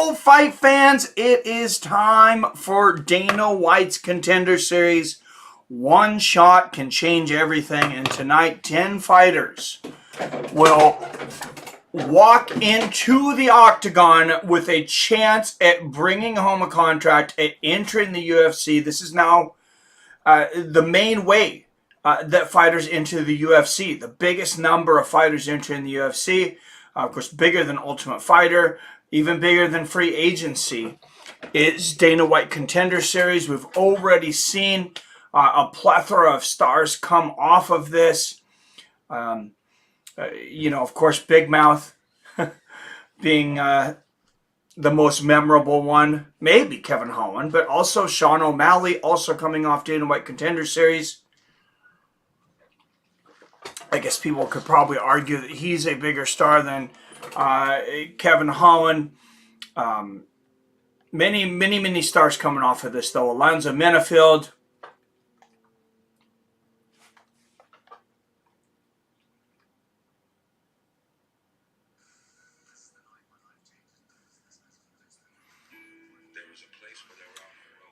Hello, fight fans. It is time for Dana White's Contender Series. One shot can change everything, and tonight 10 fighters will walk into the octagon with a chance at bringing home a contract, at entering the UFC. This is now the main way that fighters enter the UFC. The biggest number of fighters entering the UFC, of course, bigger than Ultimate Fighter, even bigger than free agency, is Dana White Contender Series. We've already seen a plethora of stars come off of this. Of course, Big Mouth being the most memorable one, maybe Kevin Holland, but also Sean O'Malley, also coming off Dana White Contender Series. I guess people could probably argue that he's a bigger star than Kevin Holland. Many stars coming off of this, though. Alonzo Menifield.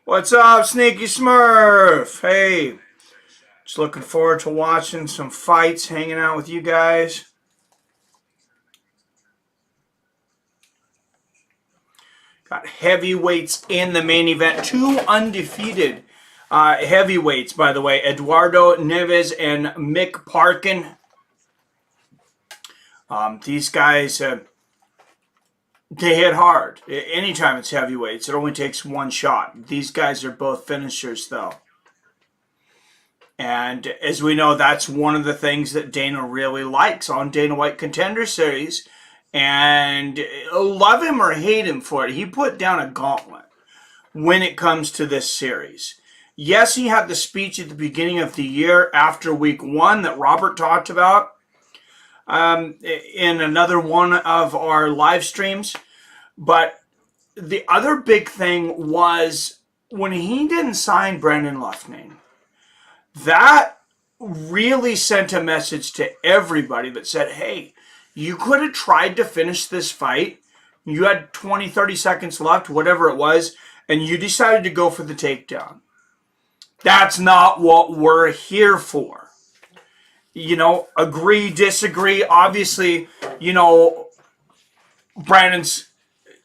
What's up, Sneaky Smurf? Hey, just looking forward to watching some fights, hanging out with you guys. Got heavyweights in the main event. Two undefeated heavyweights, by the way. Eduardo Neves and Michael Parkin. These guys, they hit hard. Anytime it's heavyweights, it only takes one shot. These guys are both finishers, though. And as we know, that's one of the things that Dana really likes on Dana White Contender Series. And love him or hate him for it, he put down a gauntlet when it comes to this series. Yes, he had the speech at the beginning of the year after week 1 that Robert talked about in another one of our live streams. But the other big thing was when he didn't sign Brendan Loughnane. That really sent a message to everybody that said, hey, you could have tried to finish this fight. You had 20, 30 seconds left, whatever it was, and you decided to go for the takedown. That's not what we're here for. Agree, disagree. Obviously, Brandon's,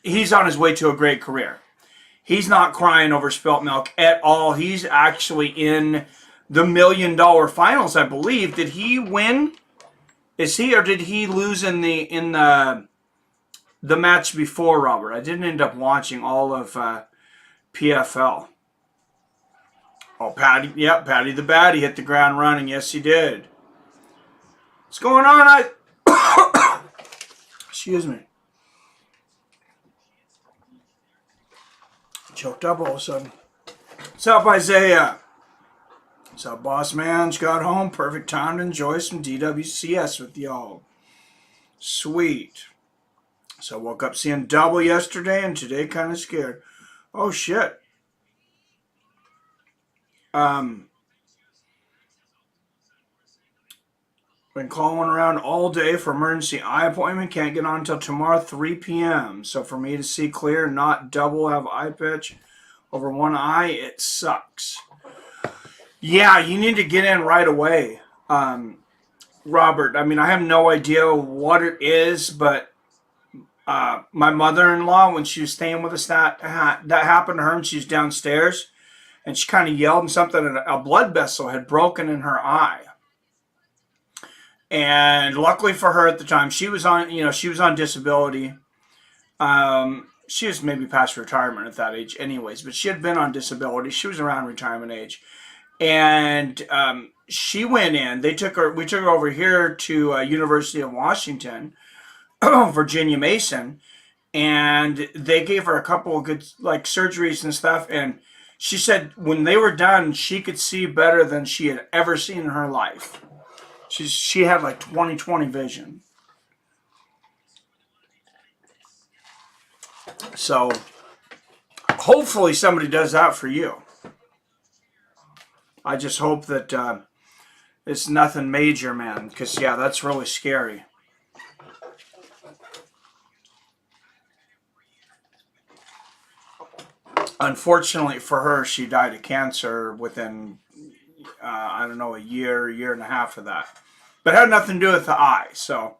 he's on his way to a great career. He's not crying over spilt milk at all. He's actually in the $1 million finals, I believe. Did he win? Is he, or did he lose in the match before, Robert? I didn't end up watching all of PFL. Oh, Patty the Baddie hit the ground running. Yes, he did. What's going on? Excuse me. Choked up all of a sudden. What's up, Isaiah? What's up, boss man? Just got home. Perfect time to enjoy some DWCS with y'all. Sweet. So I woke up seeing double yesterday and today kind of scared. Oh, shit. Been calling around all day for emergency eye appointment. Can't get on until tomorrow, 3 p.m. So for me to see clear, not double, have eye pitch over one eye, it sucks. Yeah, you need to get in right away, Robert. I mean, I have no idea what it is, but my mother-in-law, when she was staying with us, that happened to her, and she was downstairs, and she kind of yelled and something, and a blood vessel had broken in her eye. And luckily for her at the time, she was on disability. She was maybe past retirement at that age anyways, but she had been on disability. She was around retirement age. And she went in. We took her over here to University of Washington, Virginia Mason, and they gave her a couple of good surgeries and stuff. And she said when they were done, she could see better than she had ever seen in her life. She had 20/20 vision. So hopefully somebody does that for you. I just hope that it's nothing major, man, because, yeah, that's really scary. Unfortunately for her, she died of cancer within, I don't know, a year and a half of that. But it had nothing to do with the eye, so.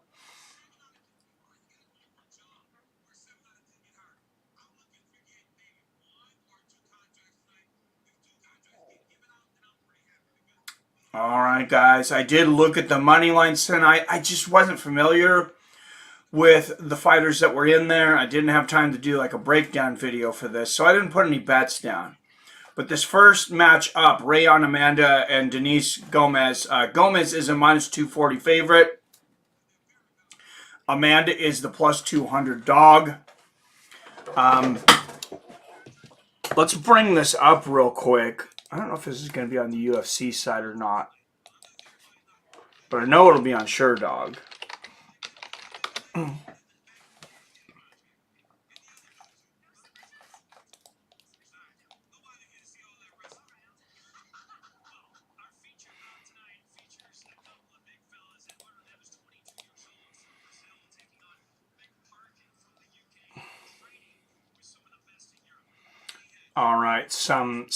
All right, guys. I did look at the money lines tonight. I just wasn't familiar with the fighters that were in there. I didn't have time to do like a breakdown video for this, so I didn't put any bets down. But this first match up, Rayanne, Amanda, and Denise Gomes. Gomes is a minus 240 favorite. Amanda is the plus 200 dog. Let's bring this up real quick. I don't know if this is going to be on the UFC side or not, but I know it'll be on SureDog. All right, some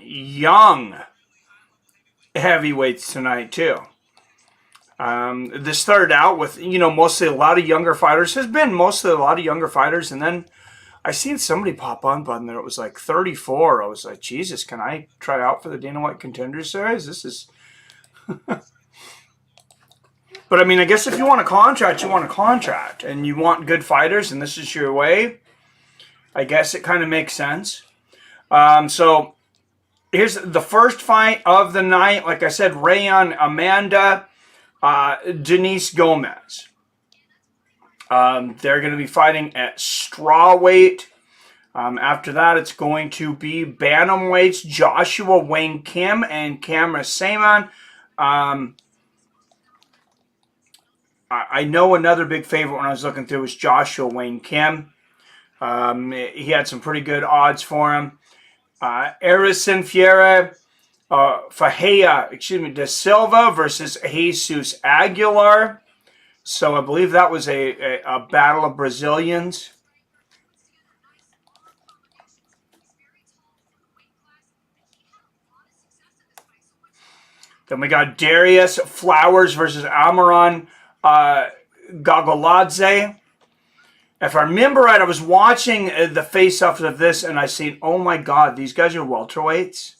young heavyweights tonight too. This started out with, mostly a lot of younger fighters. Has been mostly a lot of younger fighters, and then I seen somebody pop on button that it was like 34. I was like, Jesus, can I try out for the Dana White Contender Series? This is. But I mean, I guess if you want a contract, you want a contract, and you want good fighters, and this is your way. I guess it kind of makes sense. So here's the first fight of the night. Like I said, Rayanne, Amanda, Denise Gomes. They're going to be fighting at straw weight. After that, it's going to be bantamweights, Joshua Wang-Kim and Saaiman. I know another big favorite when I was looking through was Joshua Wang-Kim. He had some pretty good odds for him. Erisson, Ferreira, Da Silva versus Jesus Aguilar. So I believe that was a battle of Brazilians. Then we got Darrius Flowers versus Amiran Gogoladze. If I remember right, I was watching the face-off of this, and I seen, oh my God, these guys are welterweights.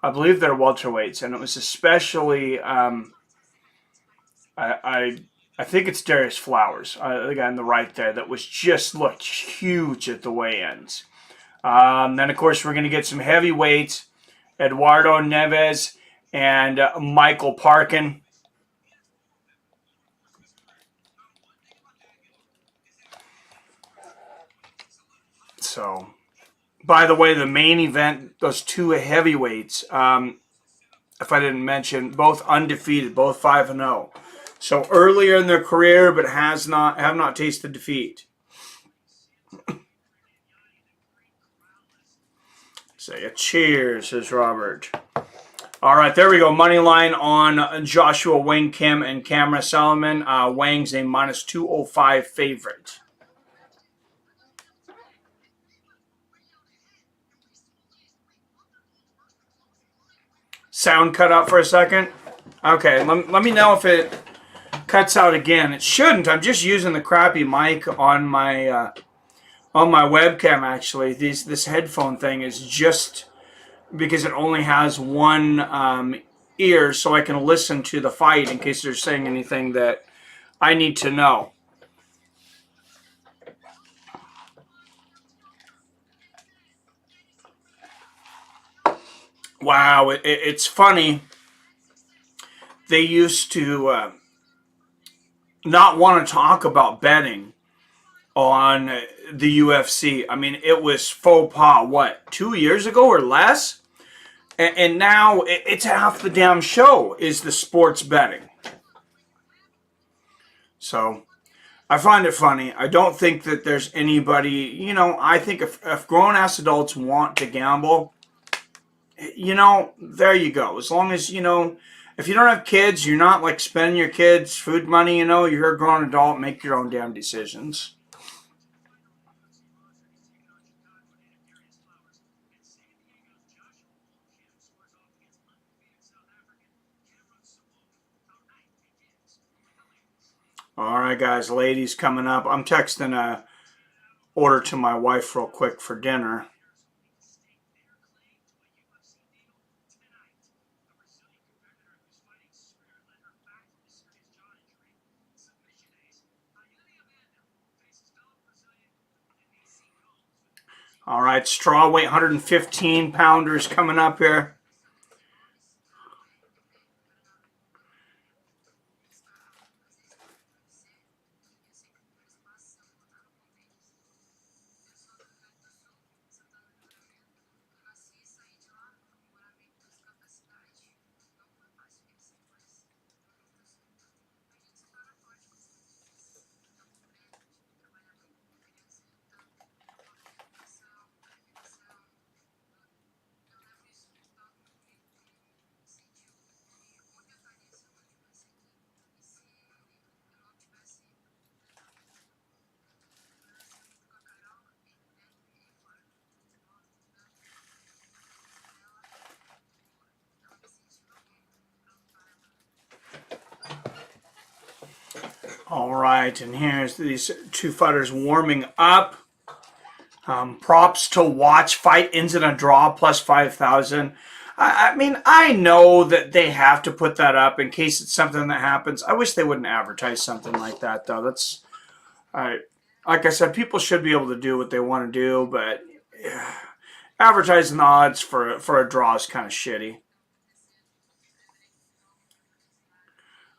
I believe they're welterweights, and it was especially, I think it's Darrius Flowers, the guy on the right there, that was just looked huge at the weigh-ins. Then, of course, we're going to get some heavyweights, Eduardo, Neves, and Michael Parkin. So, by the way, the main event, those two heavyweights, if I didn't mention, both undefeated, both 5-0. So earlier in their career, but have not tasted defeat. Say a cheers, says Robert. All right, there we go. Money line on Joshua Wang-Kim and Saaiman. Wang's a minus 205 favorite. Sound cut out for a second? Okay, let me know if it cuts out again. It shouldn't. I'm just using the crappy mic on my webcam, actually. This headphone thing is just because it only has one ear, so I can listen to the fight in case they're saying anything that I need to know. Wow, it's funny. They used to not want to talk about betting on the UFC. I mean, it was faux pas, what, 2 years ago or less? And now it's half the damn show is the sports betting. So I find it funny. I don't think that there's anybody, I think if grown-ass adults want to gamble, there you go. As long as, if you don't have kids, you're not like spending your kids' food money, you're a grown adult, make your own damn decisions. All right, guys, ladies coming up. I'm texting a order to my wife real quick for dinner. All right, strawweight 115 pounders coming up here. All right, and here's these two fighters warming up. Props to watch. Fight ends in a draw plus 5,000. I mean, I know that they have to put that up in case it's something that happens. I wish they wouldn't advertise something like that, though. That's, like I said, people should be able to do what they want to do, but advertising the odds for a draw is kind of shitty.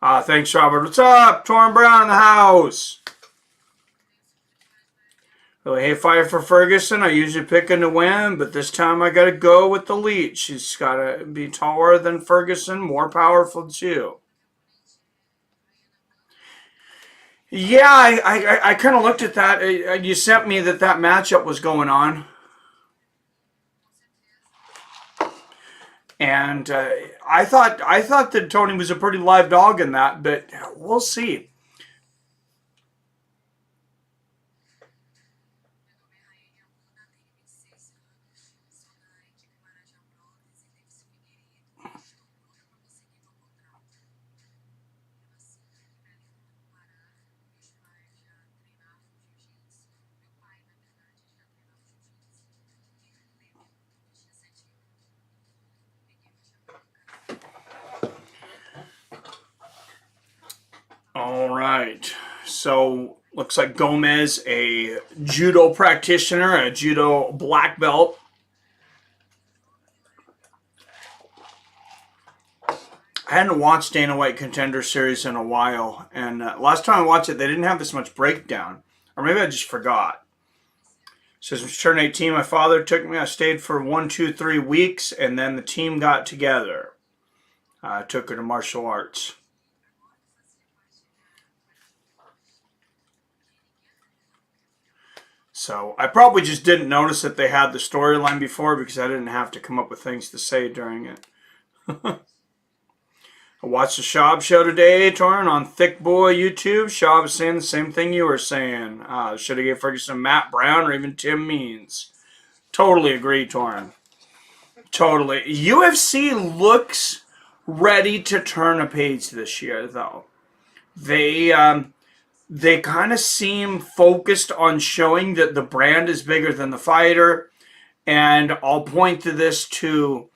Thanks, Robert. What's up? Torrin Brown in the house. Really, hey, fight for Ferguson. I usually pick him to win, but this time I got to go with the lead. She's got to be taller than Ferguson, more powerful too. Yeah, I kind of looked at that. You sent me that matchup was going on. And I thought that Tony was a pretty live dog in that, but we'll see. All right. So looks like Gomes, a judo practitioner, a judo black belt. I hadn't watched Dana White Contender Series in a while, and last time I watched it, they didn't have this much breakdown, or maybe I just forgot. Says, when I turned 18, my father took me. I stayed for 1, 2, 3 weeks, and then the team got together. I took her to martial arts. So I probably just didn't notice that they had the storyline before because I didn't have to come up with things to say during it. I watched the Shab show today, Torrin, on Thick Boy YouTube. Shab was saying the same thing you were saying. Should have gave Ferguson Matt Brown or even Tim Means. Totally agree, Torrin. Totally. UFC looks ready to turn a page this year, though. They kind of seem focused on showing that the brand is bigger than the fighter. And I'll point to this too.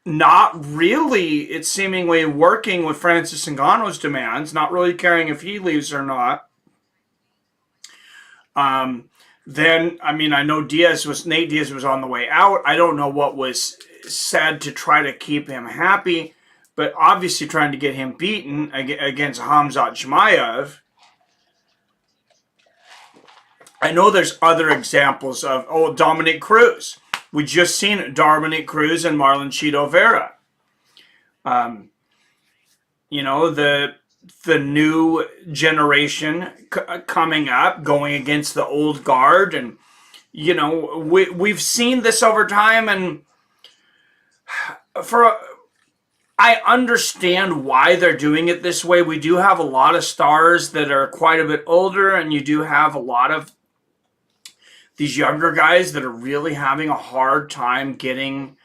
Not really, it's seemingly working with Francis Ngannou's demands, not really caring if he leaves or not. Then, I mean, I know Nate Diaz was on the way out. I don't know what was said to try to keep him happy, but obviously trying to get him beaten against Khamzat Chimaev. I know there's other examples of, Dominic Cruz. We just seen Dominic Cruz and Marlon Chito Vera. The new generation coming up, going against the old guard. And, we've seen this over time. And I understand why they're doing it this way. We do have a lot of stars that are quite a bit older, and you do have a lot of these younger guys that are really having a hard time getting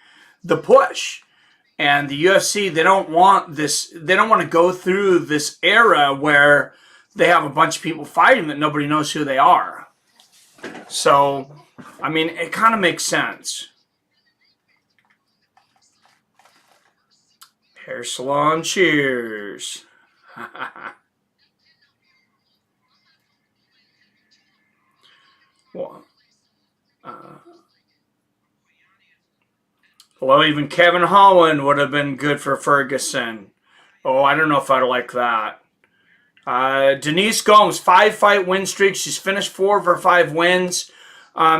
the push. And the UFC, they don't want this. They don't want to go through this era where they have a bunch of people fighting that nobody knows who they are. So, I mean, it kind of makes sense. Hair salon, cheers. Well, well, even Kevin Holland would have been good for Ferguson. Oh, I don't know if I'd like that. Denise Gomes, 5-fight win streak. She's finished 4 of her 5 wins.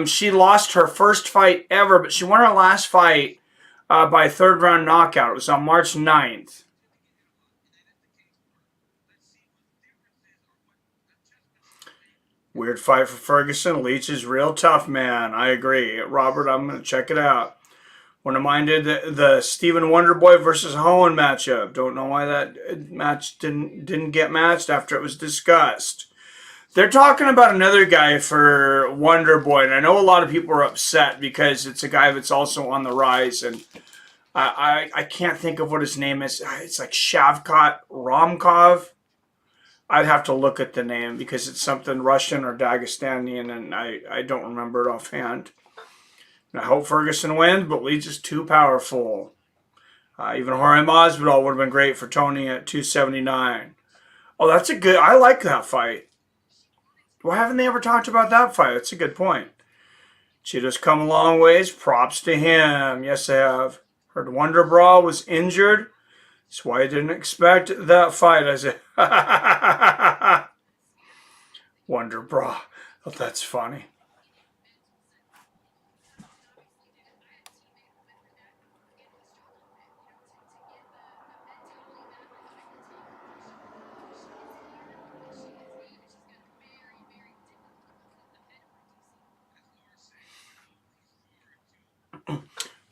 She lost her first fight ever, but she won her last fight by 3rd-round knockout. It was on March 9th. Weird fight for Ferguson. Leach is real tough, man. I agree. Robert, I'm going to check it out. When reminded the Stephen Wonderboy versus Hohen matchup. Don't know why that match didn't get matched after it was discussed. They're talking about another guy for Wonderboy, and I know a lot of people are upset because it's a guy that's also on the rise, and I can't think of what his name is. It's like Shavkat Ramkov. I'd have to look at the name because it's something Russian or Dagestanian, and I don't remember it offhand. And I hope Ferguson wins, but Leach is too powerful. Even Jorge Masvidal would have been great for Tony at 279. Oh, that's a good... I like that fight. Why haven't they ever talked about that fight? That's a good point. Cheetah's come a long ways. Props to him. Yes, they have. Heard Wonder Bra was injured. That's why I didn't expect that fight. I said, Wonder Bra. Oh, that's funny.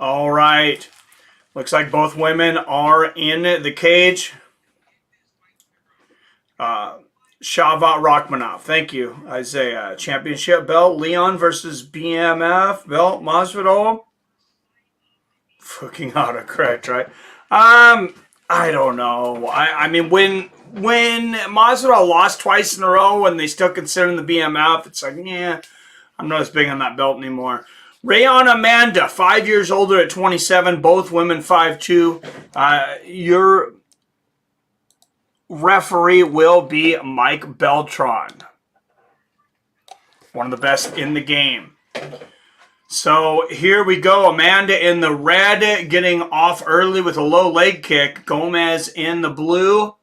All right. Looks like both women are in the cage. Shavkat Rakhmonov. Thank you, Isaiah. Championship belt. Leon versus BMF belt. Masvidal. Fucking autocorrect, right? I don't know. I mean, when Masvidal lost twice in a row and they still consider him the BMF, it's like, yeah, I'm not as big on that belt anymore. Rayanne Amanda, 5 years older at 27, both women 5'2". Your referee will be Mike Beltran, one of the best in the game. So here we go. Amanda in the red, getting off early with a low leg kick. Gomes in the blue,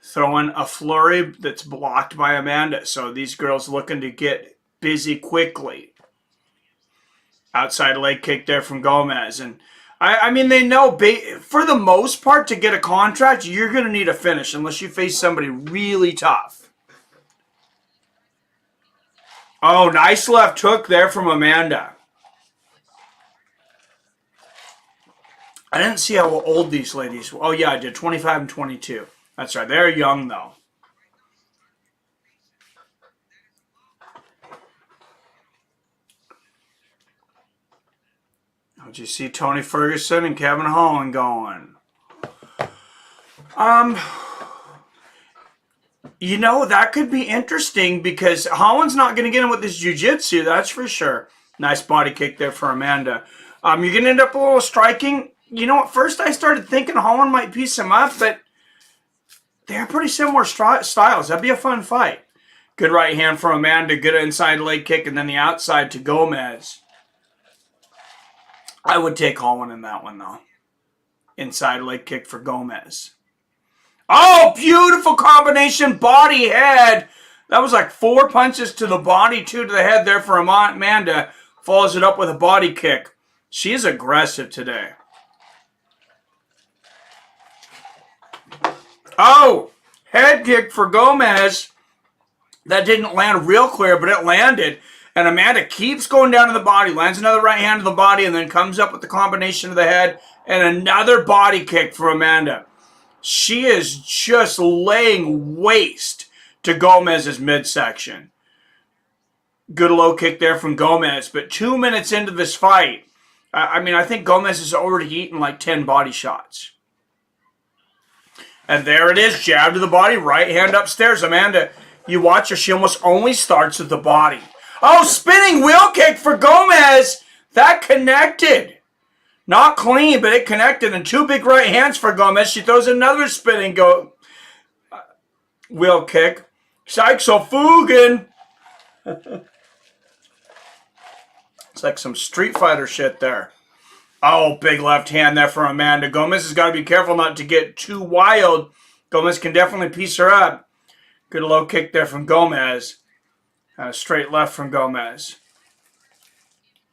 throwing a flurry that's blocked by Amanda. So these girls looking to get busy quickly. Outside leg kick there from Gomes. And I mean, they know for the most part to get a contract, you're going to need a finish unless you face somebody really tough. Oh, nice left hook there from Amanda. I didn't see how old these ladies were. Oh, yeah, I did. 25 and 22. That's right. They're young, though. How'd you see Tony Ferguson and Kevin Holland going? You know, that could be interesting because Holland's not going to get him with his jiu-jitsu, that's for sure. Nice body kick there for Amanda. You're going to end up a little striking. You know, at first I started thinking Holland might piece him up, but they're pretty similar styles. That'd be a fun fight. Good right hand from Amanda, good inside leg kick, and then the outside to Gomes. I would take Holland in that one, though. Inside leg kick for Gomes. Oh, beautiful combination, body, head. That was like 4 punches to the body, 2 to the head there for Amanda. Follows it up with a body kick. She is aggressive today. Oh, head kick for Gomes. That didn't land real clear, but it landed. And Amanda keeps going down to the body, lands another right hand to the body, and then comes up with the combination of the head and another body kick for Amanda. She is just laying waste to Gomez's midsection. Good low kick there from Gomes. But 2 minutes into this fight, I mean, I think Gomes has already eaten like 10 body shots. And there it is, jab to the body, right hand upstairs. Amanda, you watch her, she almost only starts with the body. Oh, spinning wheel kick for Gomes. That connected. Not clean, but it connected. And 2 big right hands for Gomes. She throws another spinning wheel kick. Sykes-o-Fugen. It's like some Street Fighter shit there. Oh, big left hand there for Amanda. Gomes has got to be careful not to get too wild. Gomes can definitely piece her up. Good low kick there from Gomes. And a straight left from Gomes.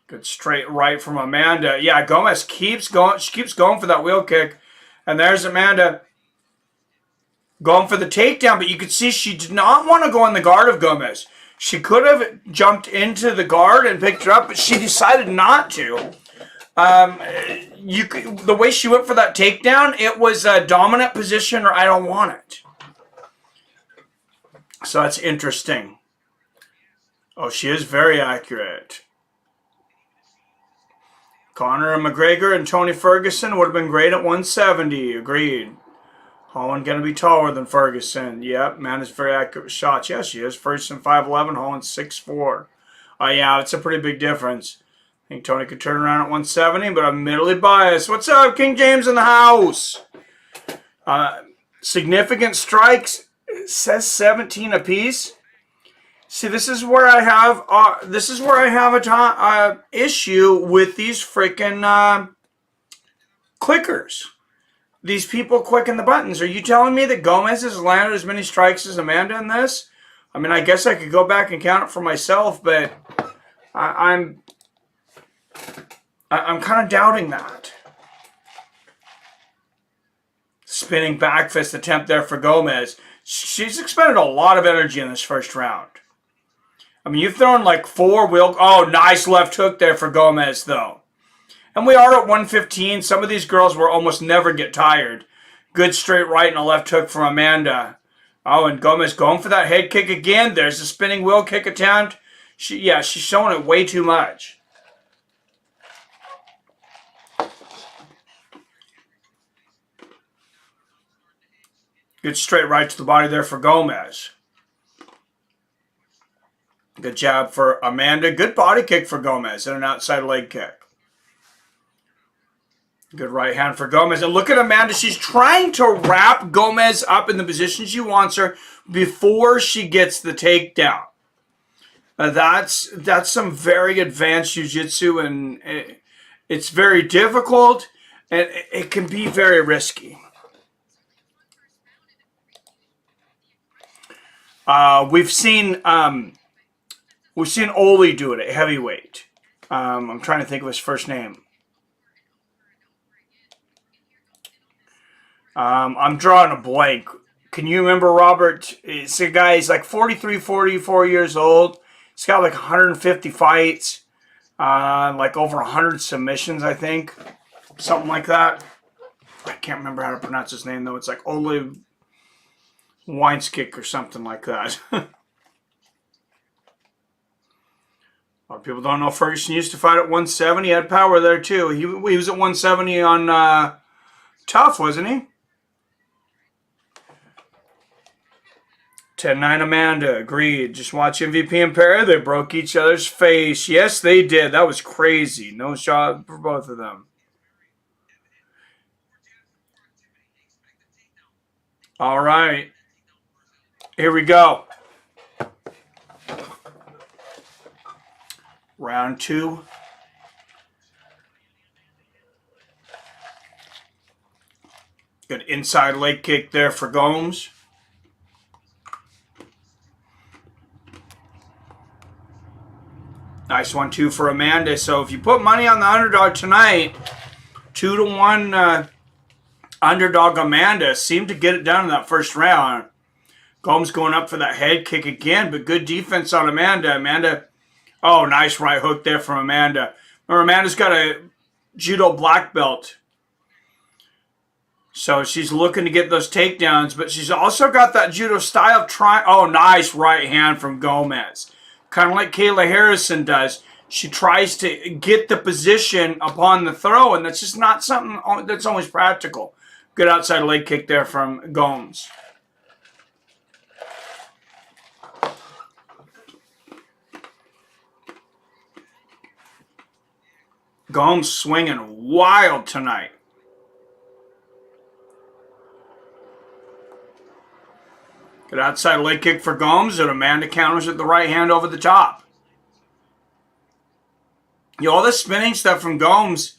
Good straight right from Amanda. Yeah, Gomes keeps going. She keeps going for that wheel kick. And there's Amanda going for the takedown. But you could see she did not want to go in the guard of Gomes. She could have jumped into the guard and picked her up, but she decided not to. The way she went for that takedown, it was a dominant position or I don't want it. So that's interesting. Oh, she is very accurate. Conor McGregor and Tony Ferguson would have been great at 170. Agreed. Holland going to be taller than Ferguson. Yep, man is very accurate with shots. Yes, she is. Ferguson 5'11", Holland 6'4". Yeah, it's a pretty big difference. I think Tony could turn around at 170, but I'm middly biased. What's up, King James in the house? Significant strikes. It says 17 apiece. See, this is where I have a issue with these freaking clickers. These people clicking the buttons. Are you telling me that Gomes has landed as many strikes as Amanda in this? I mean, I guess I could go back and count it for myself, but I'm kind of doubting that. Spinning back fist attempt there for Gomes. She's expended a lot of energy in this first round. I mean, you've thrown like 4 wheel... Oh, nice left hook there for Gomes, though. And we are at 115. Some of these girls will almost never get tired. Good straight right and a left hook from Amanda. Oh, and Gomes going for that head kick again. There's a spinning wheel kick attempt. She's showing it way too much. Good straight right to the body there for Gomes. Good jab for Amanda. Good body kick for Gomes and an outside leg kick. Good right hand for Gomes. And look at Amanda. She's trying to wrap Gomes up in the position she wants her before she gets the takedown. That's some very advanced jiu-jitsu, and it's very difficult, and it can be very risky. We've seen Oli do it at heavyweight. I'm trying to think of his first name. I'm drawing a blank. Can you remember, Robert? It's a guy, he's like 43, 44 years old. He's got like 150 fights, like over 100 submissions, I think. Something like that. I can't remember how to pronounce his name, though. It's like Oli Weinskick or something like that. A lot of people don't know Ferguson used to fight at 170. He had power there, too. He was at 170 on Tough, wasn't he? 10-9 Amanda, agreed. Just watch MVP and Perry. They broke each other's face. Yes, they did. That was crazy. No shot for both of them. All right. Here we go. Round 2. Good inside leg kick there for Gomes. Nice 1-2 for Amanda. So if you put money on the underdog tonight, 2-1 underdog Amanda seemed to get it done in that first round. Gomes going up for that head kick again, but good defense on Amanda. Oh, nice right hook there from Amanda. Remember, Amanda's got a judo black belt. So she's looking to get those takedowns, but she's also got that judo style. Oh, nice right hand from Gomes. Kind of like Kayla Harrison does. She tries to get the position upon the throw, and that's just not something that's always practical. Good outside leg kick there from Gomes. Gomes swinging wild tonight. Good outside leg kick for Gomes, and Amanda counters with the right hand over the top. All this spinning stuff from Gomes.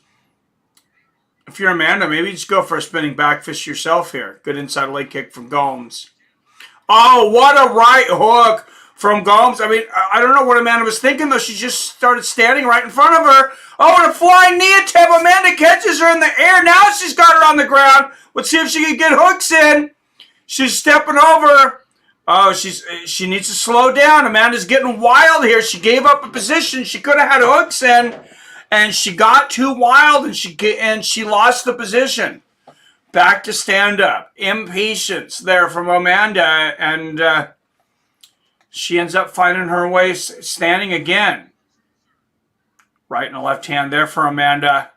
If you're Amanda, maybe just go for a spinning back fist yourself here. Good inside leg kick from Gomes. Oh, what a right hook from Gomes. I mean, I don't know what Amanda was thinking, though. She just started standing right in front of her. Oh, and a flying knee attempt. Amanda catches her in the air. Now she's got her on the ground. Let's see if she can get hooks in. She's stepping over. Oh, she needs to slow down. Amanda's getting wild here. She gave up a position. She could have had hooks in, and she got too wild, and she lost the position. Back to stand up. Impatience there from Amanda, and she ends up finding her way standing again. Right and a left hand there for Amanda.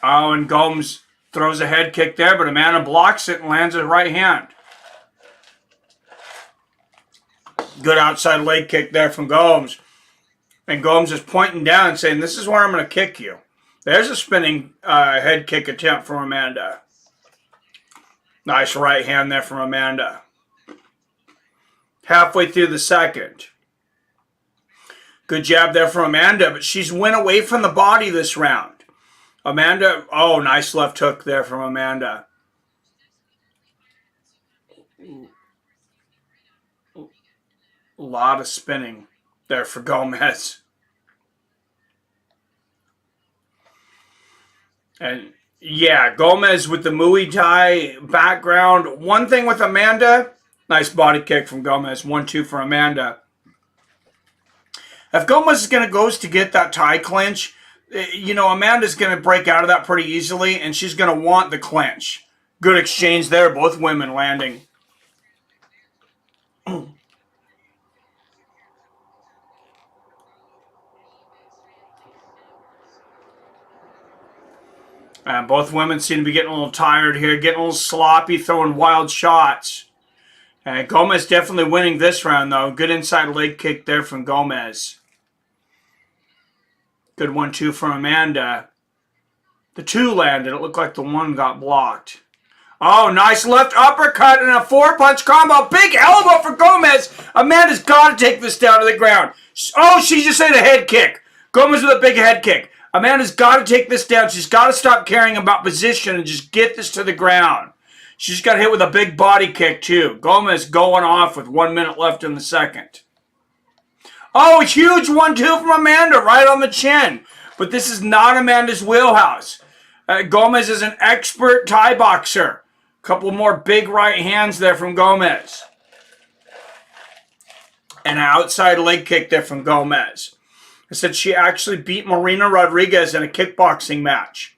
Oh, and Gomes throws a head kick there, but Amanda blocks it and lands a right hand. Good outside leg kick there from Gomes. And Gomes is pointing down and saying, this is where I'm going to kick you. There's a spinning head kick attempt from Amanda. Nice right hand there from Amanda. Halfway through the second. Good jab there from Amanda, but she's went away from the body this round. Amanda, oh, nice left hook there from Amanda. A lot of spinning there for Gomes. And yeah, Gomes with the Muay Thai background. One thing with Amanda, nice body kick from Gomes. 1-2 for Amanda. If Gomes is going to go to get that tie clinch, Amanda's going to break out of that pretty easily, and she's going to want the clinch. Good exchange there, both women landing. And both women seem to be getting a little tired here, getting a little sloppy, throwing wild shots. And Gomes definitely winning this round, though. Good inside leg kick there from Gomes. Good 1-2 from Amanda. The 2 landed. It looked like the 1 got blocked. Oh, nice left uppercut and a 4-punch combo. Big elbow for Gomes. Amanda's got to take this down to the ground. Oh, she just hit a head kick. Gomes with a big head kick. Amanda's got to take this down. She's got to stop caring about position and just get this to the ground. She's got hit with a big body kick, too. Gomes going off with 1 minute left in the second. Oh, huge 1-2 from Amanda right on the chin. But this is not Amanda's wheelhouse. Gomes is an expert Thai boxer. A couple more big right hands there from Gomes. And an outside leg kick there from Gomes. I said she actually beat Marina Rodriguez in a kickboxing match.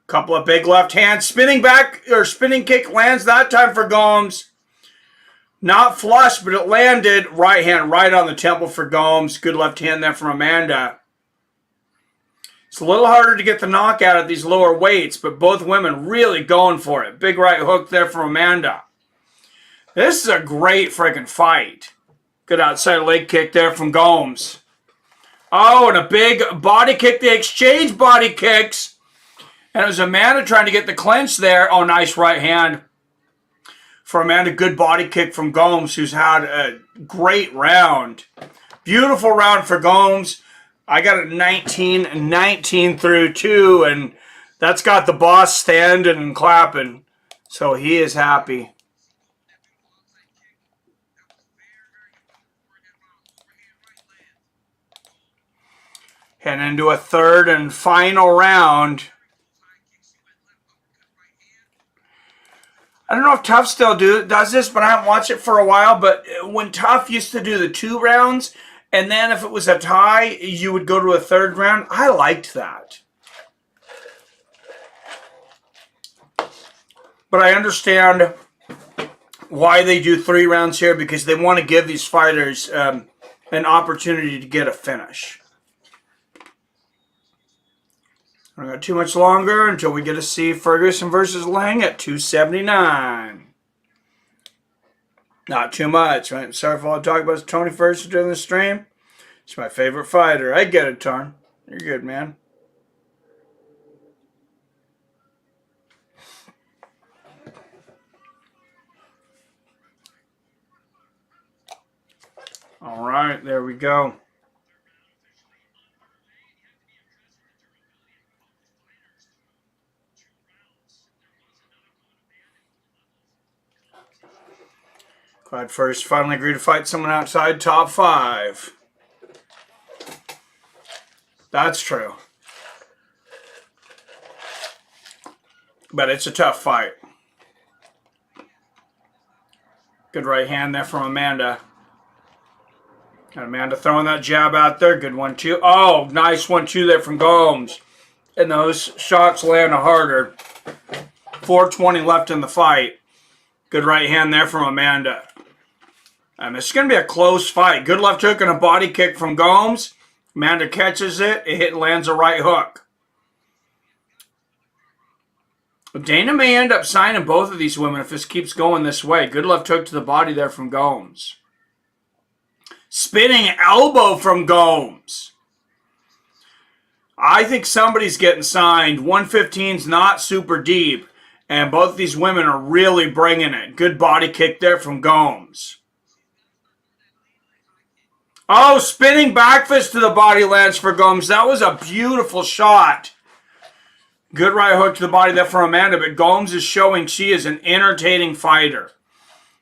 Couple of big left hands. Spinning kick lands that time for Gomes. Not flush, but it landed. Right hand right on the temple for Gomes. Good left hand there from Amanda. It's a little harder to get the knockout at these lower weights, but both women really going for it. Big right hook there from Amanda. This is a great freaking fight. Good outside leg kick there from Gomes. Oh, and a big body kick. They exchange body kicks. And it was Amanda trying to get the clinch there. Oh, nice right hand for Amanda. Good body kick from Gomes, who's had a great round. Beautiful round for Gomes. I got it 19 through 2, and that's got the boss standing and clapping. So he is happy. Heading into a third and final round. I don't know if Tough still does this, but I haven't watched it for a while. But when Tough used to do the 2 rounds, and then if it was a tie, you would go to a third round. I liked that. But I understand why they do 3 rounds here, because they want to give these fighters an opportunity to get a finish. I don't got too much longer until we get to see Ferguson versus Lang at 279. Not too much. Right? Sorry for all the talk about Tony Ferguson during the stream. He's my favorite fighter. I get it, Tarn. You're good, man. All right, there we go. Clyde first finally agreed to fight someone outside top 5. That's true. But it's a tough fight. Good right hand there from Amanda. And Amanda throwing that jab out there. Good 1-2. Oh, nice 1-2 there from Gomes. And those shots land harder. 4:20 left in the fight. Good right hand there from Amanda. It's going to be a close fight. Good left hook and a body kick from Gomes. Amanda catches it. It lands a right hook. Dana may end up signing both of these women if this keeps going this way. Good left hook to the body there from Gomes. Spinning elbow from Gomes. I think somebody's getting signed. 115's not super deep. And both of these women are really bringing it. Good body kick there from Gomes. Oh, spinning back fist to the body lands for Gomes. That was a beautiful shot. Good right hook to the body there for Amanda, but Gomes is showing she is an entertaining fighter.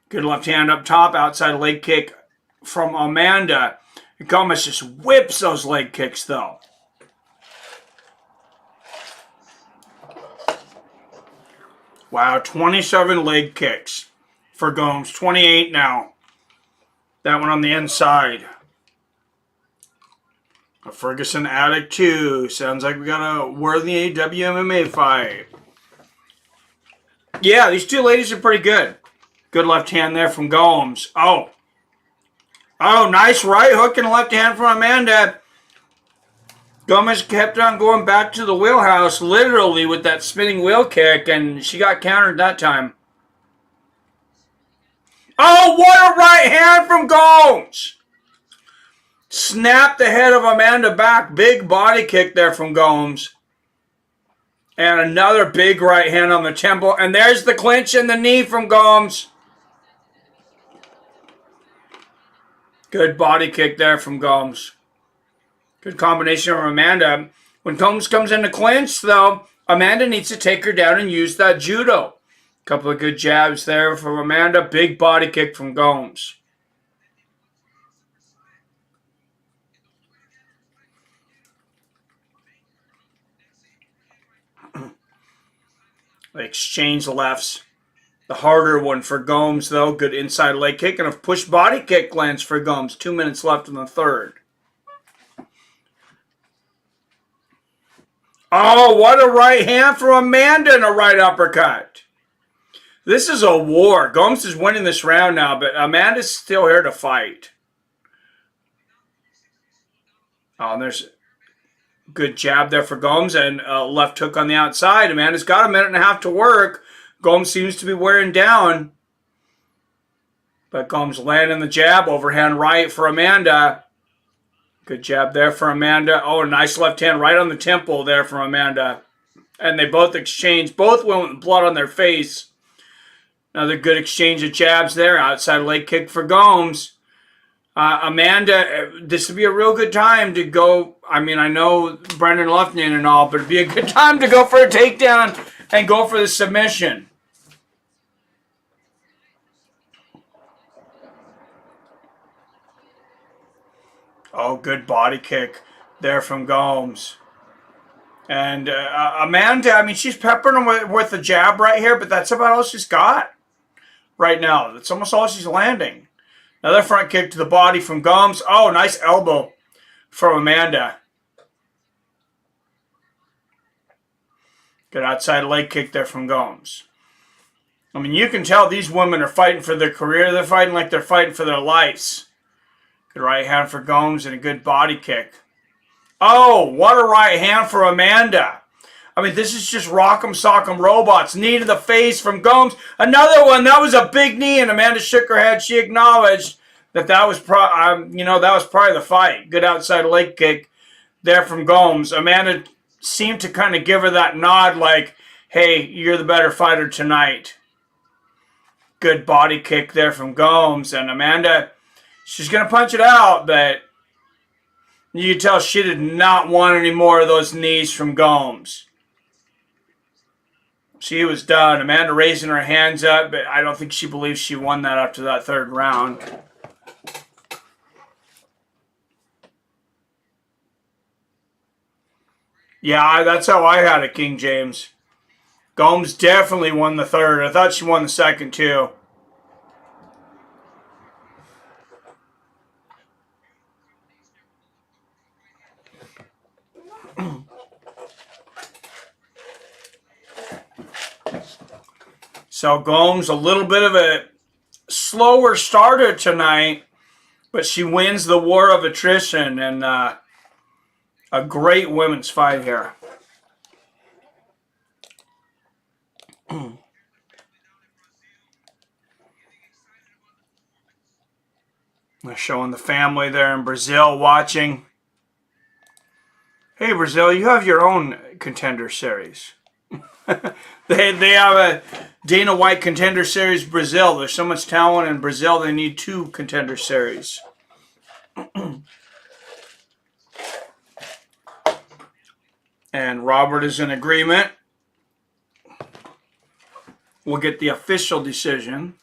Good left hand up top, outside leg kick from Amanda. Gomes just whips those leg kicks, though. Wow, 27 leg kicks for Gomes. 28 now. That one on the inside. A Ferguson addict 2. Sounds like we got a worthy WMMA fight. Yeah, these two ladies are pretty good. Good left hand there from Gomes. Oh, nice right hook and left hand from Amanda. Gomes kept on going back to the wheelhouse, literally, with that spinning wheel kick, and she got countered that time. Oh, what a right hand from Gomes! Snapped the head of Amanda back. Big body kick there from Gomes. And another big right hand on the temple. And there's the clinch and the knee from Gomes. Good body kick there from Gomes. Good combination from Amanda. When Gomes comes in to clinch, though, Amanda needs to take her down and use that judo. Couple of good jabs there from Amanda. Big body kick from Gomes. They exchange lefts. The harder one for Gomes, though. Good inside leg kick and a push body kick lands for Gomes. 2 minutes left in the third. Oh, what a right hand from Amanda and a right uppercut. This is a war. Gomes is winning this round now, but Amanda's still here to fight. Oh, and there's a good jab there for Gomes and a left hook on the outside. Amanda's got a minute and a half to work. Gomes seems to be wearing down. But Gomes landing the jab. Overhand right for Amanda. Good jab there for Amanda. Oh, nice left hand right on the temple there from Amanda. And they both exchanged. Both went with blood on their face. Another good exchange of jabs there. Outside leg kick for Gomes. Amanda, this would be a real good time to go. I mean, I know Brendan Lufkin and all, but it'd be a good time to go for a takedown and go for the submission. Oh, good body kick there from Gomes. And Amanda, I mean, she's peppering him with the jab right here, but that's about all she's got right now. That's almost all she's landing. Another front kick to the body from Gomes. Oh, nice elbow from Amanda. Good outside leg kick there from Gomes. I mean, you can tell these women are fighting for their career. They're fighting like they're fighting for their lives. Good right hand for Gomes and a good body kick. Oh, what a right hand for Amanda. I mean, this is just rock'em sock'em robots. Knee to the face from Gomes. Another one. That was a big knee, and Amanda shook her head. She acknowledged that was that was probably the fight. Good outside leg kick there from Gomes. Amanda seemed to kind of give her that nod, like, "Hey, you're the better fighter tonight." Good body kick there from Gomes, and Amanda, she's gonna punch it out, but you can tell she did not want any more of those knees from Gomes. She was done. Amanda raising her hands up, but I don't think she believes she won that after that third round. Yeah, that's how I had it, King James. Gomes definitely won the third. I thought she won the second, too. So Gomes, a little bit of a slower starter tonight, but she wins the war of attrition, and a great women's fight here. They're showing the family there in Brazil watching. Hey, Brazil, you have your own Contender Series. they have a Dana White Contender Series Brazil. There's so much talent in Brazil, they need 2 Contender Series. And Robert is in agreement. We'll get the official decision.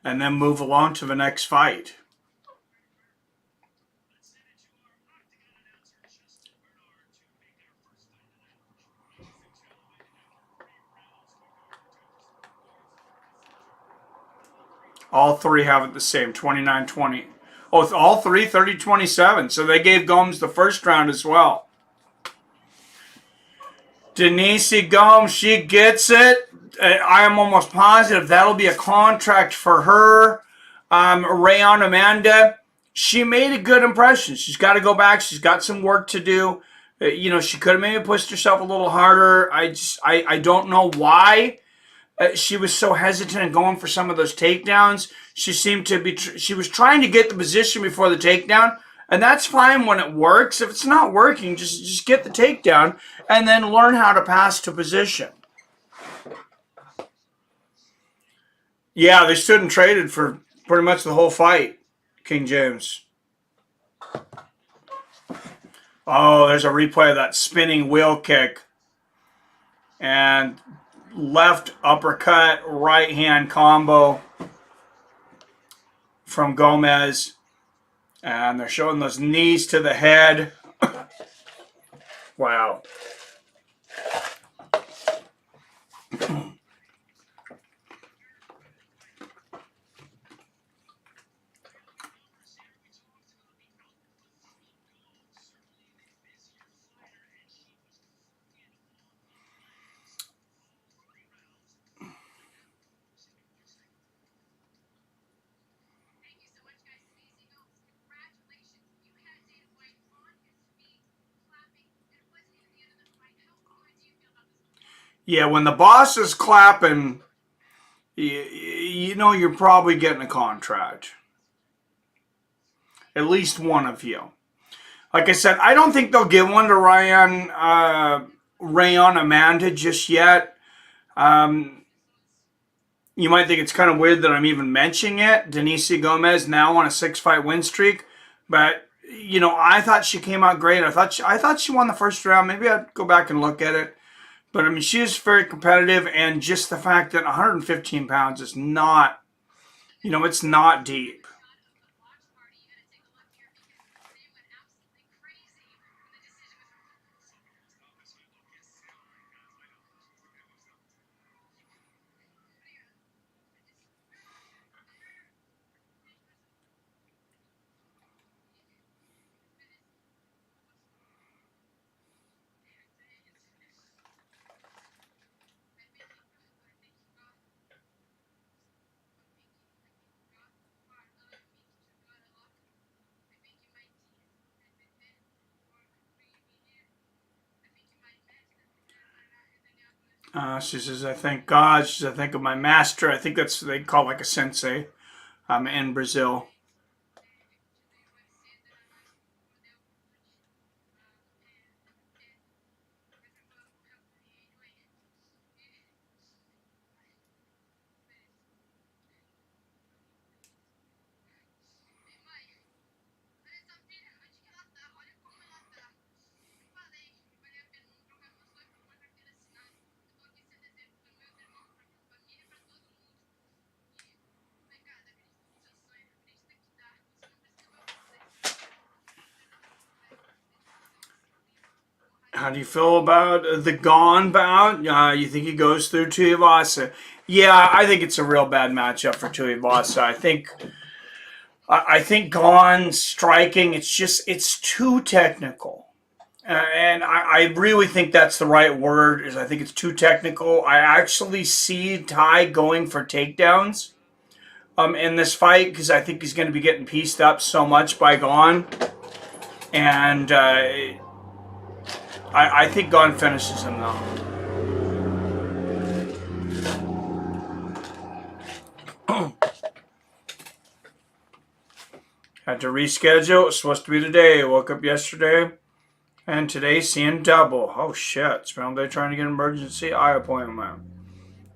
And then move along to the next fight. All 3 have it the same, 29-20. Oh, it's all 3 30-27. So they gave Gomes the first round as well. Denise Gomes, she gets it. I am almost positive that'll be a contract for her. Rayanne Amanda, she made a good impression. She's got to go back. She's got some work to do. She could have maybe pushed herself a little harder. I don't know why she was so hesitant in going for some of those takedowns. She seemed to be. She was trying to get the position before the takedown, and that's fine when it works. If it's not working, just get the takedown and then learn how to pass to position. Yeah, they stood and traded for pretty much the whole fight, King James. Oh, there's a replay of that spinning wheel kick. And left uppercut, right hand combo from Gomes. And they're showing those knees to the head. Wow. Yeah, when the boss is clapping, you know you're probably getting a contract. At least one of you. Like I said, I don't think they'll give one to Rayanne Amanda just yet. You might think it's kind of weird that I'm even mentioning it. Denise Gomes now on a 6-fight win streak. But, I thought she came out great. I thought she won the first round. Maybe I'd go back and look at it. But, I mean, she is very competitive. And just the fact that 115 pounds is not, it's not deep. She says, I thank God. She says, I think of my master. I think that's what they call like a sensei in Brazil. How do you feel about the Gone bout? You think he goes through Tuivasa? Yeah, I think it's a real bad matchup for Tuivasa. I think Gone striking. It's too technical, and I really think that's the right word. Is I think it's too technical. I actually see Ty going for takedowns in this fight because I think he's going to be getting pieced up so much by Gone, and I think Gone finishes him though. Had to reschedule. It was supposed to be today. Woke up yesterday, and today seeing double. Oh shit! Spent day trying to get an emergency eye appointment.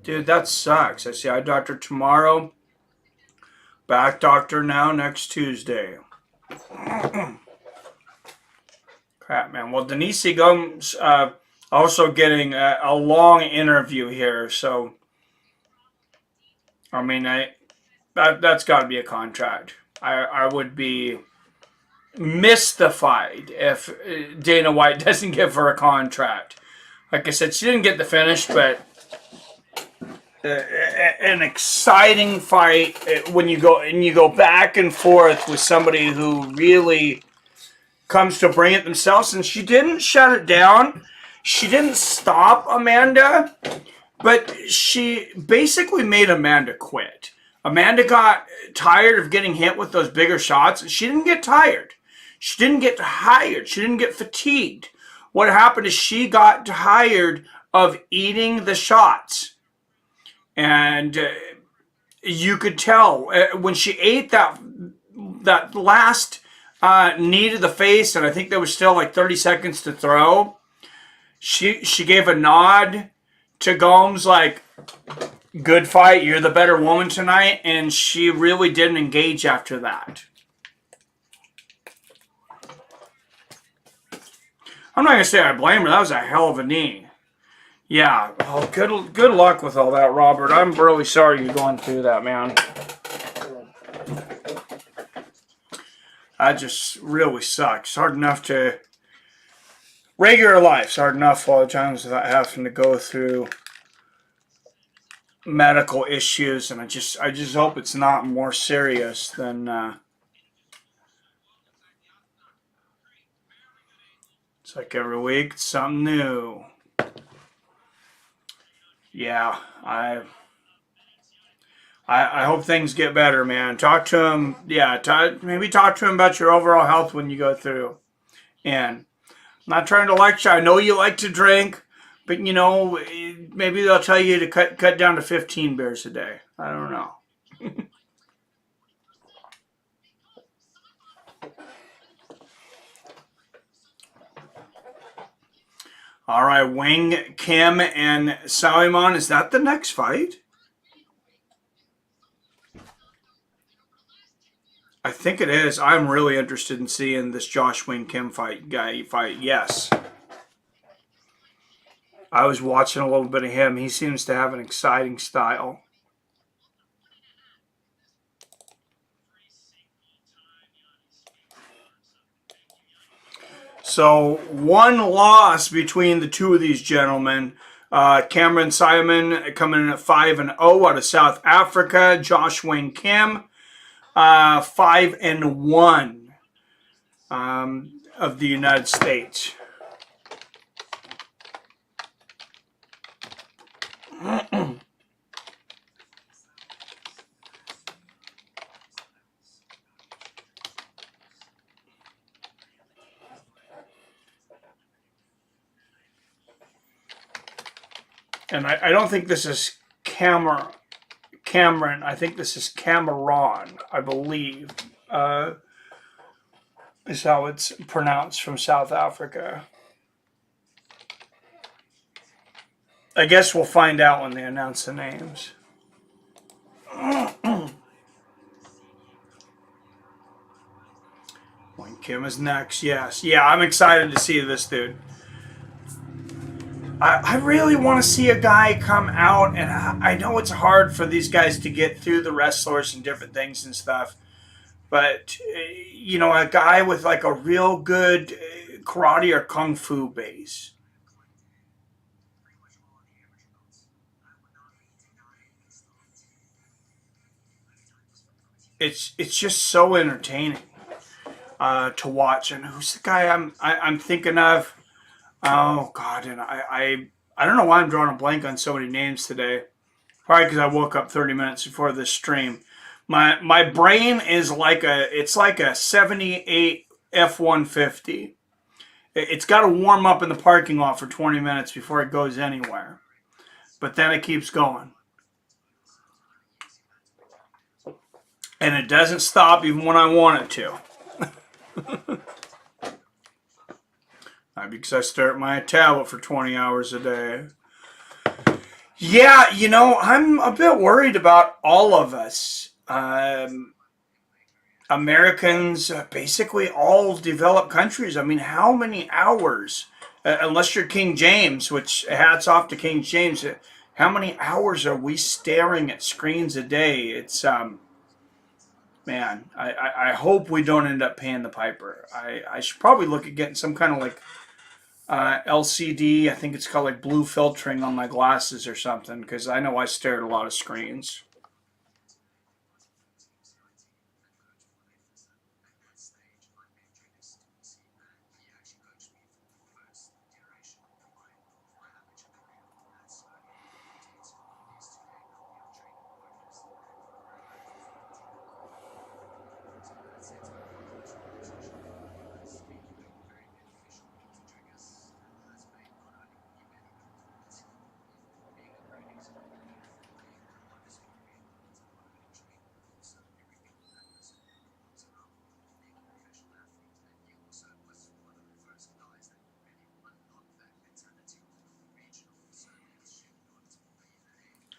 Dude, that sucks. I see eye doctor tomorrow. Back doctor now next Tuesday. Crap, man. Well, Denise Gomes also getting a long interview here, so I mean, that's got to be a contract. I would be mystified if Dana White doesn't give her a contract. Like I said, she didn't get the finish, but an exciting fight when you go back and forth with somebody who really comes to bring it themselves. And she didn't shut it down. She didn't stop Amanda, but she basically made Amanda quit. Amanda got tired of getting hit with those bigger shots. She didn't get tired. She didn't get tired. She didn't get fatigued. What happened is she got tired of eating the shots. And you could tell when she ate that last knee to the face, and I think there was still like 30 seconds to throw. She gave a nod to Gomes like, good fight, you're the better woman tonight, and she really didn't engage after that. I'm not going to say I blame her. That was a hell of a knee. Yeah, well, good luck with all that, Robert. I'm really sorry you're going through that, man. That just really sucks. Hard enough to... Regular life's hard enough all the times without having to go through medical issues, and I just hope it's not more serious than... It's like every week, it's something new. Yeah, I hope things get better, man. Talk to him. Yeah, maybe talk to him about your overall health when you go through. And I'm not trying to lecture. I know you like to drink, but you know, maybe they'll tell you to cut down to 15 beers a day. I don't know. All right, Wang-Kim and Saaiman. Is that the next fight? I think it is. I'm really interested in seeing this Josh Wang-Kim fight. Yes. I was watching a little bit of him. He seems to have an exciting style. So one loss between the two of these gentlemen. Cameron Saaiman coming in at 5-0 out of South Africa. Josh Wang-Kim 5-1 of the United States. And I don't think this is Cameron. I think this is Cameron, I believe, is how it's pronounced, from South Africa. I guess we'll find out when they announce the names. Wang-Kim is next, yes. Yeah, I'm excited to see this dude. I really want to see a guy come out, and I know it's hard for these guys to get through the wrestlers and different things and stuff, but, you know, a guy with like a real good karate or kung fu base. It's just so entertaining to watch. And who's the guy I'm thinking of? Oh God, and I don't know why I'm drawing a blank on so many names today. Probably because I woke up 30 minutes before this stream. My brain is like it's like a 78 F-150. It's got to warm up in the parking lot for 20 minutes before it goes anywhere. But then it keeps going. And it doesn't stop even when I want it to. Because I stare at my tablet for 20 hours a day. Yeah, you know, I'm a bit worried about all of us. Americans, basically all developed countries. I mean, how many hours, unless you're King James, which hats off to King James, how many hours are we staring at screens a day? It's, man, I hope we don't end up paying the piper. I should probably look at getting some kind of like LCD, I think it's called like blue filtering on my glasses or something, because I know I stare at a lot of screens.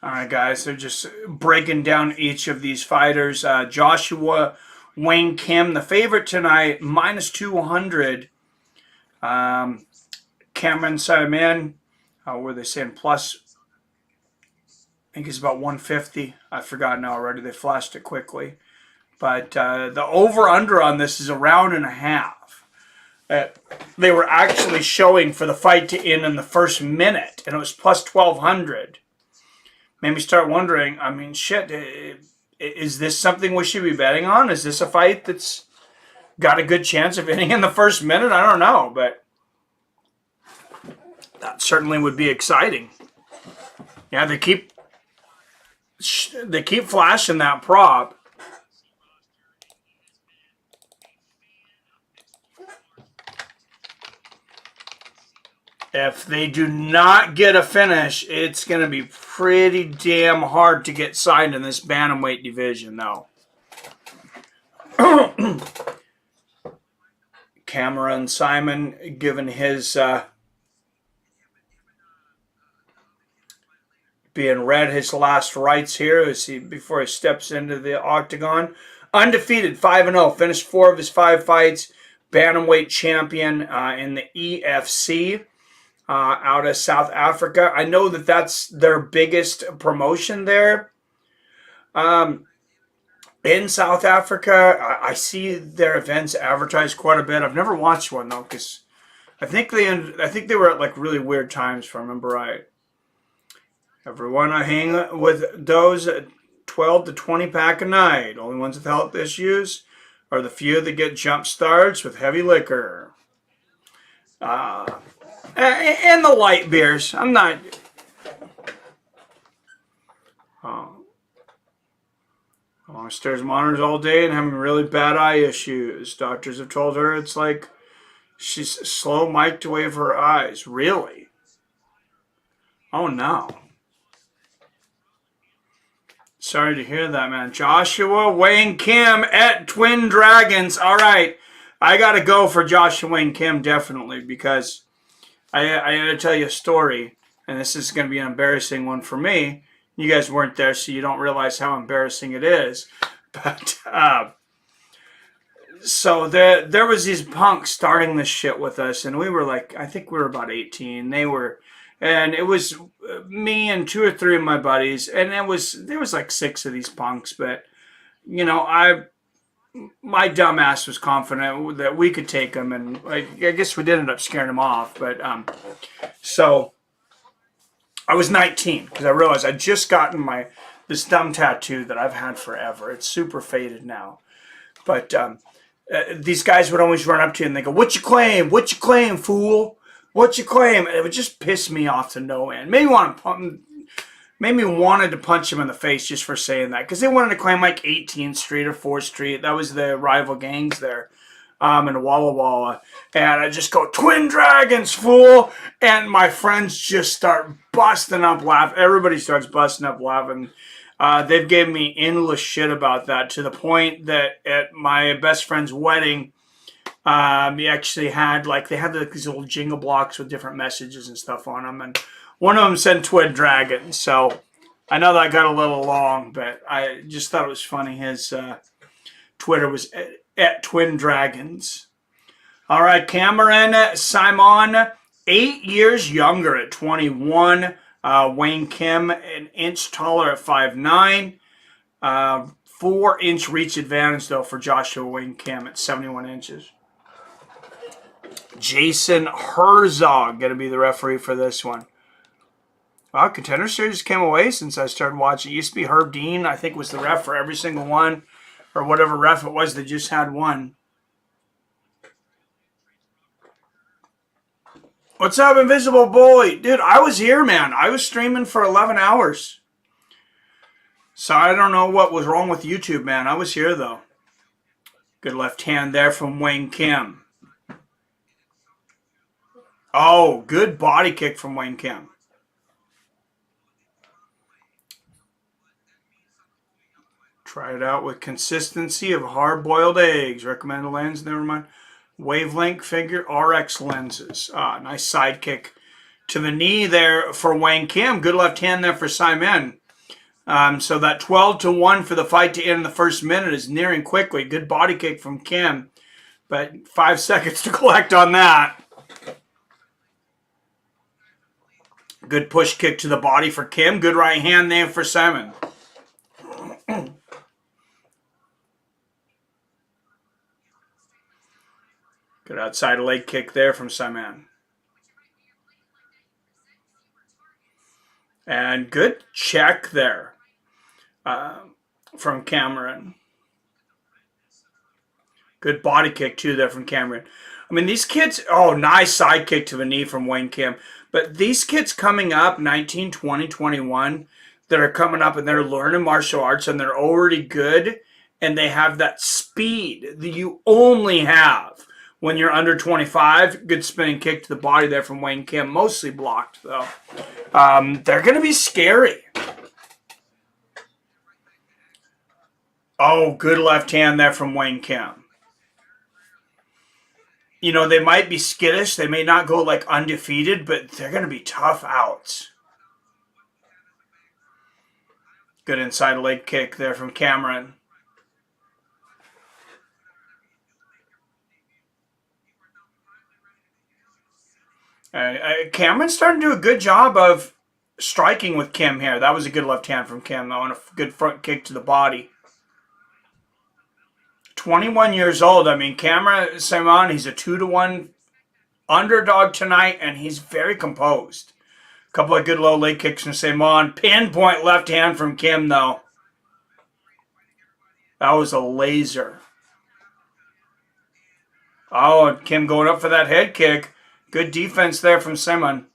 All right, guys, they're just breaking down each of these fighters. Joshua Wang-Kim, the favorite tonight, minus 200. Cameron Saaiman, were they saying plus? I think it's about 150. I've forgotten already. They flashed it quickly. But the over-under on this is a round and a half. They were actually showing for the fight to end in the first minute, and it was plus 1,200. Made me start wondering, I mean, shit, is this something we should be betting on? Is this a fight that's got a good chance of ending in the first minute? I don't know, but that certainly would be exciting. Yeah, they keep flashing that prop. If they do not get a finish, it's going to be pretty damn hard to get signed in this bantamweight division, though. Cameron Saaiman, given his being read his last rites here before he steps into the octagon. Undefeated, 5-0, finished 4 of his 5 fights. Bantamweight champion in the EFC. Out of South Africa. I know that that's their biggest promotion there. In South Africa, I see their events advertised quite a bit. I've never watched one though, because I think they were at like really weird times, if I remember right. Everyone I hang with those 12 to 20 pack a night. Only ones with health issues are the few that get jump starts with heavy liquor. And the light beers. I'm not. Stares monitors all day and having really bad eye issues. Doctors have told her it's like she's slow mic'd away of her eyes. Really? Oh, no. Sorry to hear that, man. Joshua Wang-Kim at Twin Dragons. All right. I got to go for Joshua Wang-Kim, definitely, because I got to tell you a story, and this is going to be an embarrassing one for me. You guys weren't there, so you don't realize how embarrassing it is. But, so there was these punks starting this shit with us, and we were like, I think we were about 18. And it was me and 2 or 3 of my buddies, and there was like 6 of these punks. But my dumb ass was confident that we could take them, and I guess we did end up scaring them off. But so I was 19 because I realized I'd just gotten this dumb tattoo that I've had forever. It's super faded now, but these guys would always run up to you and they go, "What you claim? What you claim, fool? What you claim?" And it would just piss me off to no end. Made me wanted to punch him in the face just for saying that, because they wanted to claim like 18th Street or 4th Street. That was the rival gangs there in Walla Walla. And I just go, "Twin Dragons, fool!" And my friends just start busting up laughing. Everybody starts busting up laughing. They've given me endless shit about that, to the point that at my best friend's wedding, he actually had they had these little jingle blocks with different messages and stuff on them, and one of them said Twin Dragons. So I know that got a little long, but I just thought it was funny. His Twitter was at Twin Dragons. All right, Cameron Saaiman, 8 years younger at 21. Wang-Kim, an inch taller at 5'9". 4-inch reach advantage, though, for Joshua Wang-Kim at 71 inches. Jason Herzog going to be the referee for this one. Wow, Contender Series came away since I started watching. It used to be Herb Dean, I think, was the ref for every single one, or whatever ref it was that just had one. What's up, Invisible Boy? Dude, I was here, man. I was streaming for 11 hours. So I don't know what was wrong with YouTube, man. I was here, though. Good left hand there from Wang-Kim. Oh, good body kick from Wang-Kim. Try it out with consistency of hard-boiled eggs. Recommended lens, never mind. Wavelength figure RX lenses. Nice side kick to the knee there for Wang-Kim. Good left hand there for Saaiman. So that 12-1 for the fight to end in the first minute is nearing quickly. Good body kick from Kim, but 5 seconds to collect on that. Good push kick to the body for Kim. Good right hand there for Saaiman. Good outside leg kick there from Saaiman. And good check there from Cameron. Good body kick, too, there from Cameron. I mean, these kids... Oh, nice side kick to the knee from Wang-Kim. But these kids coming up, 19, 20, 21, that are coming up and they're learning martial arts and they're already good, and they have that speed that you only have when you're under 25. Good spinning kick to the body there from Wang-Kim. Mostly blocked, though. They're going to be scary. Oh, good left hand there from Wang-Kim. You know, they might be skittish. They may not go like undefeated, but they're going to be tough outs. Good inside leg kick there from Cameron. Cameron's starting to do a good job of striking with Kim here. That was a good left hand from Kim, though, and a good front kick to the body. 21 years old. I mean, Cameron Saaiman, he's a 2-1 underdog tonight, and he's very composed. A couple of good low leg kicks from Saaiman. Pinpoint left hand from Kim, though. That was a laser. Oh, and Kim going up for that head kick. Good defense there from Saaiman.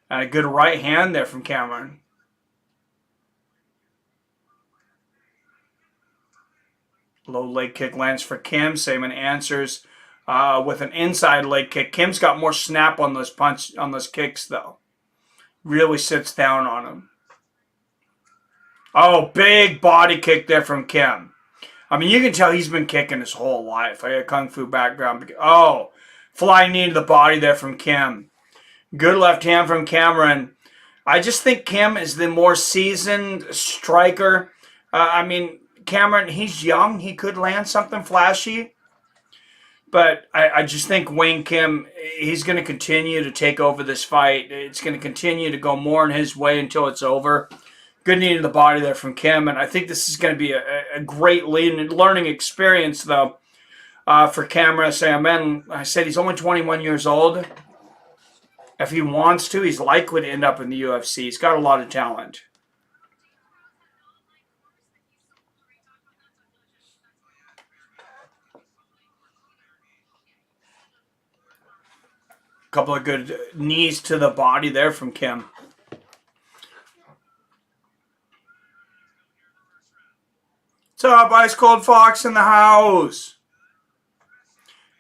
And a good right hand there from Cameron. Low leg kick lands for Kim. Saaiman answers with an inside leg kick. Kim's got more snap on those kicks, though. Really sits down on him. Oh, big body kick there from Kim. I mean, you can tell he's been kicking his whole life. I got a kung fu background. Oh, flying knee to the body there from Kim. Good left hand from Cameron. I just think Kim is the more seasoned striker. I mean, Cameron, he's young. He could land something flashy. But I just think Wang-Kim, he's going to continue to take over this fight. It's going to continue to go more in his way until it's over. Good knee to the body there from Kim. And I think this is going to be a great learning experience, though, for Cameron Saaiman. I said he's only 21 years old. If he wants to, he's likely to end up in the UFC. He's got a lot of talent. Couple of good knees to the body there from Kim. What's up, Ice Cold Fox in the house?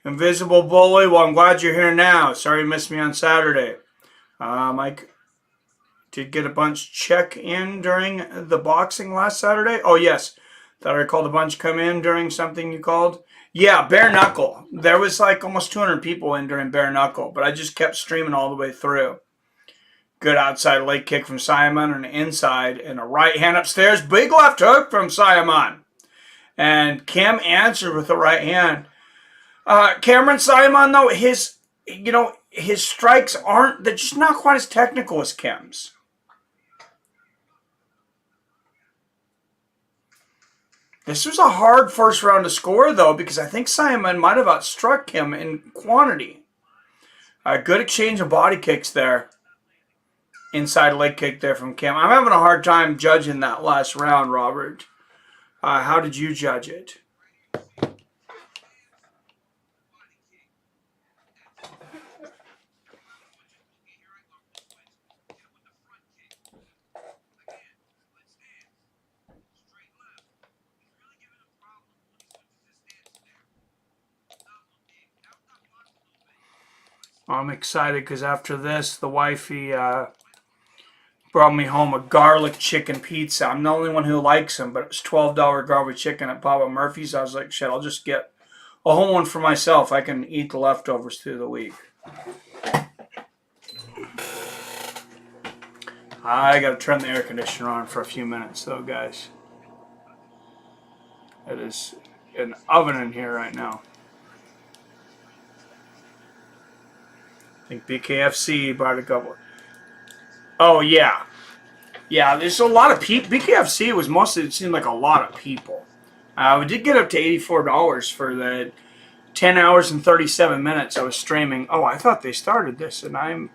Invisible Bully. Well, I'm glad you're here now. Sorry you missed me on Saturday. Mike did get a bunch check in during the boxing last Saturday. Oh, yes. Thought I called a bunch come in during something you called. Yeah, bare knuckle. There was like almost 200 people in during bare knuckle, but I just kept streaming all the way through. Good outside leg kick from Saaiman and an inside and a right hand upstairs. Big left hook from Saaiman. And Kim answered with the right hand. Cameron Saaiman, though, his strikes they're just not quite as technical as Kim's. This was a hard first round to score, though, because I think Saaiman might have outstruck him in quantity. Good exchange of body kicks there. Inside leg kick there from Kim. I'm having a hard time judging that last round, Robert. How did you judge it? I'm excited because after this, the wifey brought me home a garlic chicken pizza. I'm the only one who likes them, but it was $12 garlic chicken at Papa Murphy's. I was like, shit, I'll just get a whole one for myself. I can eat the leftovers through the week. I got to turn the air conditioner on for a few minutes, though, guys. It is an oven in here right now. I think BKFC bought a couple. Oh, yeah. Yeah, there's a lot of people. BKFC was mostly, it seemed like a lot of people. We did get up to $84 for the 10 hours and 37 minutes I was streaming. Oh, I thought they started this, and I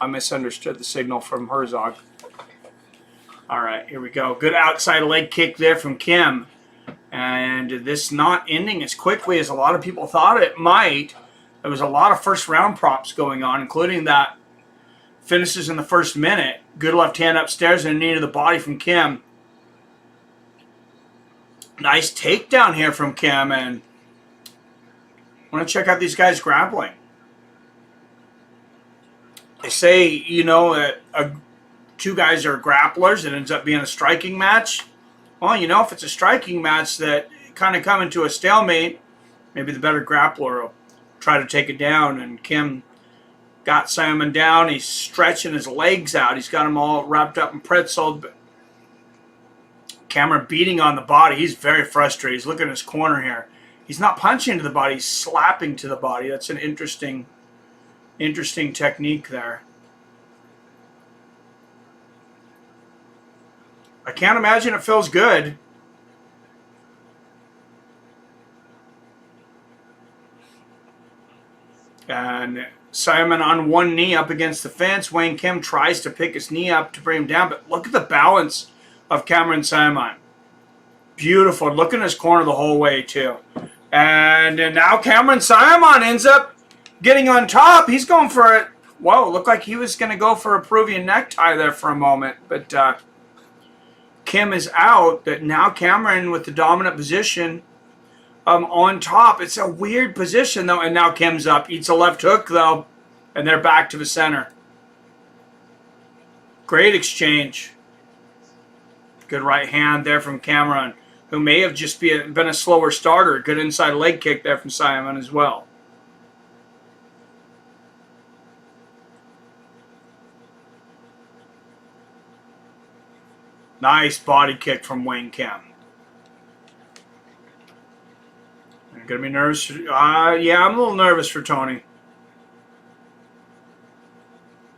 misunderstood the signal from Herzog. All right, here we go. Good outside leg kick there from Kim. And this not ending as quickly as a lot of people thought it might. There was a lot of first round props going on, including that finishes in the first minute. Good left hand upstairs and a knee to the body from Kim. Nice takedown here from Kim. And I want to check out these guys grappling. They say, two guys are grapplers. It ends up being a striking match. Well, if it's a striking match that kind of come into a stalemate, maybe the better grappler will try to take it down. And Kim got Saaiman down. He's stretching his legs out. He's got him all wrapped up in pretzel. Cameron beating on the body. He's very frustrated. He's looking at his corner here. He's not punching to the body. He's slapping to the body. That's an interesting technique there. I can't imagine it feels good. And Saaiman on one knee up against the fence. Wang-Kim tries to pick his knee up to bring him down, but look at the balance of Cameron Saaiman. Beautiful. Look in his corner the whole way, too. And now Cameron Saaiman ends up getting on top. He's going for it. Whoa, looked like he was going to go for a Peruvian necktie there for a moment, but Kim is out. But now Cameron with the dominant position on top. It's a weird position, though. And now Kim's up. Eats a left hook, though. And they're back to the center. Great exchange. Good right hand there from Cameron, who may have just been a slower starter. Good inside leg kick there from Saaiman as well. Nice body kick from Wang-Kim. You're going to be nervous? Yeah, I'm a little nervous for Tony.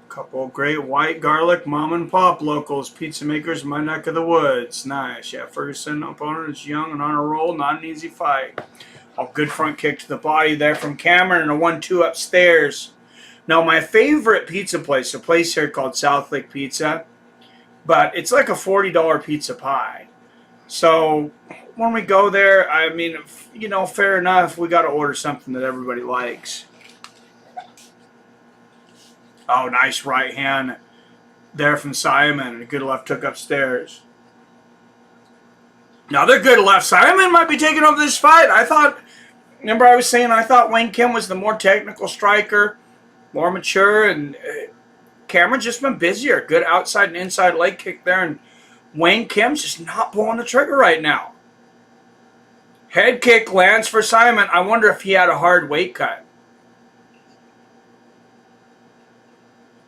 Couple of great white garlic mom and pop locals, pizza makers in my neck of the woods. Nice. Yeah, Ferguson opponent is young and on a roll. Not an easy fight. Oh, good front kick to the body there from Cameron and a 1-2 upstairs. Now, my favorite pizza place, a place here called South Lake Pizza, but it's like a $40 pizza pie. So when we go there, I mean, you know, fair enough, we got to order something that everybody likes. Oh, nice right hand there from Saaiman, and a good left hook upstairs. Now, they're good left. Saaiman might be taking over this fight. Remember I was saying I thought Wang-Kim was the more technical striker, more mature, and Cameron's just been busier. Good outside and inside leg kick there, and Wang-Kim's just not pulling the trigger right now. Head kick lands for Saaiman. I wonder if he had a hard weight cut.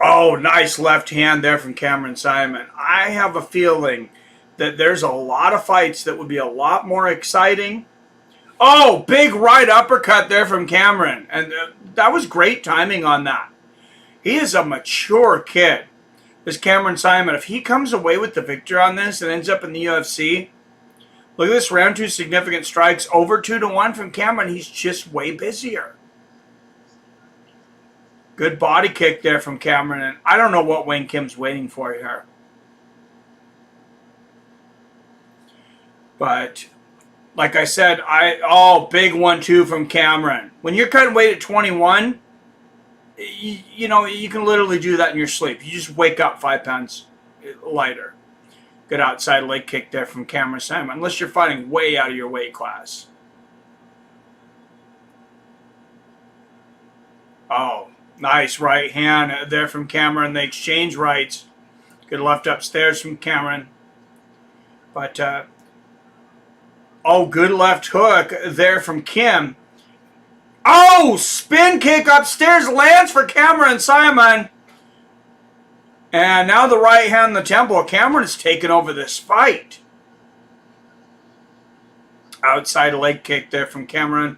Oh, nice left hand there from Cameron Saaiman. I have a feeling that there's a lot of fights that would be a lot more exciting. Oh, big right uppercut there from Cameron. And that was great timing on that. He is a mature kid, this Cameron Saaiman. If he comes away with the victory on this and ends up in the UFC, look at this round 2 significant strikes. Over 2-1 from Cameron. He's just way busier. Good body kick there from Cameron, and I don't know what Wang-Kim's waiting for here. But, like I said, big 1-2 from Cameron. When you're cutting weight at 21, you know, you can literally do that in your sleep. You just wake up 5 pounds lighter. Good outside leg kick there from Cameron Saaiman, unless you're fighting way out of your weight class. Oh. Nice right hand there from Cameron. They exchange rights. Good left upstairs from Cameron. But, good left hook there from Kim. Oh, spin kick upstairs lands for Cameron Saaiman. And now the right hand in the temple. Cameron has taken over this fight. Outside leg kick there from Cameron.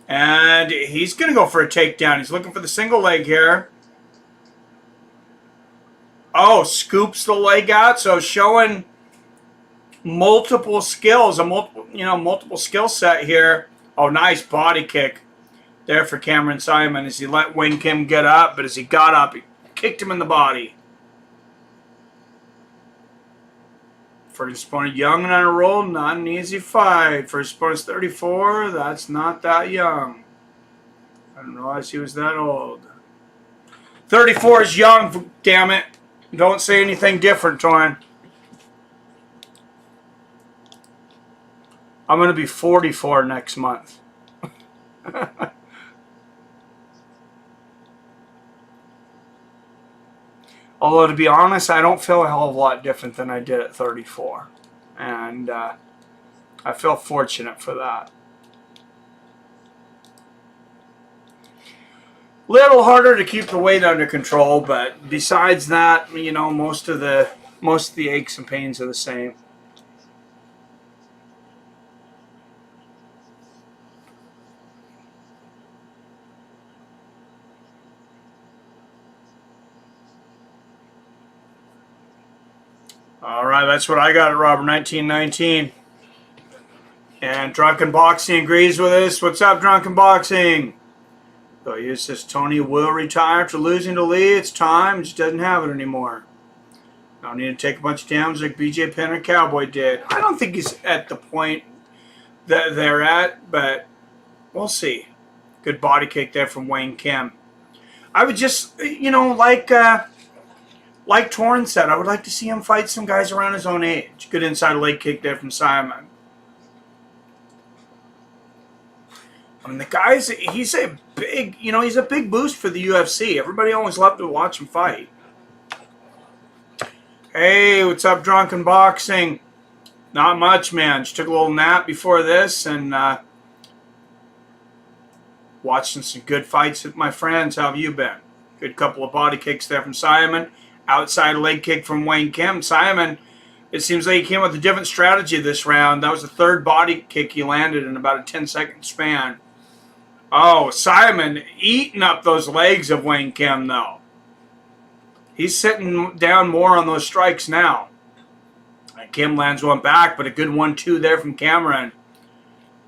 And he's going to go for a takedown. He's looking for the single leg here. Oh, scoops the leg out. So showing multiple skills, multiple skill set here. Oh, nice body kick there for Cameron Saaiman as he let Wang-Kim get up. But as he got up, he kicked him in the body. For his opponent, young and on a roll, not an easy fight. For his opponent's 34, that's not that young. I didn't realize he was that old. 34 is young, damn it. Don't say anything different, Torn. I'm going to be 44 next month. Although, to be honest, I don't feel a hell of a lot different than I did at 34. And I feel fortunate for that. Little harder to keep the weight under control, but besides that, you know, most of the aches and pains are the same. All right, that's what I got at Robert 1919. And Drunken Boxing agrees with us. What's up, Drunken Boxing? So he says Tony will retire after losing to Lee. It's time. Just doesn't have it anymore. Don't need to take a bunch of damage like BJ Penn or Cowboy did. I don't think he's at the point that they're at, but we'll see. Good body kick there from Wang-Kim. I would just, you know, like Torn said, I would like to see him fight some guys around his own age. Good inside leg kick there from Saaiman. I mean, the guy's, he's a big, he's a big boost for the UFC. Everybody always loved to watch him fight. Hey, what's up, Drunken Boxing? Not much, man. Just took a little nap before this and watching some good fights with my friends. How have you been? Good couple of body kicks there from Saaiman. Outside leg kick from Wang-Kim. Saaiman, it seems like he came with a different strategy this round. That was the third body kick he landed in about a 10-second span. Oh, Saaiman eating up those legs of Wang-Kim, though. He's sitting down more on those strikes now. And Kim lands one back, but a good 1-2 there from Cameron.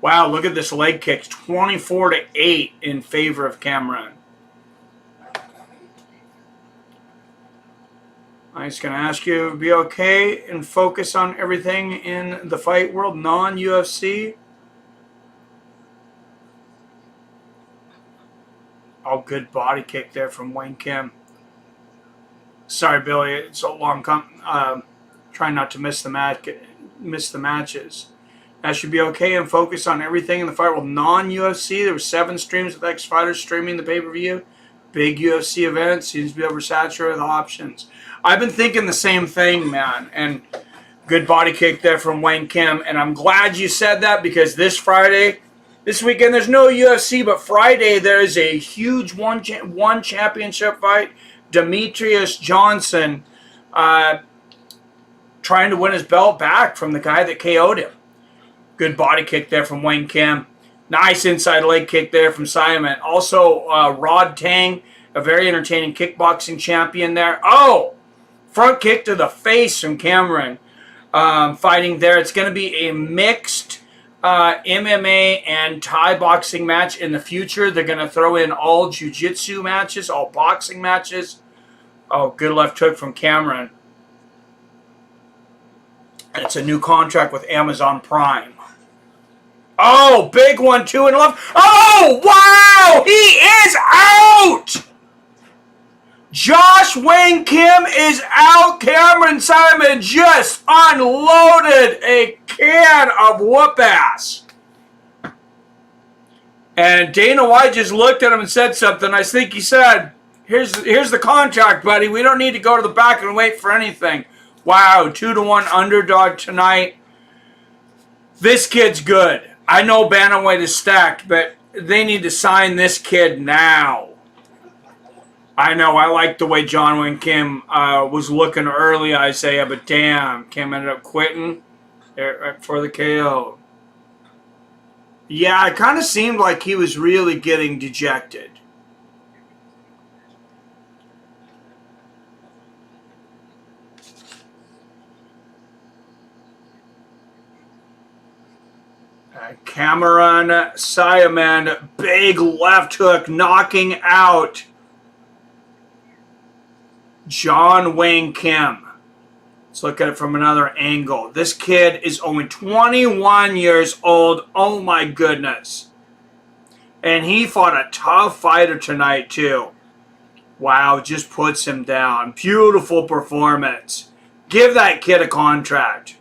Wow, look at this leg kick. 24-8 in favor of Cameron. I'm just going to ask you to be okay and focus on everything in the fight world, non-UFC. Oh, good body kick there from Wang-Kim. Sorry, Billy, it's so long. Trying not to miss the matches. That should be okay and focus on everything in the fight world, non-UFC. There were 7 streams with ex-fighters streaming the pay-per-view. Big UFC event seems to be oversaturated with options. I've been thinking the same thing, man. And good body kick there from Wang-Kim. And I'm glad you said that because this weekend, there's no UFC, but Friday there is a huge one championship fight. Demetrius Johnson trying to win his belt back from the guy that KO'd him. Good body kick there from Wang-Kim. Nice inside leg kick there from Saaiman. Also, Rod Tang, a very entertaining kickboxing champion there. Oh, front kick to the face from Cameron. Fighting there. It's going to be a mixed MMA and Thai boxing match in the future. They're going to throw in all jiu-jitsu matches, all boxing matches. Oh, good left hook from Cameron. And it's a new contract with Amazon Prime. Oh, big 1-2 and left. Oh, wow! He is out! Josh Wang-Kim is out. Cameron Saaiman just unloaded a can of whoop-ass. And Dana White just looked at him and said something. I think he said, here's the contract, buddy. We don't need to go to the back and wait for anything. Wow, 2-1 underdog tonight. This kid's good. I know bantamweight is stacked, but they need to sign this kid now. I know, I like the way John Wang-Kim was looking early, Isaiah, but damn, Kim ended up quitting right for the KO. Yeah, it kind of seemed like he was really getting dejected. Cameron Saaiman, big left hook, knocking out John Wang-Kim. Let's look at it from another angle. This kid is only 21 years old. Oh my goodness. And he fought a tough fighter tonight too. Wow, just puts him down. Beautiful performance. Give that kid a contract.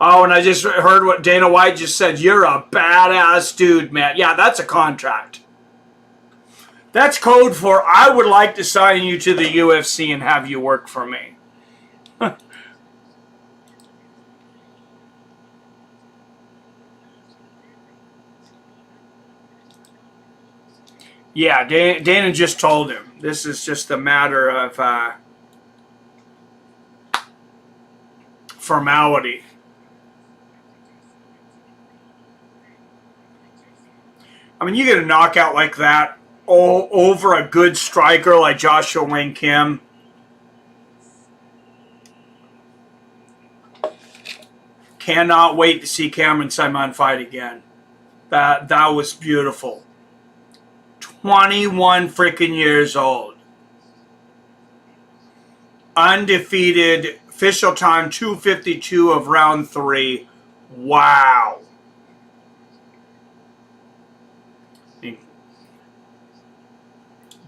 Oh, and I just heard what Dana White just said. You're a badass dude, man. Yeah, that's a contract. That's code for I would like to sign you to the UFC and have you work for me. Yeah, Dana just told him. This is just a matter of formality. I mean, you get a knockout like that over a good striker like Joshua Wang-Kim. Cannot wait to see Cameron Saaiman fight again. That was beautiful. 21 freaking years old. Undefeated. Official time 2:52 of round 3. Wow.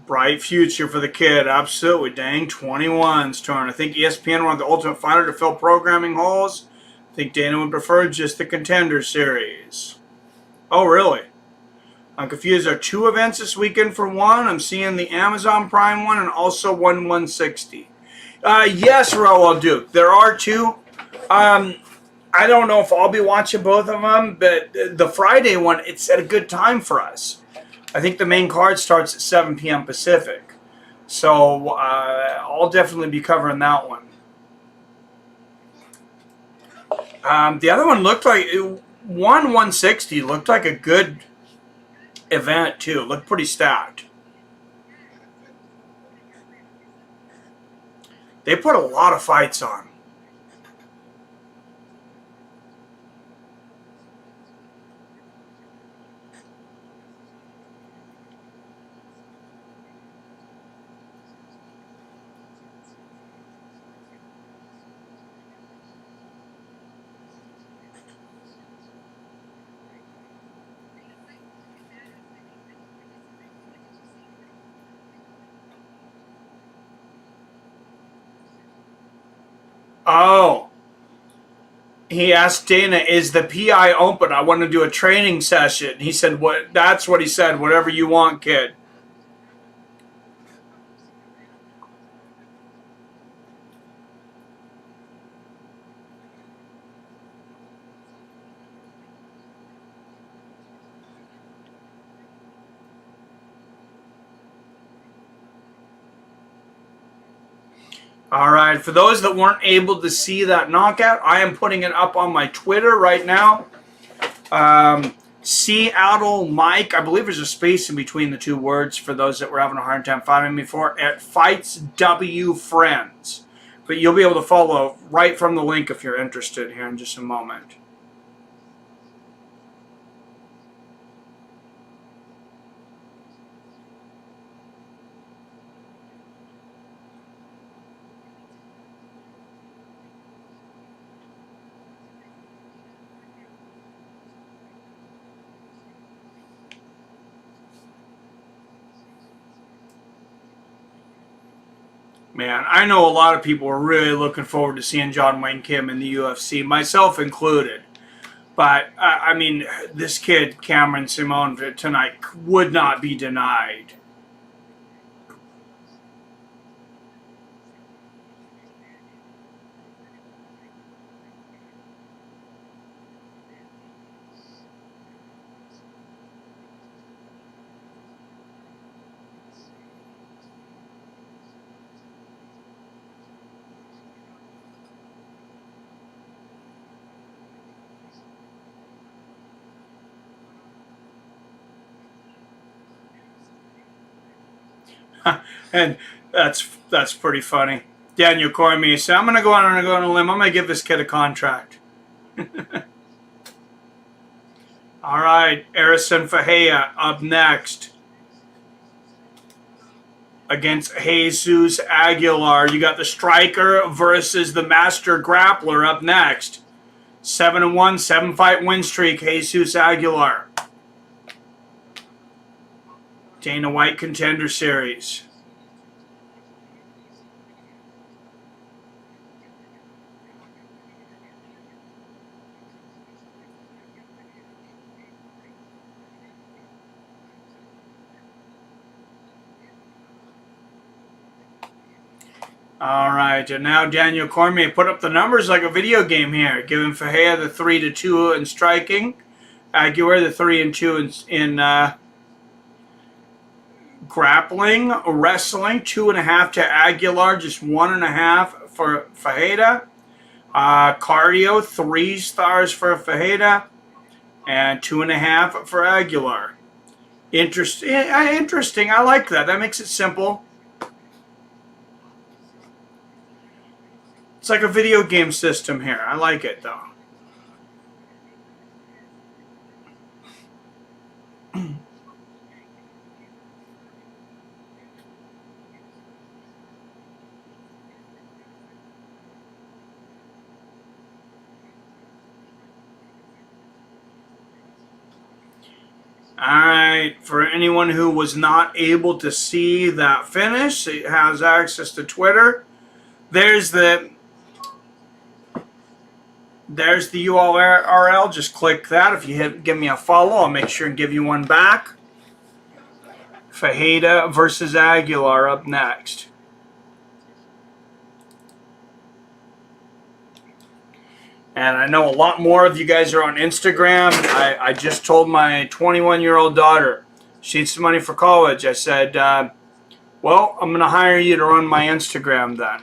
Bright future for the kid, absolutely. Dang, 21's turn. I think ESPN wanted the Ultimate Fighter to fill programming holes. I think Dana would prefer just the Contender Series. Oh, really? I'm confused. There are 2 events this weekend for one. I'm seeing the Amazon Prime one and also one 160. Yes, Raul Duke. There are 2. I don't know if I'll be watching both of them, but the Friday one, it's at a good time for us. I think the main card starts at 7 p.m. Pacific. So I'll definitely be covering that one. The other one looked like, 160 looked like a good event too. It looked pretty stacked. They put a lot of fights on. Oh, he asked Dana, "Is the PI open? I want to do a training session." He said, "What?" That's what he said. Whatever you want, kid. All right. For those that weren't able to see that knockout, I am putting it up on my Twitter right now. Seattle Mike, I believe there's a space in between the 2 words for those that were having a hard time finding me for, at Fights W Friends. But you'll be able to follow right from the link if you're interested here in just a moment. Man, I know a lot of people are really looking forward to seeing Wang-Kim in the UFC, myself included. But, I mean, this kid, Cameron Simone, tonight would not be denied. And that's pretty funny. Daniel Cormier said, "I'm going to go on and go on a limb. I'm going to give this kid a contract." All right, Erisson Ferreira up next against Jesus Aguilar. You got the striker versus the master grappler up next. 7-1, 7-fight win streak, Jesus Aguilar. Dana White Contender Series. All right, and now Daniel Cormier put up the numbers like a video game here, giving Ferreira the 3-2 in striking, Aguilar the 3-2 in grappling, wrestling, 2.5 to Aguilar, just 1.5 for Ferreira. Cardio, 3 stars for Ferreira, and 2.5 for Aguilar. Interesting. I like that. That makes it simple. It's like a video game system here. I like it, though. Alright, for anyone who was not able to see that finish, it has access to Twitter. There's the There's the URL. Just click that. If you give me a follow, I'll make sure and give you one back. Ferreira versus Aguilar up next. And I know a lot more of you guys are on Instagram. I just told my 21-year-old daughter she needs some money for college. I said, well, I'm going to hire you to run my Instagram then.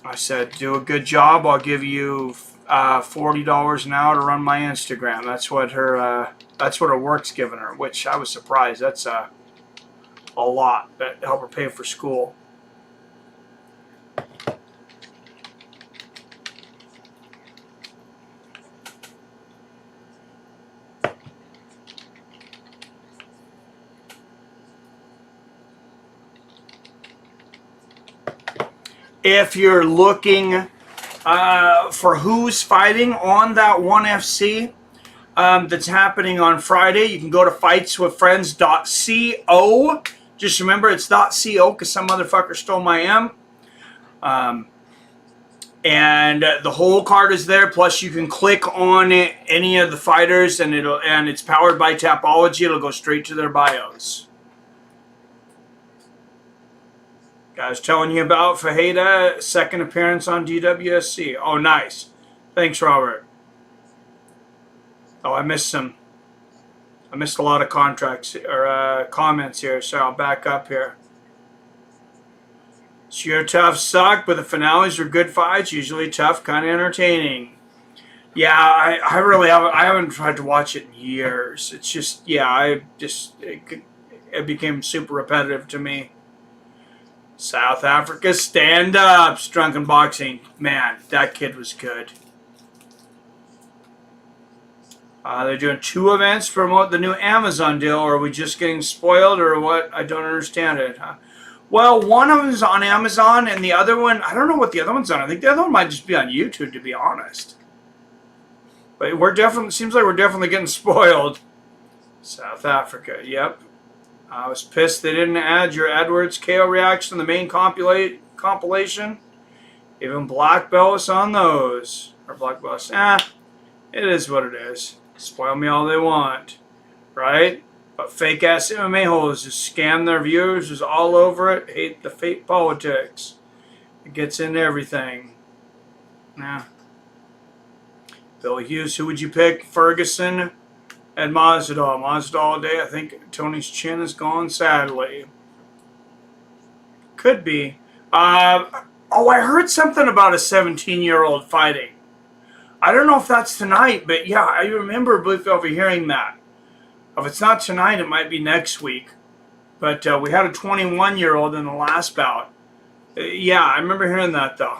I said, do a good job. I'll give you $40 an hour to run my Instagram. That's what her work's giving her, which I was surprised. That's a lot to help her pay for school. If you're looking for who's fighting on that 1FC that's happening on Friday, you can go to fightswithfriends.co. Just remember, it's .co because some motherfucker stole my M. And the whole card is there. Plus, you can click on any of the fighters, and it's powered by Tapology. It'll go straight to their bios. I was telling you about Ferreira, second appearance on DWSC. Oh, nice. Thanks, Robert. Oh, I missed some. I missed a lot of contracts or comments here, so I'll back up here. Sheer tough suck, but the finales are good fights. Usually tough, kind of entertaining. Yeah, I really haven't tried to watch it in years. It's just, yeah, it became super repetitive to me. South Africa stand-ups, Drunken Boxing. Man, that kid was good. They're doing 2 events to promote the new Amazon deal, or are we just getting spoiled, or what? I don't understand it. Well, one of them is on Amazon, and the other one, I don't know what the other one's on. I think the other one might just be on YouTube, to be honest. But seems like we're definitely getting spoiled. South Africa, yep. I was pissed they didn't add your Edwards KO reaction to the main compilation. Even black belts on those. Or black belts. It is what it is. Spoil me all they want. Right? But fake ass MMA hoes just scam their viewers, is all over it. Hate the fake politics. It gets into everything. Nah. Bill Hughes, who would you pick? Ferguson and Masvidal. Masvidal all day. I think Tony's chin is gone, sadly. Could be. I heard something about a 17-year-old fighting. I don't know if that's tonight, but yeah, I remember briefly overhearing that. If it's not tonight, it might be next week. But we had a 21-year-old in the last bout. Yeah, I remember hearing that, though.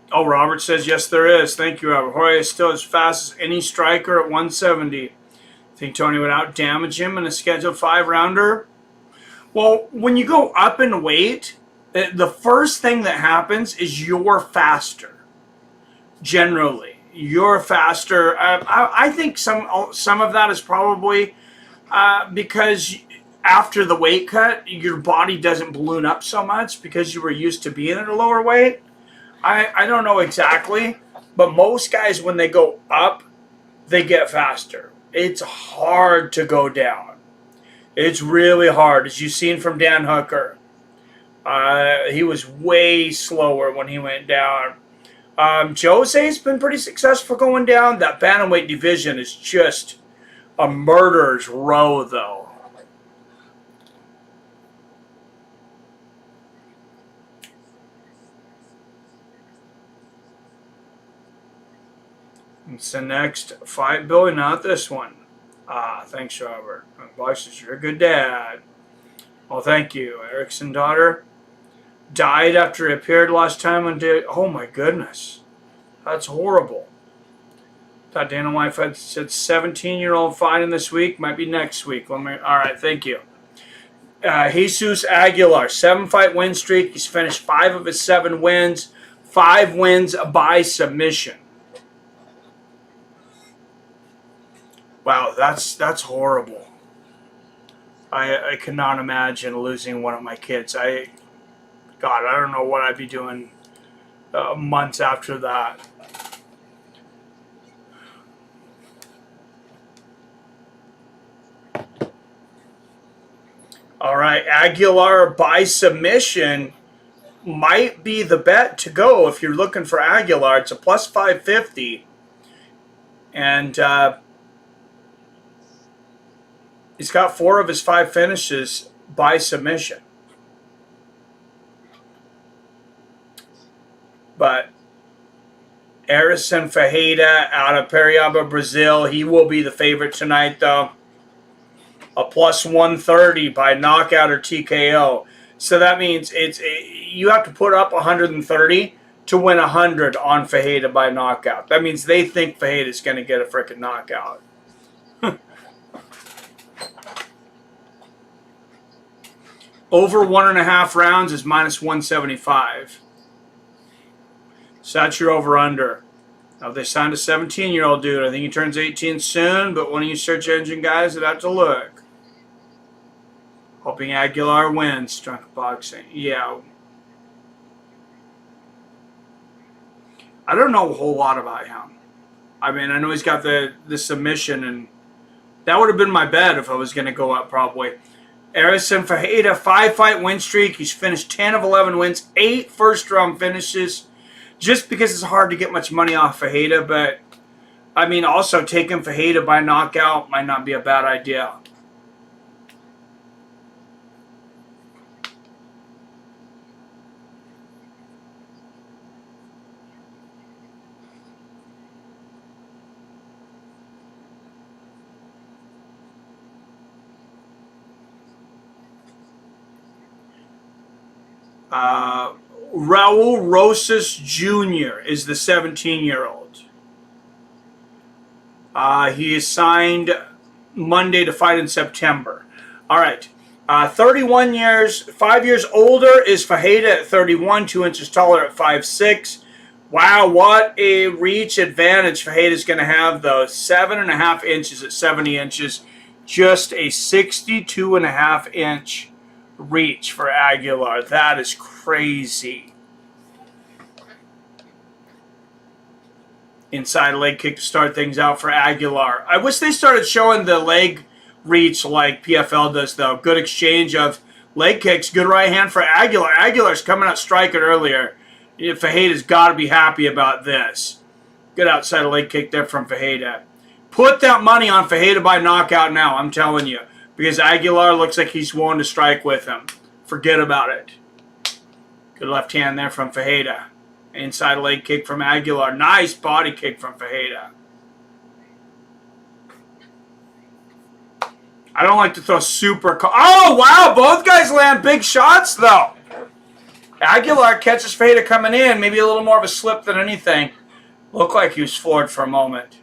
Oh, Robert says, yes, there is. Thank you, Robert. Jorge is still as fast as any striker at 170. Think Tony would out-damage him in a scheduled 5-rounder? Well, when you go up in weight, the first thing that happens is you're faster. Generally. You're faster. I think some of that is probably because after the weight cut, your body doesn't balloon up so much because you were used to being at a lower weight. I don't know exactly, but most guys, when they go up, they get faster. It's hard to go down. It's really hard, as you've seen from Dan Hooker. He was way slower when he went down. Jose's been pretty successful going down. That bantamweight division is just a murderer's row, though. It's the next fight, Billy, not this one. Thanks, Robert. Boxers, you're a good dad. Well, thank you. Erisson daughter died after he appeared last time on day. Oh my goodness, that's horrible. Thought Dana White said 17-year-old fighting this week. Might be next week. All right, thank you. Jesus Aguilar, 7-fight win streak. He's finished 5 of his 7 wins. 5 wins by submission. Wow, that's horrible. I cannot imagine losing one of my kids. God, I don't know what I'd be doing months after that. All right, Aguilar by submission might be the bet to go if you're looking for Aguilar. It's a plus 550. And he's got 4 of his 5 finishes by submission. But Erisson Ferreira out of Periaba, Brazil, he will be the favorite tonight, though. A plus 130 by knockout or TKO. So that means you have to put up 130 to win 100 on Ferreira by knockout. That means they think Ferreira is going to get a freaking knockout. Over 1.5 rounds is minus 175. So that's your over-under. Now, they signed a 17-year-old dude. I think he turns 18 soon, but one of you search engine guys would have to look. Hoping Aguilar wins. Drunk boxing. Yeah. I don't know a whole lot about him. I mean, I know he's got the submission, and that would have been my bet if I was going to go up probably. Erisson Ferreira, 5-fight win streak. He's finished 10 of 11 wins, 8 first-round finishes. Just because it's hard to get much money off Ferreira, but I mean, also taking Ferreira by knockout might not be a bad idea. Raul Rosas Jr. is the 17-year-old. He is signed Monday to fight in September. All right. 31 years, 5 years older is Ferreira at 31, 2 inches taller at 5'6". Wow, what a reach advantage Ferreira is going to have, though. 7.5 inches at 70 inches. Just a 62.5-inch reach for Aguilar. That is crazy. Inside leg kick to start things out for Aguilar. I wish they started showing the leg reach like PFL does, though. Good exchange of leg kicks. Good right hand for Aguilar. Aguilar's coming out striking earlier. Ferreira's got to be happy about this. Good outside leg kick there from Ferreira. Put that money on Ferreira by knockout now, I'm telling you. Because Aguilar looks like he's willing to strike with him. Forget about it. Good left hand there from Ferreira. Inside leg kick from Aguilar. Nice body kick from Ferreira. I don't like to throw super... Oh, wow! Both guys land big shots, though. Aguilar catches Ferreira coming in. Maybe a little more of a slip than anything. Looked like he was floored for a moment.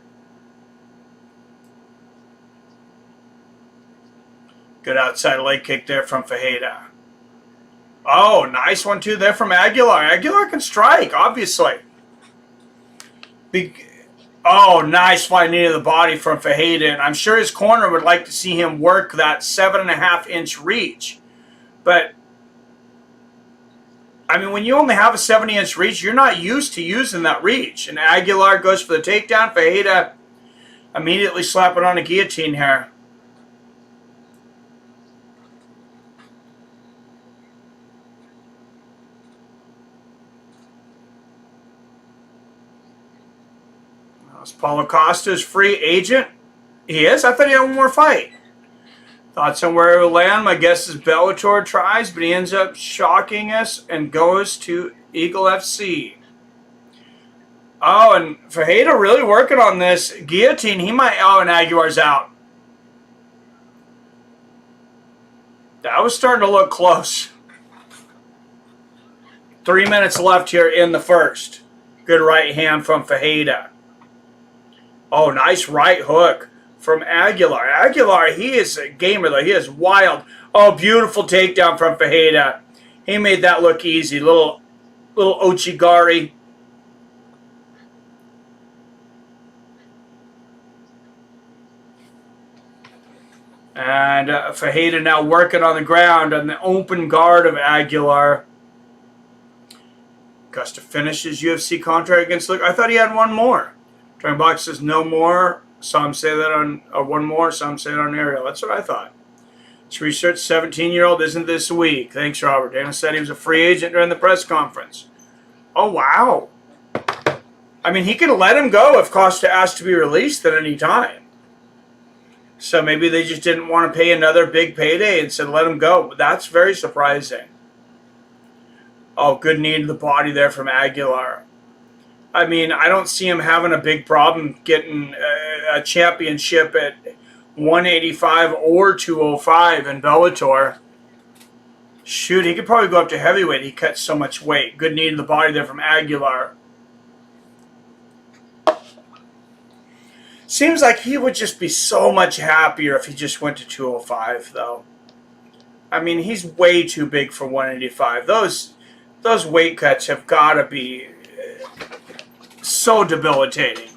Good outside leg kick there from Ferreira. Oh, nice one, too, there from Aguilar. Aguilar can strike, obviously. Oh, nice flying knee to the body from Ferreira. And I'm sure his corner would like to see him work that 7.5-inch reach. But, I mean, when you only have a 70-inch reach, you're not used to using that reach. And Aguilar goes for the takedown. Ferreira immediately slapping on a guillotine here. Paulo Costa's free agent. He is? I thought he had one more fight. Thought somewhere it would land. My guess is Bellator tries, but he ends up shocking us and goes to Eagle FC. Oh, and Ferreira really working on this guillotine. He might... Oh, and Aguilar's out. That was starting to look close. 3 minutes left here in the first. Good right hand from Ferreira. Oh, nice right hook from Aguilar. Aguilar, he is a gamer, though. He is wild. Oh, beautiful takedown from Ferreira. He made that look easy. Little Ochigari. And Ferreira now working on the ground on the open guard of Aguilar. Augusta finishes UFC contract against Luke. I thought he had one more. Trying Box says no more. Some say that on one more. Some say it on aerial. That's what I thought. It's research. 17-year-old isn't this week. Thanks, Robert. Dana said he was a free agent during the press conference. Oh, wow. I mean, he could have let him go if Costa asked to be released at any time. So maybe they just didn't want to pay another big payday and said let him go. But that's very surprising. Oh, good knee to the body there from Aguilar. I mean, I don't see him having a big problem getting a championship at 185 or 205 in Bellator. Shoot, he could probably go up to heavyweight. He cuts so much weight. Good knee to the body there from Aguilar. Seems like he would just be so much happier if he just went to 205, though. I mean, he's way too big for 185. Those weight cuts have got to be so debilitating.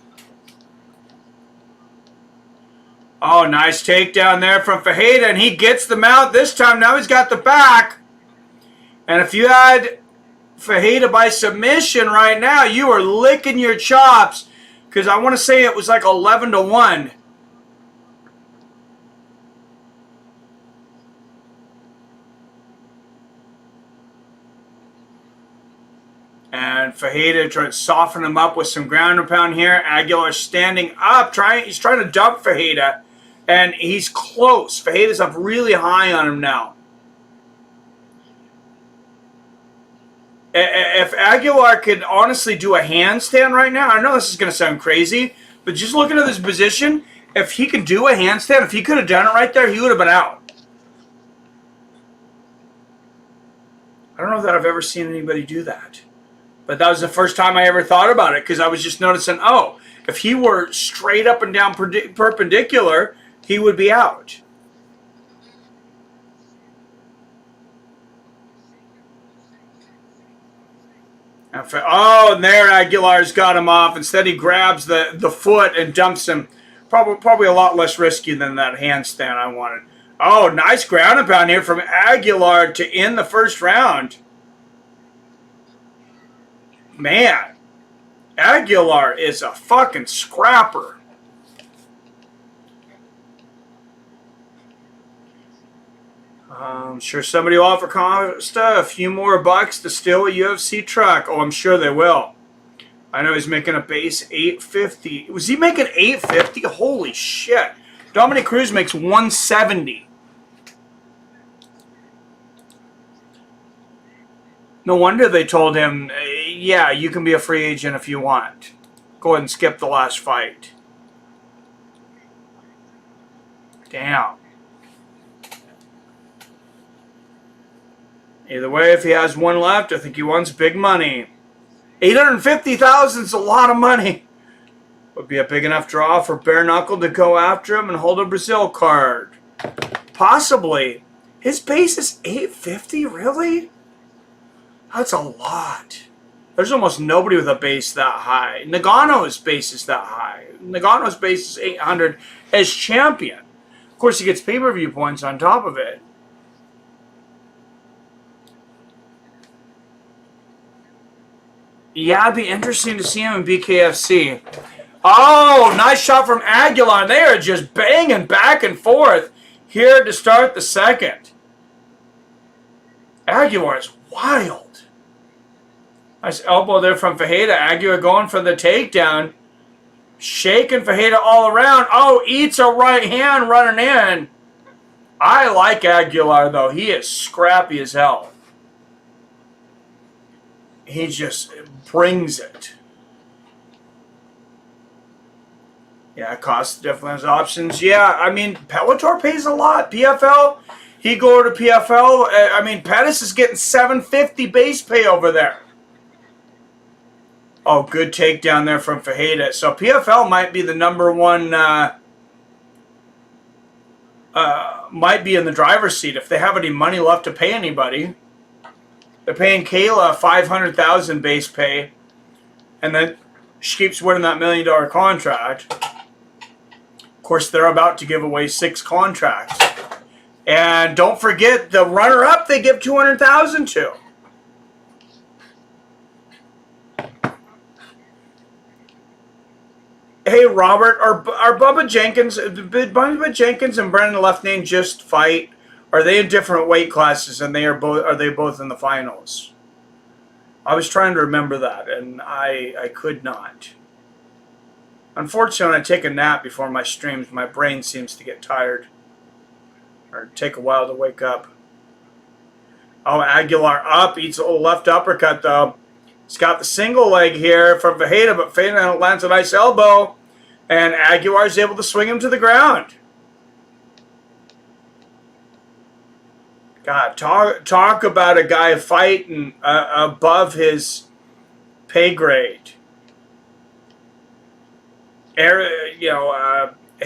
Oh, nice takedown there from Ferreira, and he gets the mount this time. Now he's got the back. And if you had Ferreira by submission right now, you are licking your chops, because I want to say it was like 11-1. And Ferreira trying to soften him up with some ground and pound here. Aguilar standing up, he's trying to dump Ferreira, and he's close. Ferreira's up really high on him now. If Aguilar could honestly do a handstand right now, I know this is going to sound crazy, but just looking at this position, if he could do a handstand, if he could have done it right there, he would have been out. I don't know that I've ever seen anybody do that. But that was the first time I ever thought about it, because I was just noticing, oh, if he were straight up and down perpendicular, he would be out. And there Aguilar's got him off. Instead, he grabs the foot and dumps him. Probably a lot less risky than that handstand I wanted. Oh, nice ground and pound here from Aguilar to end the first round. Man, Aguilar is a fucking scrapper. I'm sure somebody will offer Costa a few more bucks to steal a UFC truck. Oh, I'm sure they will. I know he's making a base $850. Was he making $850? Holy shit. Dominic Cruz makes $170. No wonder they told him, yeah, you can be a free agent if you want. Go ahead and skip the last fight. Damn. Either way, if he has one left, I think he wants big money. $850,000 is a lot of money. Would be a big enough draw for Bare Knuckle to go after him and hold a Brazil card. Possibly. His base is $850, really? That's a lot. There's almost nobody with a base that high. Nagano's base is that high. Nagano's base is $800 as champion. Of course, he gets pay-per-view points on top of it. Yeah, it'd be interesting to see him in BKFC. Oh, nice shot from Aguilar. They are just banging back and forth here to start the second. Aguilar is wild. Nice elbow there from Ferreira. Aguilar going for the takedown. Shaking Ferreira all around. Oh, eats a right hand running in. I like Aguilar, though. He is scrappy as hell. He just brings it. Yeah, Costa definitely has options. Yeah, I mean, Bellator pays a lot. PFL, he go to PFL. I mean, Pettis is getting $750 base pay over there. Oh, good takedown there from Ferreira. So PFL might be the number one, might be in the driver's seat if they have any money left to pay anybody. They're paying Kayla $500,000 base pay, and then she keeps winning that $1 million contract. Of course, they're about to give away 6 contracts. And don't forget, the runner-up they give $200,000 to. Hey, Robert, are Bubba Jenkins and Brendan Lefname just fight? Are they in different weight classes, and are they both in the finals? I was trying to remember that, and I could not. Unfortunately, when I take a nap before my streams, my brain seems to get tired. Or take a while to wake up. Oh, Aguilar up. Eats a little left uppercut, though. He's got the single leg here from Ferreira, but Ferreira lands a nice elbow. And Aguilar is able to swing him to the ground. God, talk about a guy fighting above his pay grade.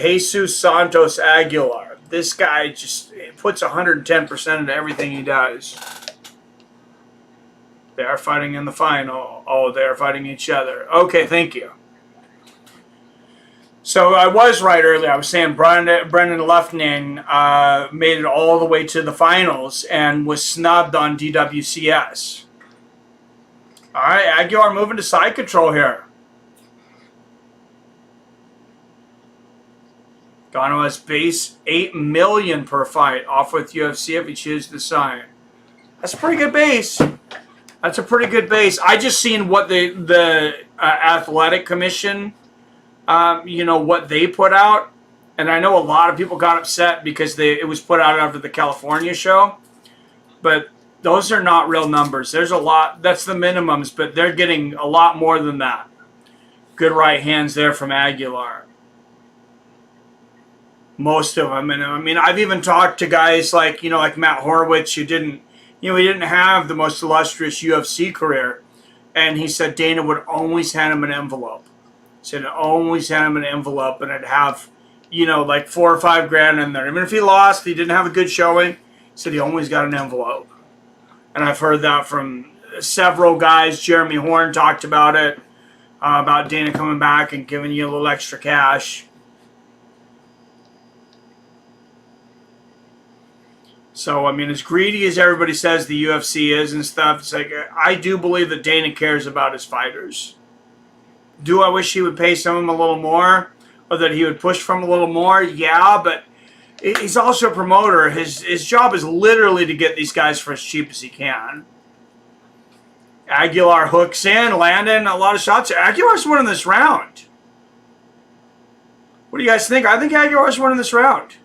Jesus Santos Aguilar. This guy just puts 110% into everything he does. They are fighting in the final. Oh, they're fighting each other. Okay, thank you. So I was right earlier. I was saying Brendan Lefname made it all the way to the finals and was snubbed on DWCS. All right, Aguilar moving to side control here. Gano has base $8 million per fight, off with UFC if he chooses to sign. That's a pretty good base. That's a pretty good base. I just seen what the athletic commission, what they put out, and I know a lot of people got upset because it was put out after the California show, but those are not real numbers. There's a lot. That's the minimums, but they're getting a lot more than that. Good right hands there from Aguilar. Most of them, and I mean, I've even talked to guys like Matt Horowitz, who didn't have the most illustrious UFC career, and he said Dana would always hand him an envelope. He said always hand him an envelope, and it'd have, like $4 or $5 grand in there. Even if he lost, he didn't have a good showing. He said he always got an envelope, and I've heard that from several guys. Jeremy Horn talked about it, about Dana coming back and giving you a little extra cash. So, I mean, as greedy as everybody says the UFC is and stuff, it's like, I do believe that Dana cares about his fighters. Do I wish he would pay some of them a little more? Or that he would push for them a little more? Yeah, but he's also a promoter. His job is literally to get these guys for as cheap as he can. Aguilar hooks in, landing a lot of shots. Aguilar's winning this round. What do you guys think? I think Aguilar's winning this round.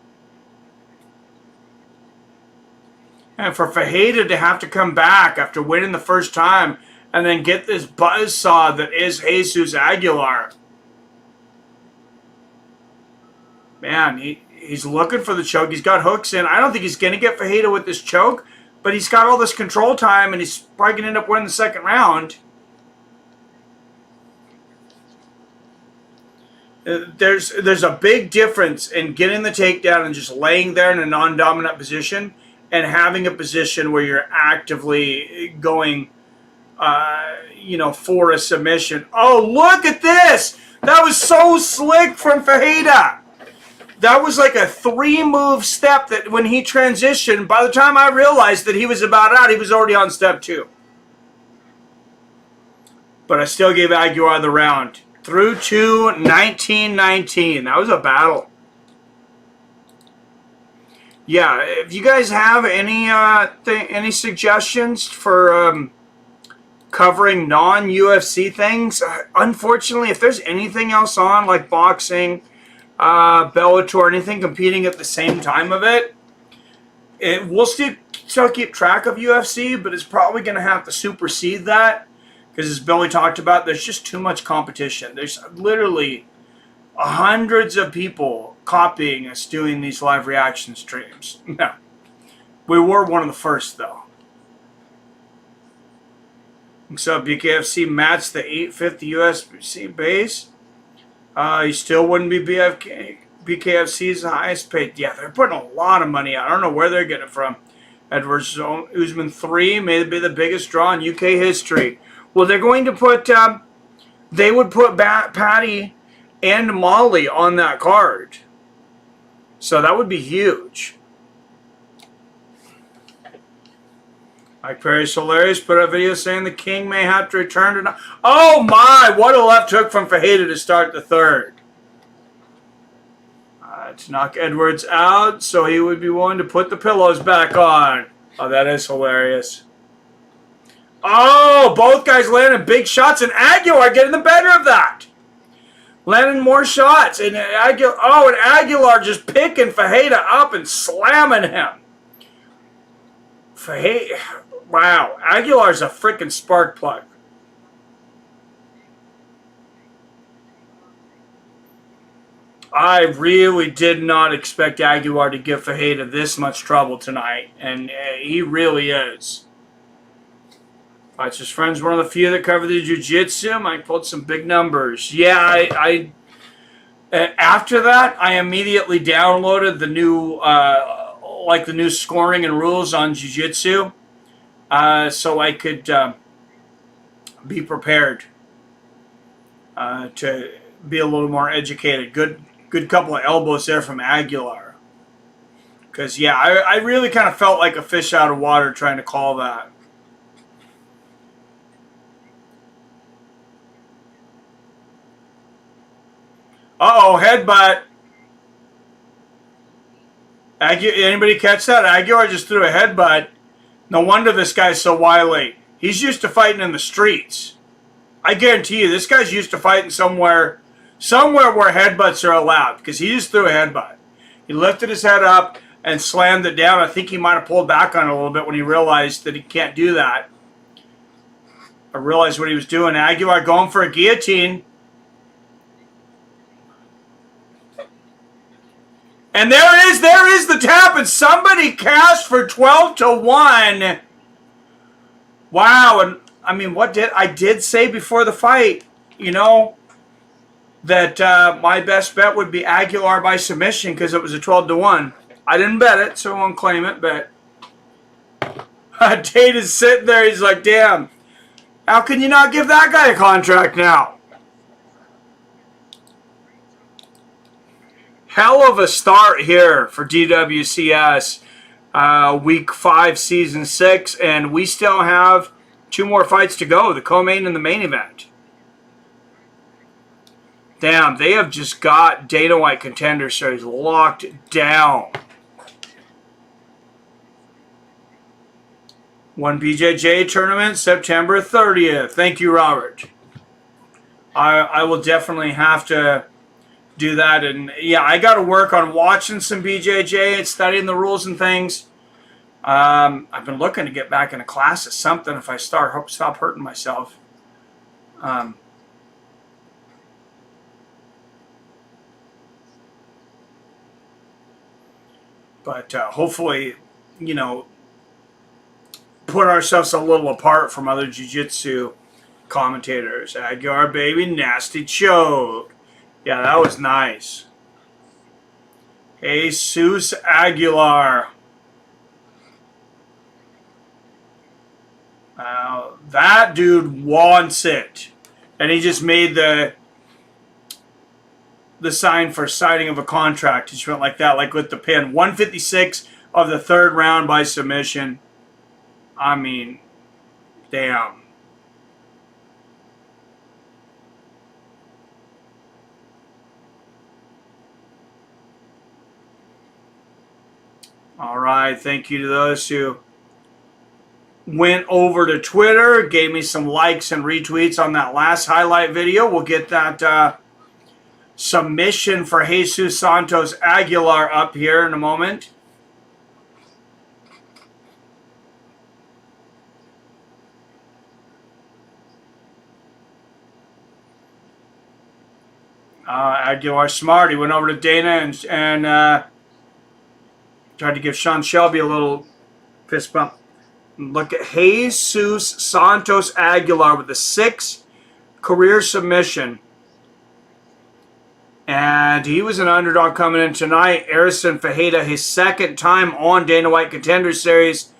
And for Ferreira to have to come back after winning the first time and then get this buzzsaw that is Jesus Aguilar. Man, he's looking for the choke. He's got hooks in. I don't think he's going to get Ferreira with this choke, but he's got all this control time, and he's probably going to end up winning the second round. There's a big difference in getting the takedown and just laying there in a non-dominant position and having a position where you're actively going, for a submission. Oh, look at this! That was so slick from Ferreira. That was like a 3-move step that when he transitioned, by the time I realized that he was about out, he was already on step 2. But I still gave Aguilar the round. Through to 19-19. That was a battle. Yeah, if you guys have any suggestions for covering non-UFC things, unfortunately, if there's anything else on, like boxing, Bellator, anything competing at the same time of it, we'll still keep track of UFC, but it's probably going to have to supersede that, because as Billy talked about, there's just too much competition. There's literally hundreds of people copying us doing these live reaction streams. No. We were one of the first, though. So BKFC matched the 850 UFC base. He still wouldn't be BKFC's highest paid. Yeah, they're putting a lot of money out. I don't know where they're getting it from. Edwards Usman 3 may be the biggest draw in UK history. Well, they're going to put... they would put Patty and Molly on that card. So that would be huge. Mike Perry's hilarious. Put out a video saying the king may have to return tonight. Oh my! What a left hook from Ferreira to start the third. To knock Edwards out, so he would be willing to put the pillows back on. Oh, that is hilarious. Oh, both guys landing big shots, and Aguilar getting the better of that. Landing more shots, and Aguilar just picking Ferreira up and slamming him. Ferreira, wow, Aguilar's a freaking spark plug. I really did not expect Aguilar to give Ferreira this much trouble tonight, and he really is. Fights his friends, one of the few that cover the jiu-jitsu. Mike pulled some big numbers. Yeah, after that, I immediately downloaded the new, the new scoring and rules on jiu-jitsu, so I could be prepared to be a little more educated. Good couple of elbows there from Aguilar. Because, yeah, I really kind of felt like a fish out of water trying to call that. Uh-oh, headbutt. Anybody catch that? Aguilar just threw a headbutt. No wonder this guy's so wily. He's used to fighting in the streets. I guarantee you, this guy's used to fighting somewhere where headbutts are allowed, because he just threw a headbutt. He lifted his head up and slammed it down. I think he might have pulled back on it a little bit when he realized that he can't do that. I realized what he was doing. Aguilar going for a guillotine. And there is the tap, and somebody cashed for 12-1. Wow, and I mean, I did say before the fight, you know, that my best bet would be Aguilar by submission because it was a 12-1. I didn't bet it, so I won't claim it, but Tate is sitting there, he's like, damn, how can you not give that guy a contract now? Hell of a start here for DWCS, week 5, season 6, and we still have 2 more fights to go, the co-main and the main event. Damn, they have just got Dana White Contender Series locked down. One BJJ tournament, September 30th. Thank you, Robert. I will definitely have to do that. And yeah, I got to work on watching some BJJ and studying the rules and things. I've been looking to get back in a class or something if I stop hurting myself. But hopefully, you know, put ourselves a little apart from other jiu-jitsu commentators. Aguilar, baby, nasty choke. Yeah, that was nice. Jesus Aguilar. That dude wants it. And he just made the sign for signing of a contract. He just went like that, like with the pin. 156 of the 3rd round by submission. I mean, damn. All right, thank you to those who went over to Twitter, gave me some likes and retweets on that last highlight video. We'll get that submission for Jesus Santos Aguilar up here in a moment. Aguilar smart. He went over to Dana and tried to give Sean Shelby a little fist bump. Look at Jesus Santos Aguilar with a 6th career submission. And he was an underdog coming in tonight. Erisson Ferreira, his 2nd time on Dana White Contender Series.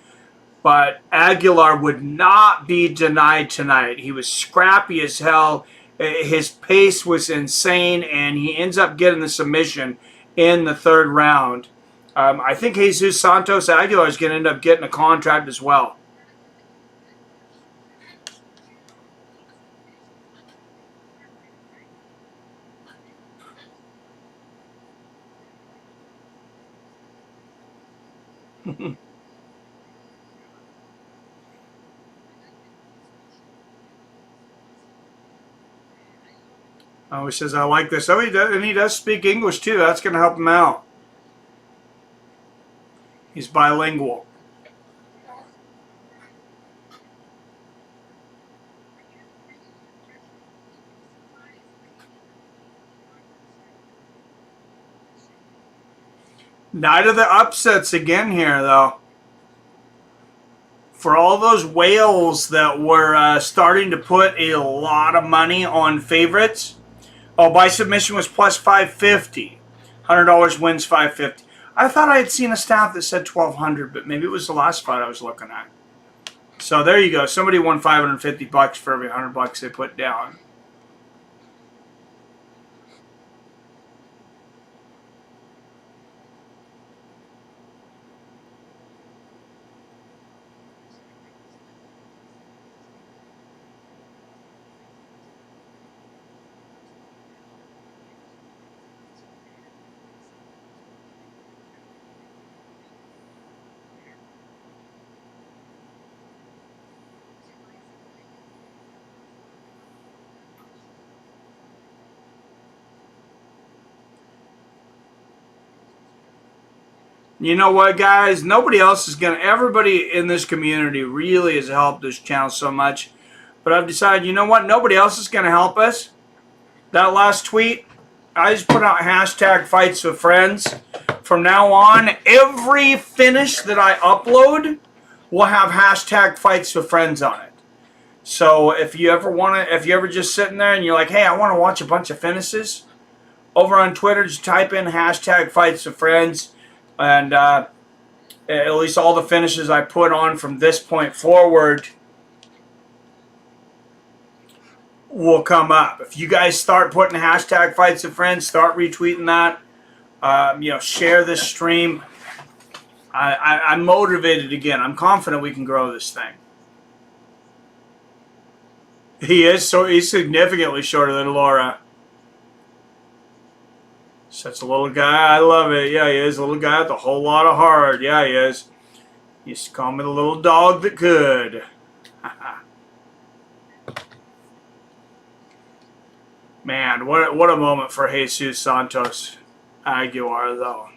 But Aguilar would not be denied tonight. He was scrappy as hell. His pace was insane, and he ends up getting the submission in the third round. I think Jesus Santos Aguilar is going to end up getting a contract as well. Oh, he says, I like this. Oh, he does, and he does speak English too. That's going to help him out. He's bilingual. Night of the upsets again here, though. For all those whales that were starting to put a lot of money on favorites. Oh, by submission was plus 550. $100 wins 550. I thought I had seen a stat that said 1200, but maybe it was the last fight I was looking at. So there you go. Somebody won $550 for every $100 they put down. You know what, guys? Nobody else is going to... Everybody in this community really has helped this channel so much. But I've decided, you know what? Nobody else is going to help us. That last tweet, I just put out hashtag fights with friends. From now on, every finish that I upload will have hashtag fights with friends on it. So if you ever want to... If you're ever just sitting there and you're like, hey, I want to watch a bunch of finishes, over on Twitter, just type in hashtag fights with friends. And at least all the finishes I put on from this point forward will come up. If you guys start putting hashtag fights with friends, start retweeting that, share this stream. I'm motivated again. I'm confident we can grow this thing. He's significantly shorter than Laura. Such a little guy. I love it. Yeah, he is. A little guy with a whole lot of heart. Yeah, he is. He used to call me the little dog that could. Man, what a moment for Jesus Santos Aguilar, though.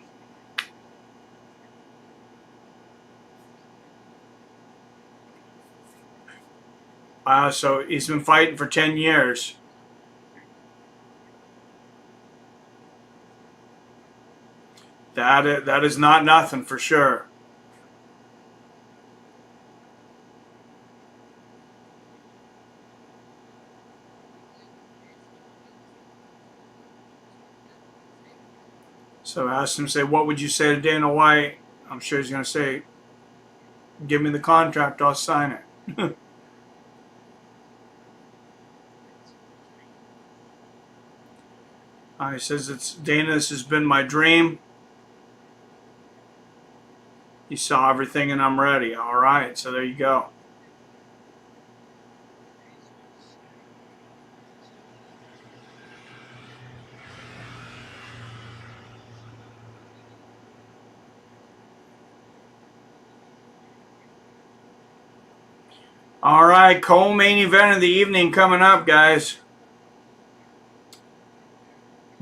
Wow, so he's been fighting for 10 years. That is not nothing for sure. So I asked him, say, what would you say to Dana White? I'm sure he's going to say, give me the contract, I'll sign it. He says, it's Dana, this has been my dream. You saw everything and I'm ready. All right, so there you go. All right, co-main event of the evening coming up, guys.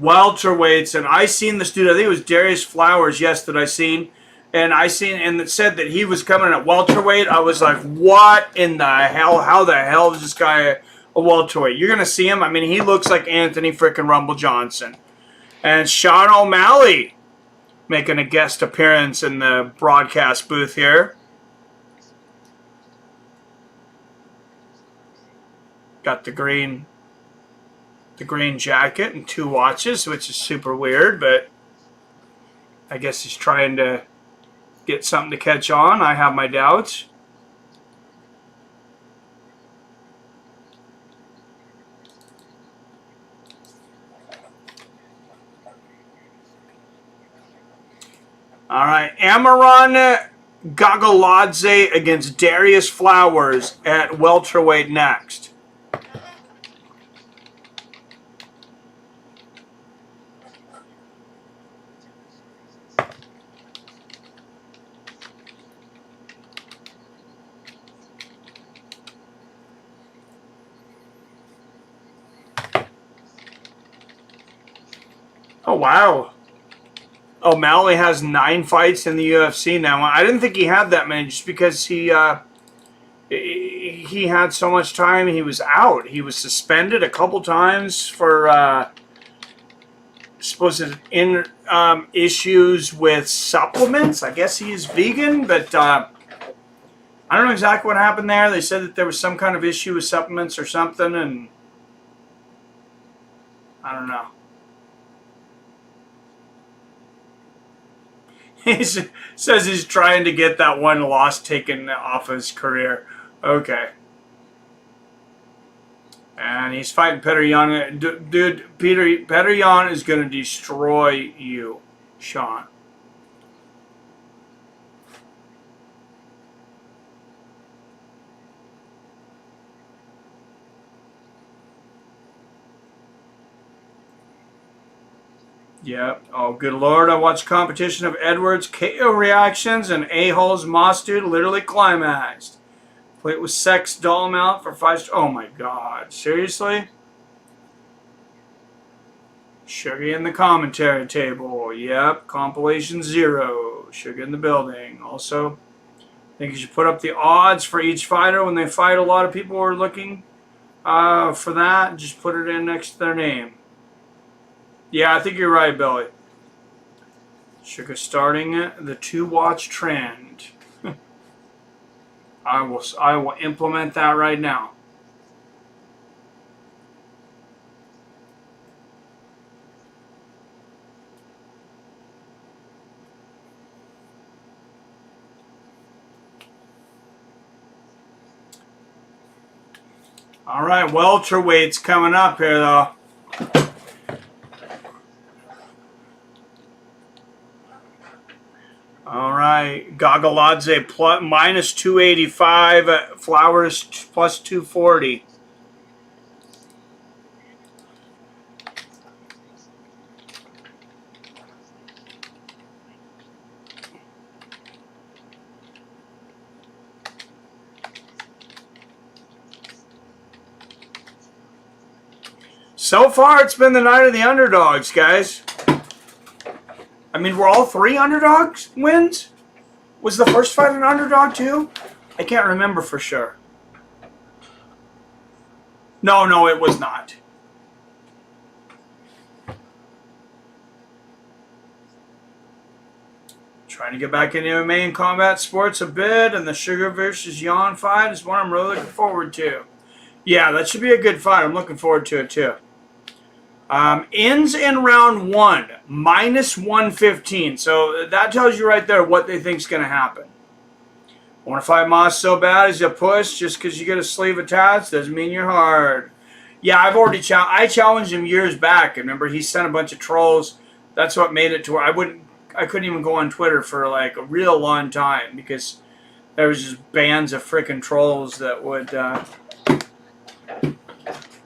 Welterweights, and I seen this dude. I think it was Darrius Flowers, yes, that I seen. And I seen and it said that he was coming at welterweight. I was like, what in the hell? How the hell is this guy a welterweight? You're going to see him. I mean, he looks like Anthony frickin' Rumble Johnson. And Sean O'Malley making a guest appearance in the broadcast booth here. Got the green jacket and 2 watches, which is super weird, but I guess he's trying to get something to catch on. I have my doubts. All right, Amiran Gogoladze against Darrius Flowers at welterweight next. Oh, wow. O'Malley has 9 fights in the UFC now. I didn't think he had that many just because he had so much time. He was out. He was suspended a couple times for supposed issues with supplements. I guess he's vegan, but I don't know exactly what happened there. They said that there was some kind of issue with supplements or something, and I don't know. He says he's trying to get that one loss taken off his career. Okay. And he's fighting Petr Yan. Dude, Petr Yan is going to destroy you, Sean. Yep. Oh, good Lord. I watched competition of Edwards' KO reactions and A-hole's Moss dude literally climaxed. Plate with sex doll amount for 5. Oh my God. Seriously? Sugar in the commentary table. Yep. Compilation 0. Sugar in the building. Also, I think you should put up the odds for each fighter when they fight. A lot of people are looking for that. Just put it in next to their name. Yeah, I think you're right, Billy. Sugar starting the 2-watch trend. I will implement that right now. All right, welterweight's coming up here, though. All right, Gogoladze minus 285, Flowers plus 240. So far, it's been the night of the underdogs, guys. I mean, were all 3 underdogs wins? Was the first fight an underdog too? I can't remember for sure. No, it was not. Trying to get back into MMA and combat sports a bit, and the Sugar versus Yan fight is one I'm really looking forward to. Yeah, that should be a good fight. I'm looking forward to it too. Ends in round 1, minus 115. So that tells you right there what they think is going to happen. I want to fight Moss so bad as you push. Just because you get a sleeve attached doesn't mean you're hard. Yeah, I've already I challenged him years back. Remember, he sent a bunch of trolls. That's what made it to where I couldn't even go on Twitter for like a real long time because there was just bands of freaking trolls that would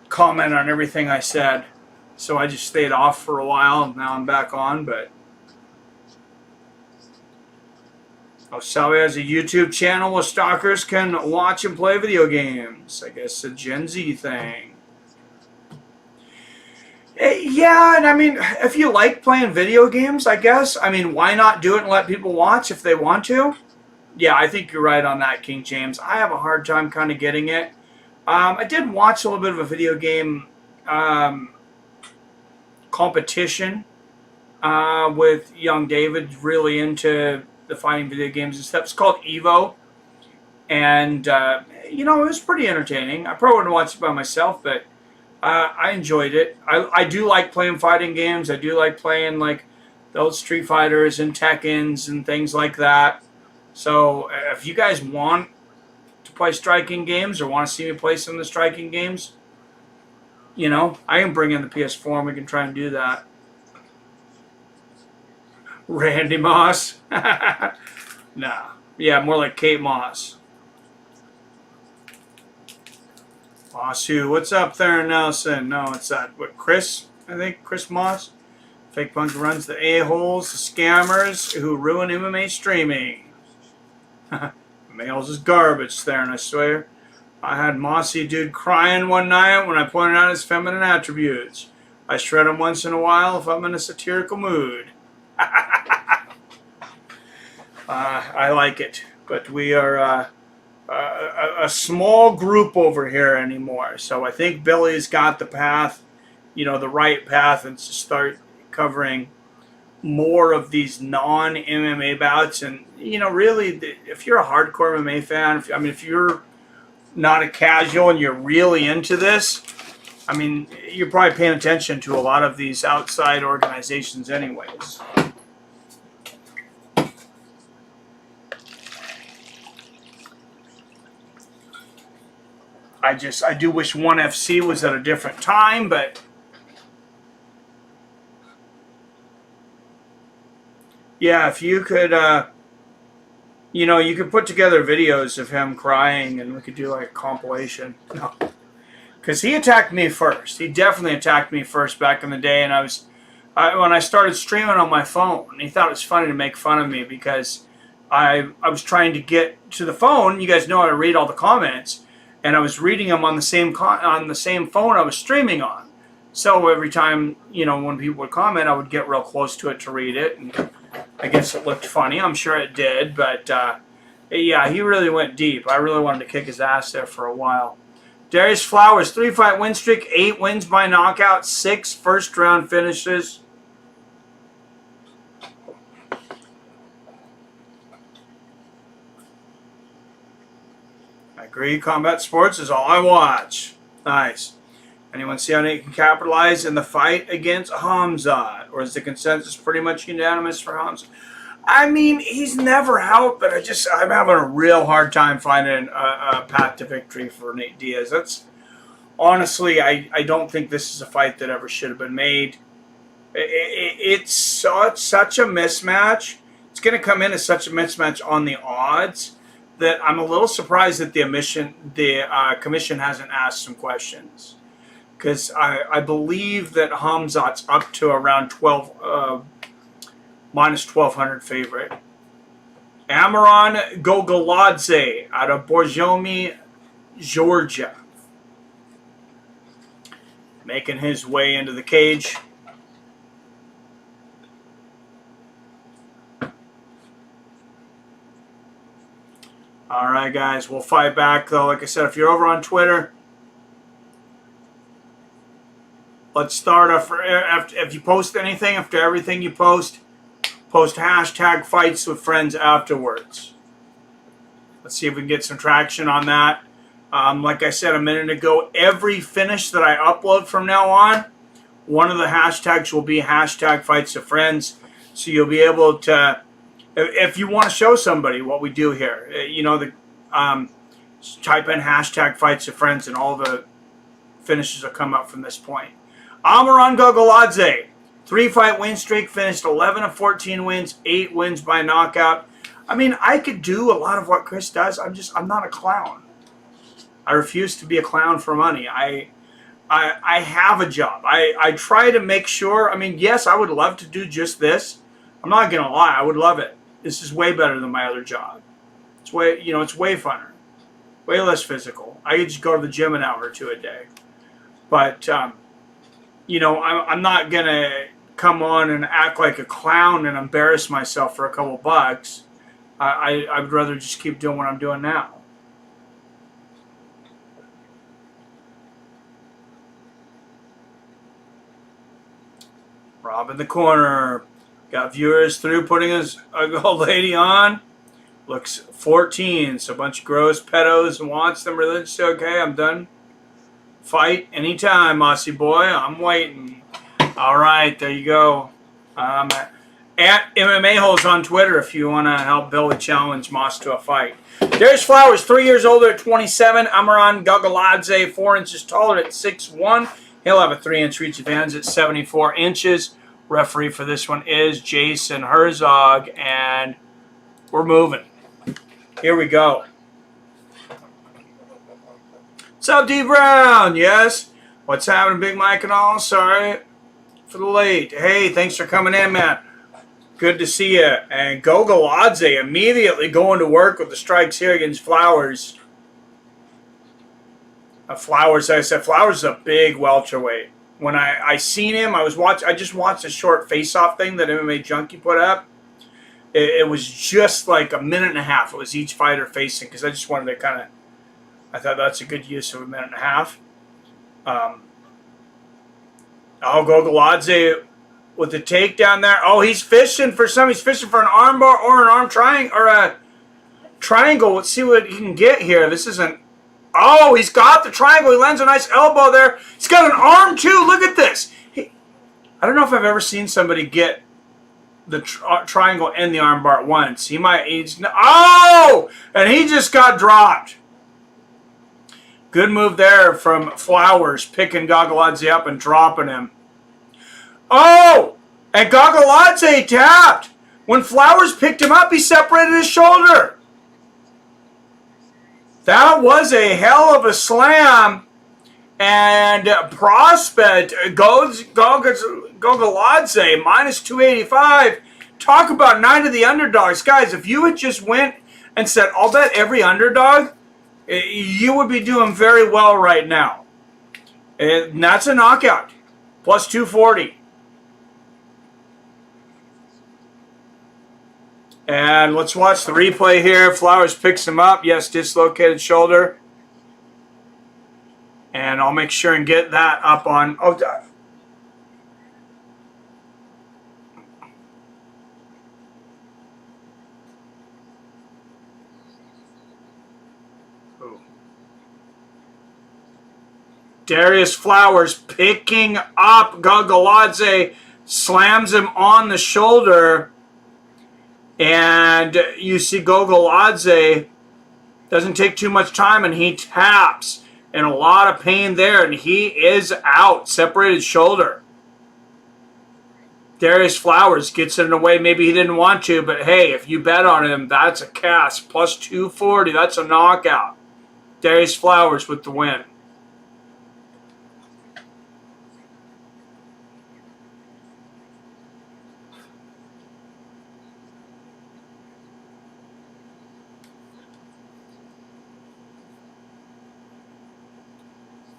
comment on everything I said. So I just stayed off for a while, and now I'm back on, but... Oh, Sally has a YouTube channel where stalkers can watch and play video games. I guess a Gen Z thing. Yeah, and I mean, if you like playing video games, I guess. I mean, why not do it and let people watch if they want to? Yeah, I think you're right on that, King James. I have a hard time kind of getting it. I did watch a little bit of a video game... competition with young David, really into the fighting video games and stuff. It's called Evo, and you know, it was pretty entertaining. I probably wouldn't watch it by myself, but I enjoyed it. I do like playing fighting games. I do like playing like those Street Fighters and Tekkens and things like that. So if you guys want to play striking games or want to see me play some of the striking games, you know, I can bring in the PS4 and we can try and do that. Randy Moss. Nah. Yeah, more like Kate Moss. Moss who? What's up there, Nelson? No, it's that. What, Chris? I think Chris Moss. Fake Punk runs the a-holes, the scammers who ruin MMA streaming. Males is garbage there, and I swear. I had Mossy dude crying one night when I pointed out his feminine attributes. I shred him once in a while if I'm in a satirical mood. I like it, but we are a small group over here anymore. So I think Billy's got the path, you know, the right path, and to start covering more of these non-MMA bouts. And, you know, really, if you're a hardcore MMA fan, if you're not a casual and you're really into this, I mean, you're probably paying attention to a lot of these outside organizations anyways. I do wish ONE FC was at a different time, but yeah, if you could, you know, you could put together videos of him crying and we could do like a compilation. No. Because he attacked me first. He definitely attacked me first back in the day, and when I started streaming on my phone, he thought it was funny to make fun of me because I was trying to get to the phone. You guys know how to read all the comments, and I was reading them on the same phone I was streaming on. So every time, you know, when people would comment, I would get real close to it to read it, and I guess it looked funny. I'm sure it did, but yeah, he really went deep. I really wanted to kick his ass there for a while. Darius Flowers, 3-fight win streak, 8 wins by knockout, 6 first-round finishes. I agree, combat sports is all I watch. Nice. Anyone see how Nate can capitalize in the fight against Hamzat? Or is the consensus pretty much unanimous for Hamzat? I mean, he's never out, but I'm having a real hard time finding a path to victory for Nate Diaz. That's honestly, I don't think this is a fight that ever should have been made. It's such a mismatch. It's going to come in as such a mismatch on the odds that I'm a little surprised that the commission hasn't asked some questions. Because I believe that Hamzat's up to around 12, minus 1,200 favorite. Amiran Gogoladze out of Borjomi, Georgia. Making his way into the cage. All right, guys, we'll fight back, though. Like I said, if you're over on Twitter, let's start off. If you post anything, after everything you post hashtag fights with friends afterwards. Let's see if we can get some traction on that. Like I said a minute ago, every finish that I upload from now on, one of the hashtags will be hashtag fights with friends. So you'll be able to, if you want to show somebody what we do here, you know, type in hashtag fights with friends and all the finishes will come up from this point. Amiran Gogoladze, 3-fight win streak, finished 11 of 14 wins, 8 wins by knockout. I mean, I could do a lot of what Chris does. I'm not a clown. I refuse to be a clown for money. I have a job. I try to make sure. I mean, yes, I would love to do just this. I'm not gonna lie. I would love it. This is way better than my other job. It's way, you know, it's way funner, way less physical. I could just go to the gym an hour or two a day. But you know, I'm not gonna come on and act like a clown and embarrass myself for a couple bucks. I'd rather just keep doing what I'm doing now. Rob in the corner. Got viewers through putting his old lady on. Looks 14, so a bunch of gross pedos and wants them religiously. Okay, I'm done. Fight anytime, Mossy boy. I'm waiting. All right, there you go. At MMA Holes on Twitter if you want to help Billy challenge Moss to a fight. Darius Flowers, 3 years older at 27. Amiran Gogoladze, 4 inches taller at 6'1". He'll have a 3-inch reach advantage at 74 inches. Referee for this one is Jason Herzog, and we're moving. Here we go. What's up, D Brown? Yes. What's happening, Big Mike and all? Sorry for the late. Hey, thanks for coming in, man. Good to see you. And Gogoladze immediately going to work with the strikes here against Flowers. Flowers, I said, Flowers is a big welterweight. When I seen him, I just watched a short face-off thing that MMA Junkie put up. It was just like a minute and a half. It was each fighter facing, because I just wanted to kind of, I thought that's a good use of a minute and a half. Gogoladze with the takedown there. Oh, he's fishing for some. He's fishing for an armbar or an arm triangle or a triangle. Let's see what he can get here. This isn't. Oh, he's got the triangle. He lands a nice elbow there. He's got an arm too. Look at this. I don't know if I've ever seen somebody get the triangle and the armbar at once. He might. Oh, and he just got dropped. Good move there from Flowers, picking Gogoladze up and dropping him. Oh, and Gogoladze tapped. When Flowers picked him up, he separated his shoulder. That was a hell of a slam. And prospect Gogoladze, minus 285. Talk about night of the underdogs. Guys, if you had just went and said, I'll bet every underdog, you would be doing very well right now. And that's a knockout. Plus 240. And let's watch the replay here. Flowers picks him up. Yes, dislocated shoulder. And I'll make sure and get that up on... Oh, Darrius Flowers picking up Gogoladze, slams him on the shoulder. And you see Gogoladze doesn't take too much time, and he taps. And a lot of pain there, and he is out. Separated shoulder. Darrius Flowers gets it in a way maybe he didn't want to, but hey, if you bet on him, that's a cast. Plus 240, that's a knockout. Darrius Flowers with the win.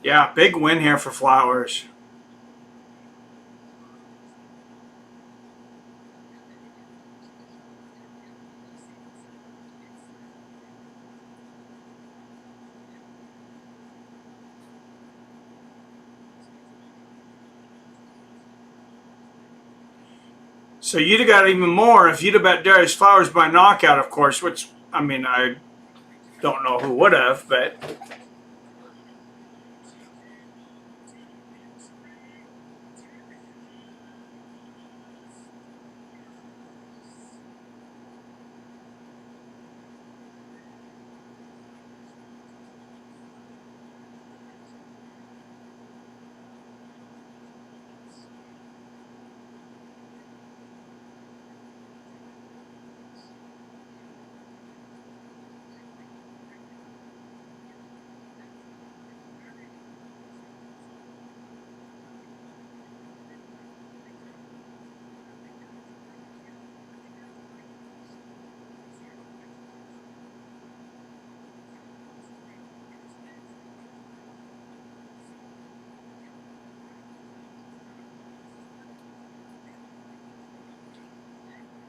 Yeah, big win here for Flowers. So you'd have got even more if you'd have bet Darrius Flowers by knockout, of course, which, I mean, I don't know who would have, but...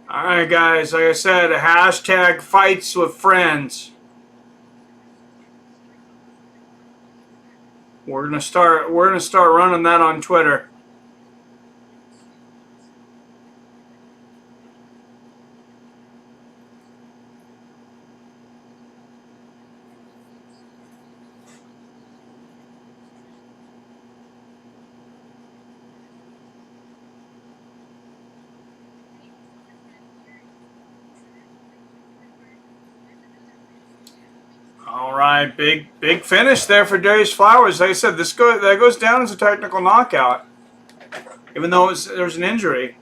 Alright guys, like I said, hashtag fights with friends. We're gonna start running that on Twitter. All right, big finish there for Darrius Flowers. Like I said, that goes down as a technical knockout. even though there was an injury.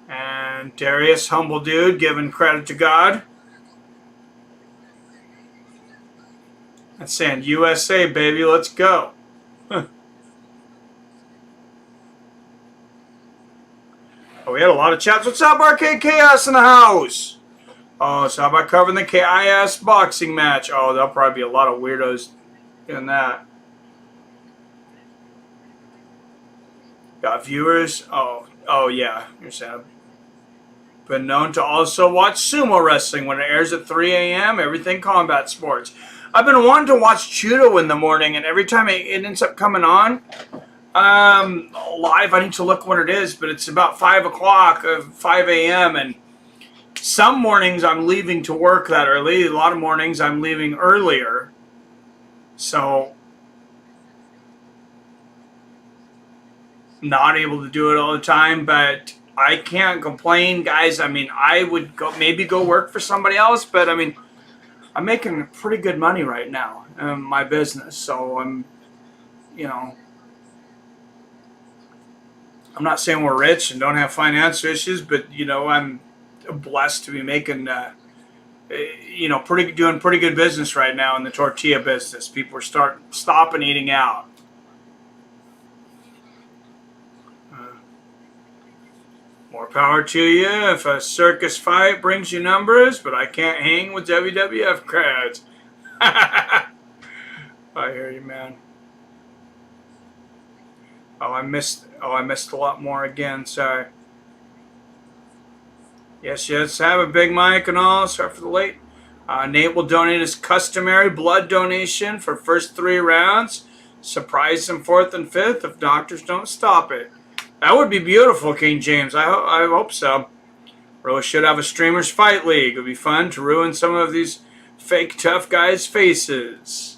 And Darrius, humble dude, giving credit to God. That's saying, USA, baby, let's go. Huh. Oh, we had a lot of chats. What's up, Arcade Chaos in the house? Oh, so how about covering the KIS boxing match? Oh, there'll probably be a lot of weirdos doing that. Got viewers? Oh yeah. You're sad. Been known to also watch sumo wrestling when it airs at 3 a.m. Everything combat sports. I've been wanting to watch judo in the morning, and every time it ends up coming on live, I need to look when it is, but it's about 5 o'clock, 5 a.m. and some mornings I'm leaving to work that early. A lot of mornings I'm leaving earlier. So not able to do it all the time, but I can't complain, guys. I mean, I would maybe go work for somebody else, but I mean, I'm making pretty good money right now in my business. So I'm, I'm not saying we're rich and don't have financial issues, but I'm blessed to be making, doing pretty good business right now in the tortilla business. People are stopping eating out. More power to you if a circus fight brings you numbers, but I can't hang with WWF crowds. I hear you, man. Oh, I missed a lot more again. Sorry. Yes, have a big mic and all. Sorry for the late. Nate will donate his customary blood donation for first 3 rounds. Surprise him 4th and 5th if doctors don't stop it. That would be beautiful, King James. I hope so. Really should have a streamers fight league. It would be fun to ruin some of these fake tough guys' faces.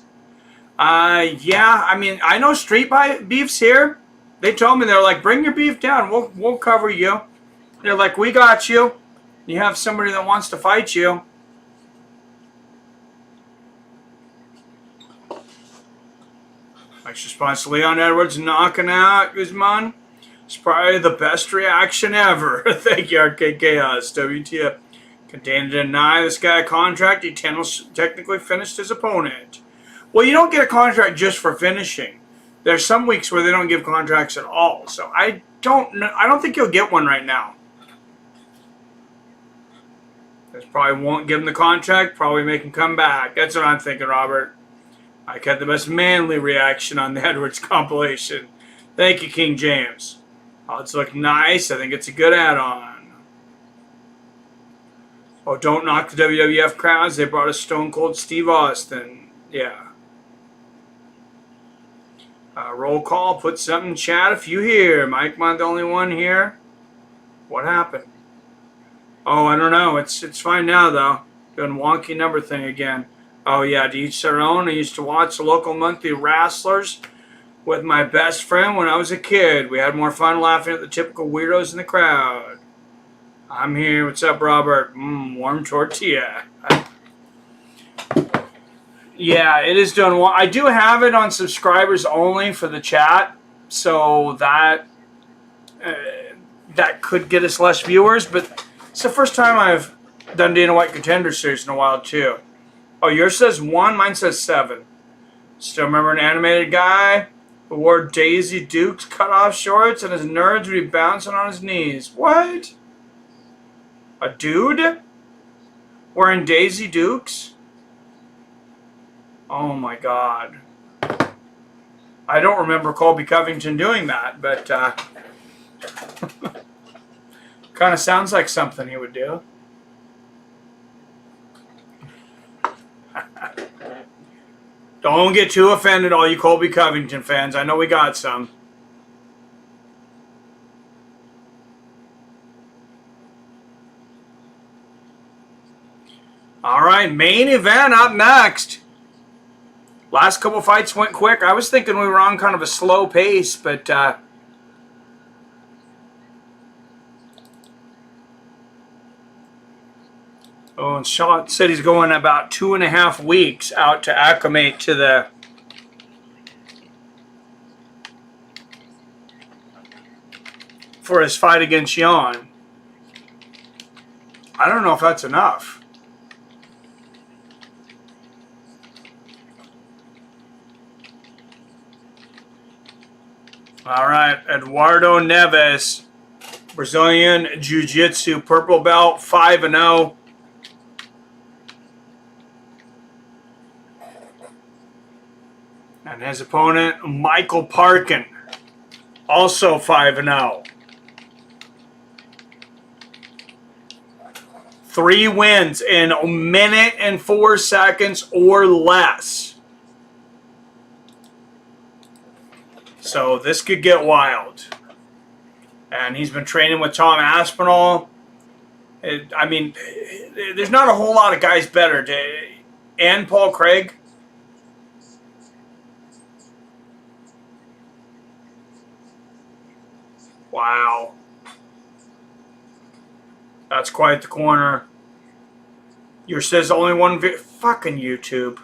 Yeah, I mean, I know Street Beef's here. They told me, they're like, bring your beef down. We'll cover you. They're like, we got you. You have somebody that wants to fight you. Mike's response to Leon Edwards knocking out Guzman. It's probably the best reaction ever. Thank you, Arcade Chaos. WTF. Continue to deny this guy a contract. He technically finished his opponent. Well, you don't get a contract just for finishing. There's some weeks where they don't give contracts at all. So I don't know. I don't think you'll get one right now. This probably won't give him the contract. Probably make him come back. That's what I'm thinking, Robert. I got the best manly reaction on the Edwards compilation. Thank you, King James. Odds look nice. I think it's a good add-on. Oh, don't knock the WWF crowds. They brought us Stone Cold Steve Austin. Yeah. Roll call. Put something in chat if you hear. Mike, am I the only one here? What happened? Oh, I don't know. It's fine now, though. Doing wonky number thing again. Oh, yeah. To each their own. I used to watch the local monthly wrestlers with my best friend when I was a kid. We had more fun laughing at the typical weirdos in the crowd. I'm here. What's up, Robert? Warm tortilla. Yeah, it is doing well. I do have it on subscribers only for the chat, so that could get us less viewers, but it's the first time I've done Dana White Contender Series in a while, too. Oh, yours says 1, mine says 7. Still remember an animated guy who wore Daisy Duke's cut-off shorts and his nerds would be bouncing on his knees. What? A dude wearing Daisy Dukes? Oh my God. I don't remember Colby Covington doing that, but kind of sounds like something he would do. Don't get too offended, all you Colby Covington fans. I know we got some. All right, main event up next. Last couple fights went quick. I was thinking we were on kind of a slow pace, but Oh, and Sean said he's going about 2.5 weeks out to acclimate to the for his fight against Jan. I don't know if that's enough. All right, Eduardo Neves, Brazilian Jiu-Jitsu purple belt, 5-0. And his opponent, Michael Parkin, also 5-0. 3 wins in a minute and 4 seconds or less. So this could get wild. And he's been training with Tom Aspinall. I mean, there's not a whole lot of guys better. And Paul Craig. Wow. That's quite the corner. Yours says only one fucking YouTube.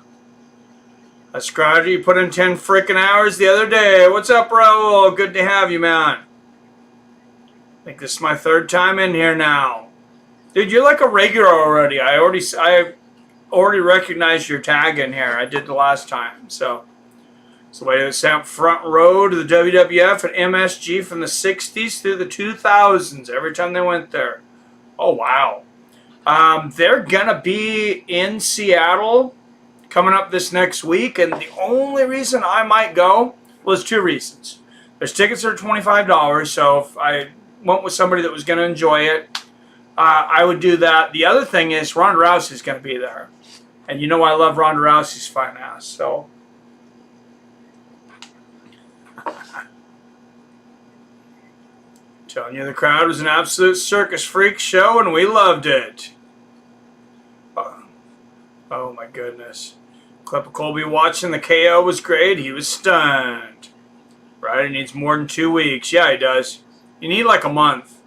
A strategy you put in 10 freaking hours the other day. What's up, Raul? Good to have you, man. I think this is my 3rd time in here now. Dude, you're like a regular already. I already recognized your tag in here. I did the last time. So it's the way to set front row to the WWF and MSG from the 60s through the 2000s. Every time they went there. Oh, wow. They're going to be in Seattle coming up this next week, and the only reason I might go was 2 reasons. There's tickets that are $25, so if I went with somebody that was going to enjoy it, I would do that. The other thing is Ronda Rousey's going to be there, and you know I love Ronda Rousey's fine ass, so. Telling you, the crowd was an absolute circus freak show, and we loved it. Oh my goodness. Clip of Colby watching the KO was great. He was stunned. Right? He needs more than 2 weeks. Yeah, he does. You need like a month.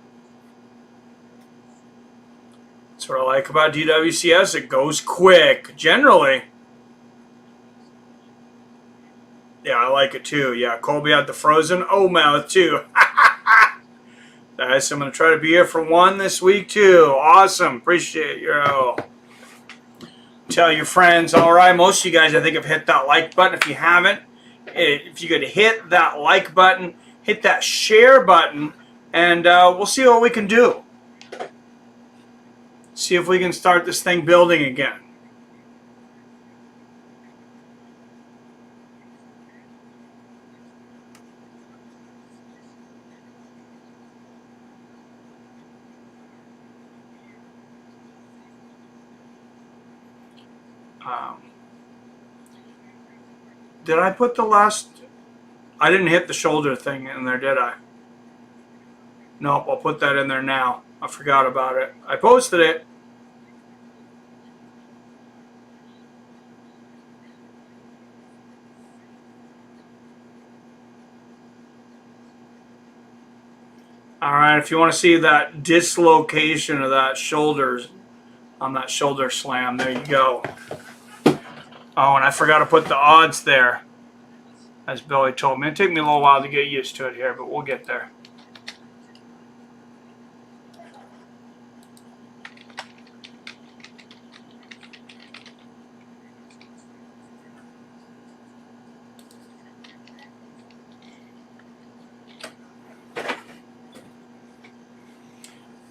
That's what I like about DWCS. It goes quick. Generally. Yeah, I like it too. Yeah, Colby had the frozen O-mouth too. Nice. I'm going to try to be here for 1 this week too. Awesome. Appreciate your help. Tell your friends. All right, most of you guys I think have hit that like button. If you haven't, if you could hit that like button, hit that share button, and we'll see what we can do. See if we can start this thing building again. Did I put the last... I didn't hit the shoulder thing in there, did I? Nope, I'll put that in there now. I forgot about it. I posted it. Alright, if you want to see that dislocation of that shoulder, on that shoulder slam, there you go. Oh, and I forgot to put the odds there, as Billy told me. It'll take me a little while to get used to it here, but we'll get there.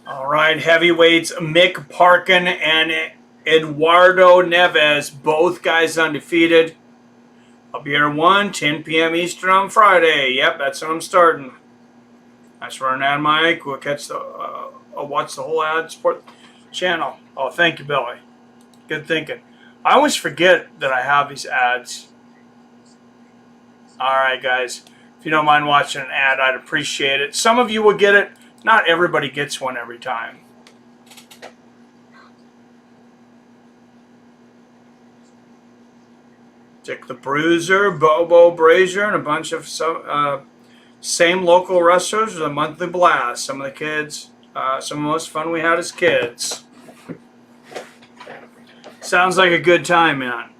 All right, heavyweights, Mick Parkin and Eduardo Neves, both guys undefeated. I'll be here at 1, 10 p.m. Eastern on Friday. Yep, that's when I'm starting. That's where an ad mic. We'll catch the, I'll watch the whole ad support channel. Oh, thank you, Billy. Good thinking. I always forget that I have these ads. All right, guys. If you don't mind watching an ad, I'd appreciate it. Some of you will get it. Not everybody gets one every time. Dick the Bruiser, Bobo Brazier, and a bunch of same local wrestlers with a monthly blast. Some of the kids, some of the most fun we had as kids. Sounds like a good time, man.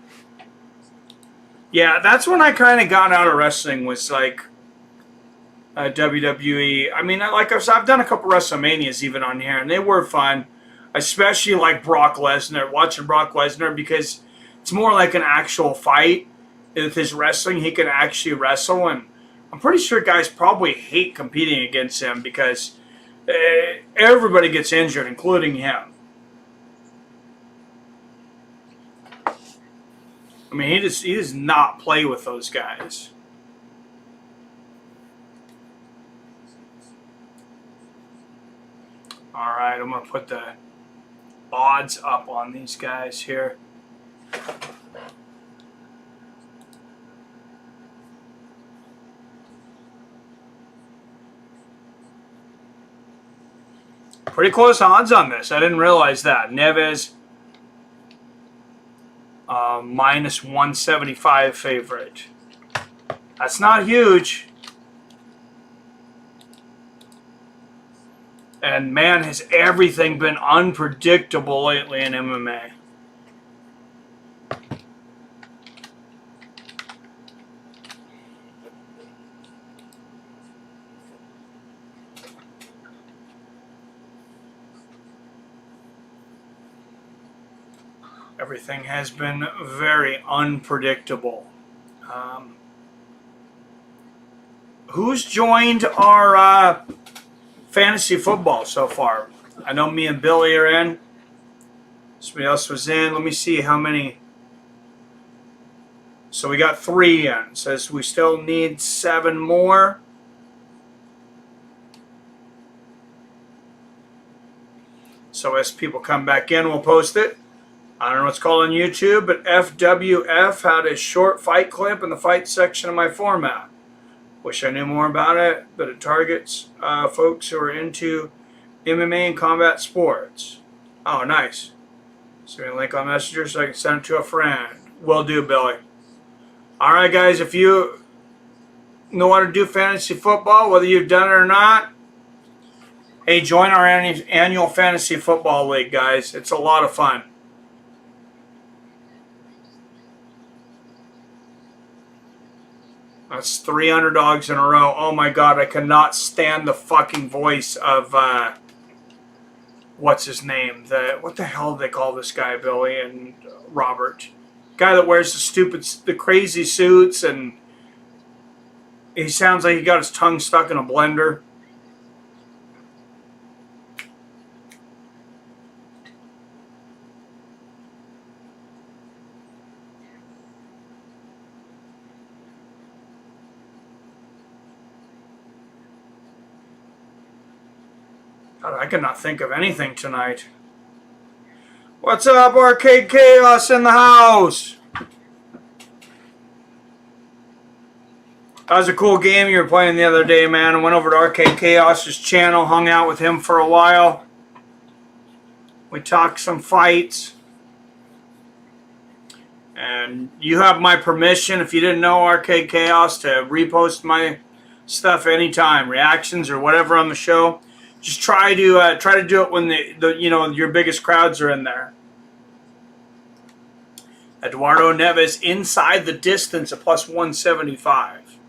Yeah, that's when I kind of got out of wrestling, was like WWE. I mean, like I've done a couple WrestleManias even on here, and they were fun. Especially like Brock Lesnar, watching Brock Lesnar, because it's more like an actual fight. With his wrestling, he can actually wrestle, and I'm pretty sure guys probably hate competing against him because everybody gets injured, including him. I mean, he does not play with those guys. All right, I'm going to put the odds up on these guys here. Pretty close odds on this. I didn't realize that. Neves, minus 175 favorite. That's not huge. And man, has everything been unpredictable lately in MMA. Everything has been very unpredictable. Who's joined our fantasy football so far? I know me and Billy are in. Somebody else was in. Let me see how many. So we got 3 in. It says we still need 7 more. So as people come back in, we'll post it. I don't know what's called on YouTube, but FWF had a short fight clip in the fight section of my format. Wish I knew more about it, but it targets folks who are into MMA and combat sports. Oh, nice. Send me a link on Messenger so I can send it to a friend. Will do, Billy. All right, guys, if you know how to do fantasy football, whether you've done it or not, hey, join our annual fantasy football league, guys. It's a lot of fun. That's 3 underdogs in a row. Oh my God, I cannot stand the fucking voice of what's his name? What the hell do they call this guy, Billy and Robert? Guy that wears the crazy suits, and he sounds like he got his tongue stuck in a blender. God, I cannot think of anything tonight. What's up, Arcade Chaos in the house? That was a cool game you were playing the other day, man. I went over to Arcade Chaos's channel, hung out with him for a while. We talked some fights. And you have my permission, if you didn't know, Arcade Chaos, to repost my stuff anytime, reactions or whatever on the show. Just try to do it when your biggest crowds are in there. Eduardo Neves inside the distance at plus 175.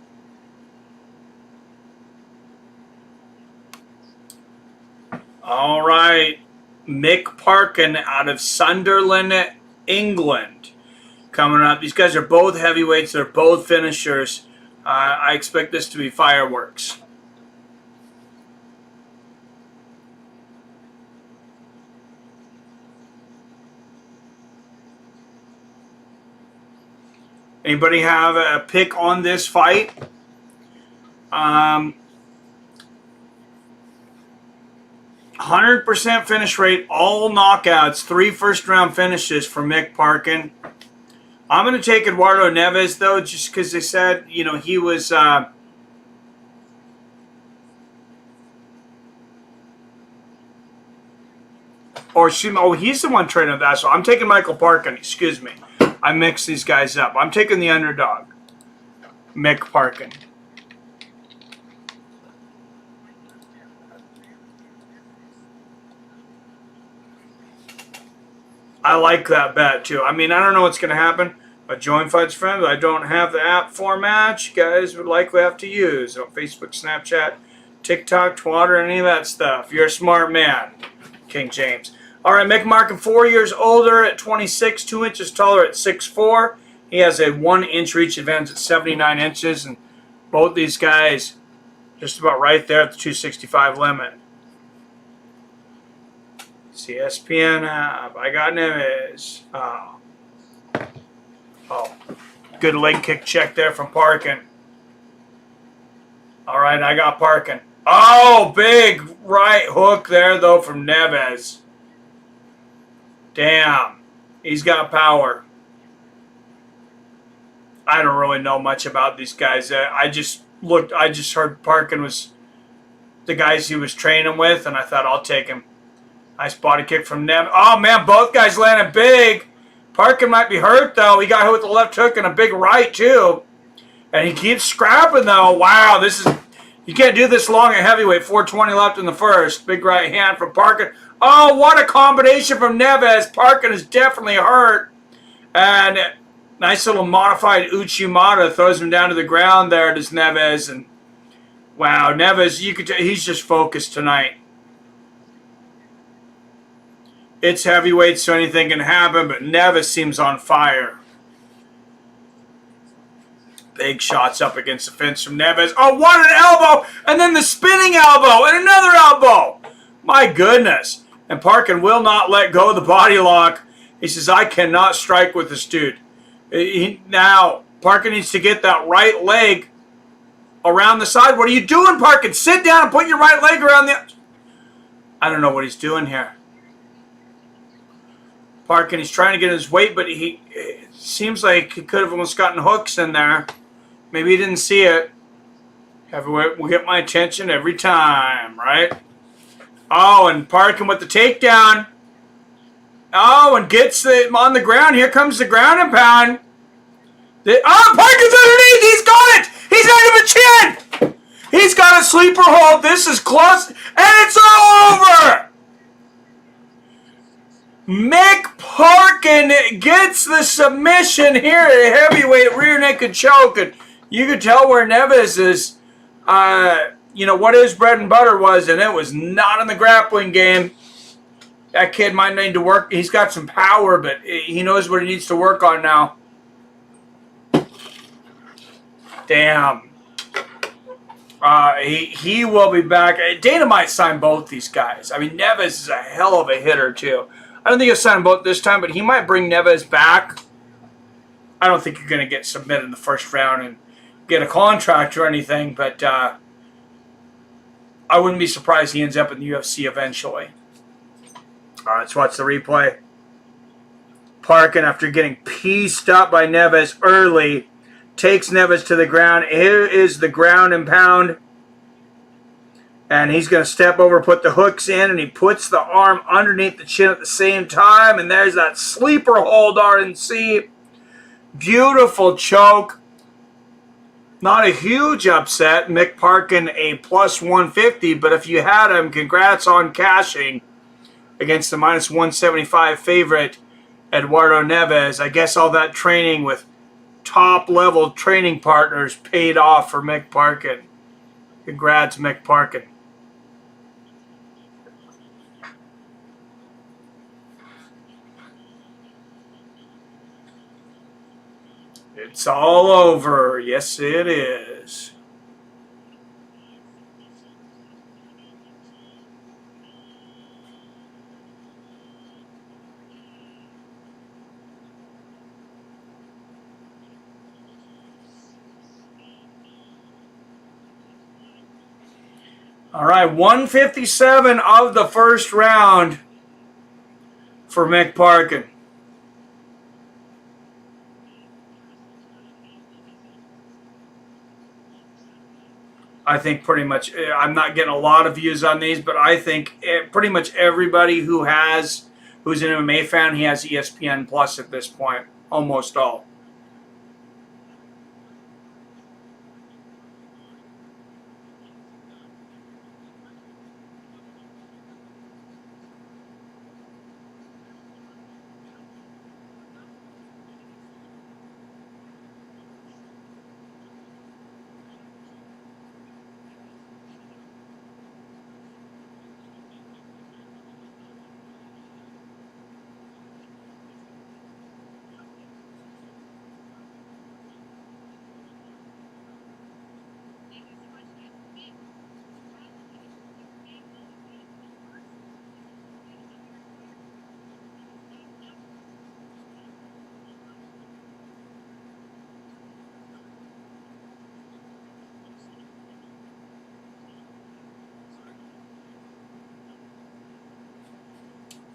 All right, Mick Parkin out of Sunderland, England, coming up. These guys are both heavyweights. They're both finishers. I expect this to be fireworks. Anybody have a pick on this fight? 100% finish rate, all knockouts, 3 first-round finishes for Mick Parkin. I'm going to take Eduardo Neves, though, just because they said, he was... he's the one training that, so I'm taking Michael Parkin, excuse me. I mix these guys up. I'm taking the underdog, Mick Parkin. I like that bet too. I mean, I don't know what's going to happen, but join Fights Friends. I don't have the app format you guys would likely have to use on Facebook, Snapchat, TikTok, Twitter, any of that stuff. You're a smart man, King James. All right, Mick Parkin, 4 years older at 26, 2 inches taller at 6'4". He has a 1 inch reach advantage at 79 inches, and both these guys just about right there at the 265 limit. CSPN app. I got Neves. Oh, good leg kick check there from Parkin. All right, I got Parkin. Oh, big right hook there, though, from Neves. Damn. He's got power. I don't really know much about these guys. I just heard Parkin was the guys he was training with, and I thought I'll take him. Nice body kick from Neves. Oh, man, both guys landed big. Parkin might be hurt, though. He got hit with the left hook and a big right, too. And he keeps scrapping, though. Wow, this is... You can't do this long at heavyweight. 4:20 left in the first. Big right hand from Parkin. Oh, what a combination from Neves. Parkin is definitely hurt. And nice little modified Uchimata throws him down to the ground there, does Neves. And wow, Neves, you could tell he's just focused tonight. It's heavyweight, so anything can happen, but Neves seems on fire. Big shots up against the fence from Neves. Oh, what an elbow! And then the spinning elbow and another elbow. My goodness. And Parkin will not let go of the body lock. He says, I cannot strike with this dude. Now, Parkin needs to get that right leg around the side. What are you doing, Parkin? Sit down and put your right leg around the... I don't know what he's doing here. Parkin, he's trying to get his weight, but it seems like he could have almost gotten hooks in there. Maybe he didn't see it. Heavyweight will get my attention every time, right? Oh, and Parkin with the takedown. Oh, and gets him on the ground. Here comes the ground and pound. Parkin's underneath. He's got it. He's out of a chin. He's got a sleeper hold. This is close, and it's all over. Mick Parkin gets the submission here at heavyweight, rear naked choke. And you could tell where Neves is, what his bread and butter was, and it was not in the grappling game. That kid might need to work. He's got some power, but he knows what he needs to work on now. Damn. He will be back. Dana might sign both these guys. I mean, Neves is a hell of a hitter, too. I don't think he'll sign both this time, but he might bring Neves back. I don't think you're going to get submitted in the first round and get a contract or anything, but I wouldn't be surprised he ends up in the UFC eventually. All right, let's watch the replay. Parkin, after getting pieced up by Neves early, takes Neves to the ground. Here is the ground and pound. And he's going to step over, put the hooks in, and he puts the arm underneath the chin at the same time. And there's that sleeper hold, RNC. Beautiful choke. Not a huge upset. Mick Parkin a plus 150, but if you had him, congrats on cashing against the minus 175 favorite, Eduardo Neves. I guess all that training with top-level training partners paid off for Mick Parkin. Congrats, Mick Parkin. It's all over. Yes, it is. All right, 157 of the first round for Mick Parkin. I think pretty much, I'm not getting a lot of views on these, but I think pretty much everybody who's an MMA fan, he has ESPN Plus at this point. Almost all.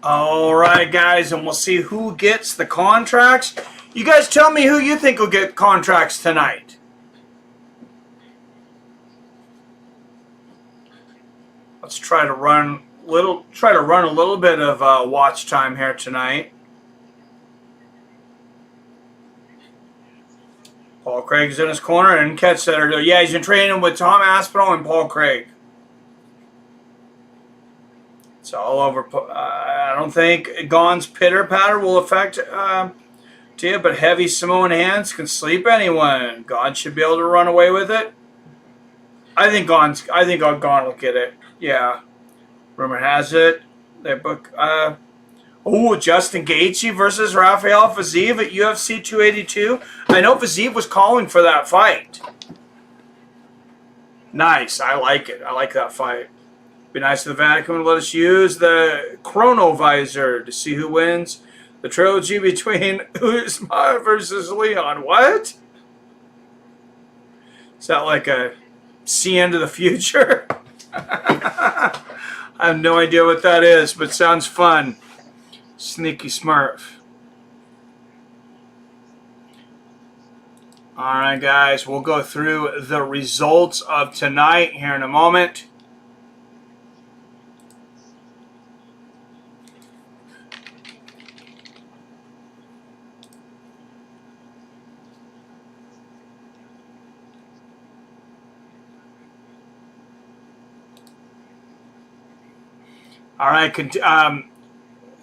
All right, guys, and we'll see who gets the contracts. You guys tell me who you think will get contracts tonight. Let's try to run a little bit of watch time here tonight. Paul Craig's in his corner and catch that. Yeah, he's been training with Tom Aspinall and Paul Craig. It's all over. I don't think Gon's pitter patter will affect to you, but heavy Samoan hands can sleep anyone. Gon should be able to run away with it. I think Gon will get it. Yeah. Rumor has it they book. Justin Gaethje versus Rafael Fiziev at UFC 282. I know Fiziev was calling for that fight. Nice. I like it. I like that fight. Be nice to the Vatican to let us use the chronovisor to see who wins the trilogy between Usman versus Leon. What? Is that like a see end of the future? I have no idea what that is, but sounds fun. Sneaky Smurf. All right, guys, we'll go through the results of tonight here in a moment. All right,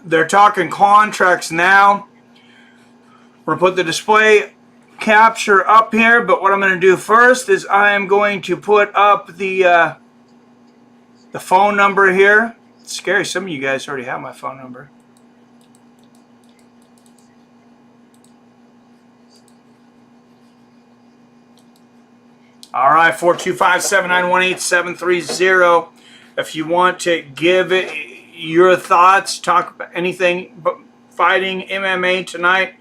they're talking contracts now. We're going to put the display capture up here, but what I'm going to do first is I am going to put up the phone number here. It's scary. Some of you guys already have my phone number. All right, 425-791-8730. If you want to give it your thoughts, talk about anything but fighting MMA tonight.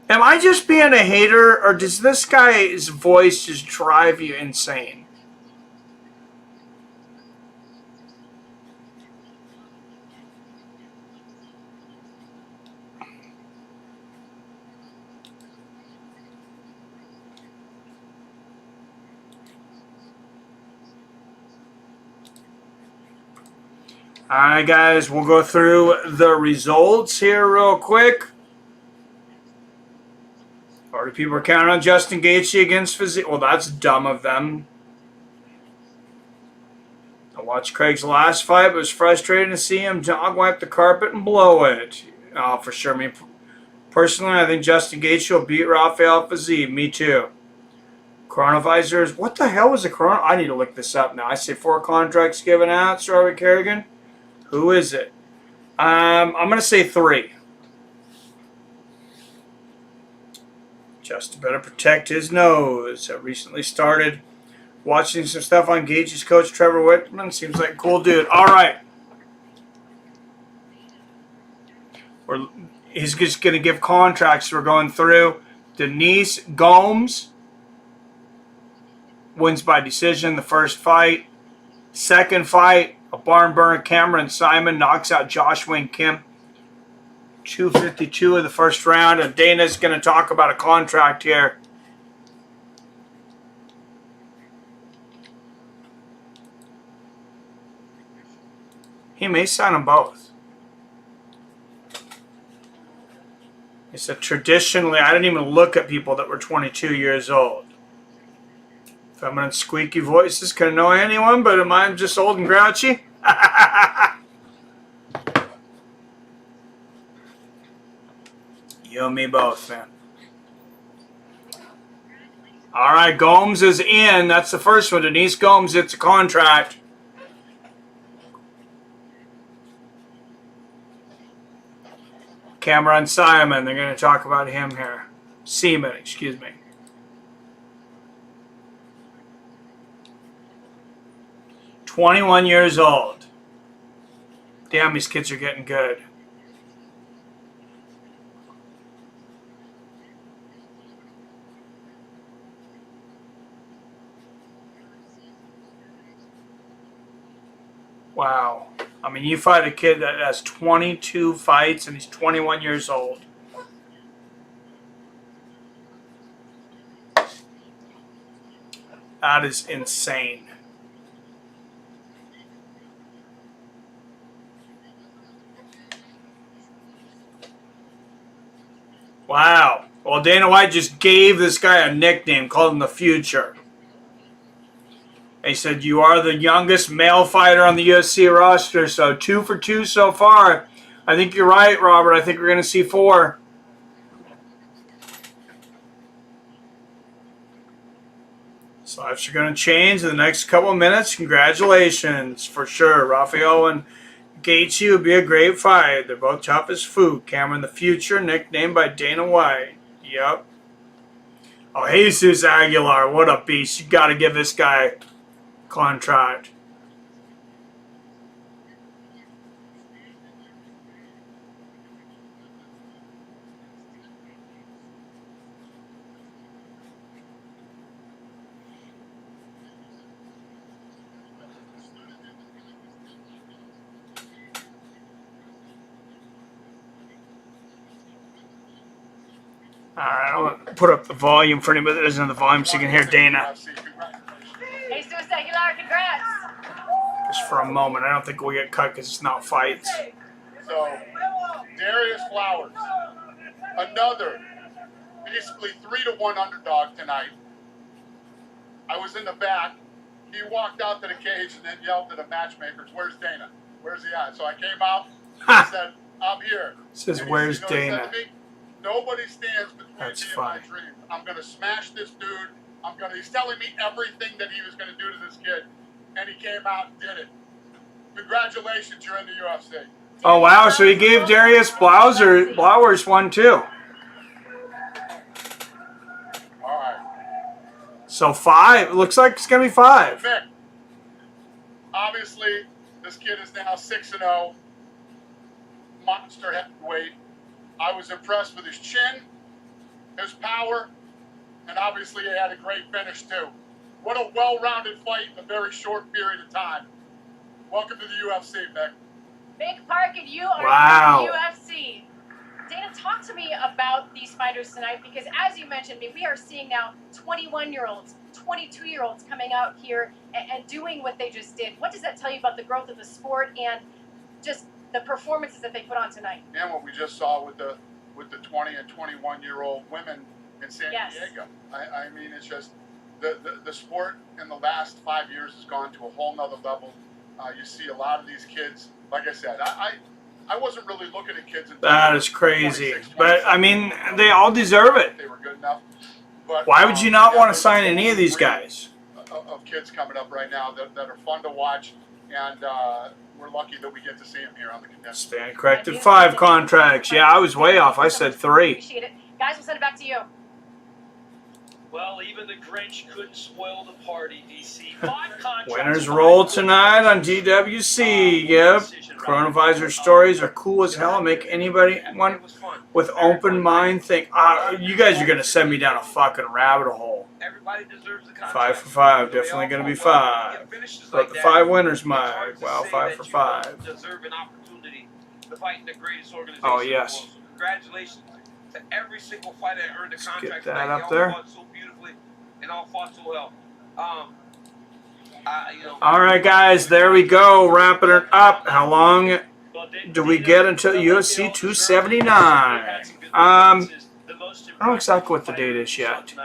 Am I just being a hater, or does this guy's voice just drive you insane? All right, guys, we'll go through the results here real quick. Already people are counting on Justin Gaethje against Fiziev. Well, that's dumb of them. I watched Craig's last fight, but it was frustrating to see him dog wipe the carpet and blow it. Oh, for sure. I mean, personally, I think Justin Gaethje will beat Rafael Fiziev. Me too. Chronovisors. What the hell was the chrono? I need to look this up now. I see 4 contracts given out. Strawberry Kerrigan. Who is it? I'm going to say 3. Just better protect his nose. I recently started watching some stuff on Gaethje's coach, Trevor Whitman. Seems like a cool dude. All right. He's just going to give contracts. We're going through. Denise Gomes wins by decision the first fight. Second fight, a barn burner. Cameron Saaiman knocks out Josh Wang-Kim. 252 of the first round, and Dana's going to talk about a contract here. He may sign them both. He said traditionally, I didn't even look at people that were 22 years old. Feminine squeaky voices can annoy anyone, but am I just old and grouchy? You and me both, man. All right, Gomes is in. That's the first one. Denise Gomes, it's a contract. Cameron Saaiman, they're going to talk about him here. Seaman, excuse me. "21 years old. Damn, these kids are getting good. Wow. I mean, you fight a kid that has 22 fights and he's 21 years old. That is insane. Wow. Well, Dana White just gave this guy a nickname, called him the Future. He said, you are the youngest male fighter on the UFC roster, so 2 for 2 so far. I think you're right, Robert. I think we're going to see 4. So lives are going to change in the next couple of minutes. Congratulations, for sure. Rafael and Gaethje would be a great fight. They're both tough as food. Cameron the Future, nicknamed by Dana White. Yep. Oh, Jesus Aguilar, what a beast. You got to give this guy contract. Alright, I'm going to put up the volume for anybody that doesn't have the volume so you can hear Dana. Jesus Aguilar, congrats. Just for a moment. I don't think we'll get cut because it's not fights. So, Darrius Flowers, another basically 3-1 underdog tonight. I was in the back. He walked out to the cage and then yelled to the matchmakers, "Where's Dana? Where's he at?" So I came out and said, "I'm here." Says, And "Where's you know what he said Dana?" to me? "Nobody stands between That's me funny. and my dreams. I'm going to smash this dude. He's telling me everything that he was going to do to this kid." And he came out and did it. Congratulations, you're in the UFC. Oh, wow. So he gave Darrius Flowers one, too. All right. So 5. It looks like it's going to be 5. Vic, obviously, this kid is now 6-0. Monster heavyweight. I was impressed with his chin, his power, and obviously he had a great finish, too. What a well-rounded fight in a very short period of time. Welcome to the UFC, Vic. Michael Parkin, you are Wow. in the UFC. Dana, talk to me about these fighters tonight because, as you mentioned, we are seeing now 21-year-olds, 22-year-olds coming out here and doing what they just did. What does that tell you about the growth of the sport and just the performances that they put on tonight? And what we just saw with the 20 and 21-year-old women in San Diego. I mean, it's just the sport in the last 5 years has gone to a whole nother level. You see a lot of these kids. Like I said, I wasn't really looking at kids. That is crazy. But, I mean, they all deserve it. They were good enough. But, Why would you not want to sign any of these guys? Of kids coming up right now that are fun to watch, and we're lucky that we get to see them here on the Contender. Stand corrected. 5 contracts. Yeah, I was way off. I said 3. Appreciate it. Guys, we'll send it back to you. Well, even the Grinch couldn't spoil the party, DC. 5 contracts. Winners roll tonight on GWC. Yep. Coronavirus stories are cool as hell and make anybody with open mind think, you guys are going to send me down a fucking rabbit hole. Everybody deserves the contract. 5 for 5. Definitely going to be 5. But the 5 winners, Mike. Wow, 5 for 5. Deserve an opportunity to fight in the greatest organization. Oh, yes. In the world. So congratulations to every single fighter that earned the contract. Get that tonight. up They all there. fought so beautifully and all fought so well. All right, guys, there we go. Wrapping it up. How long do we get until UFC 279? I don't know exactly what the date is yet.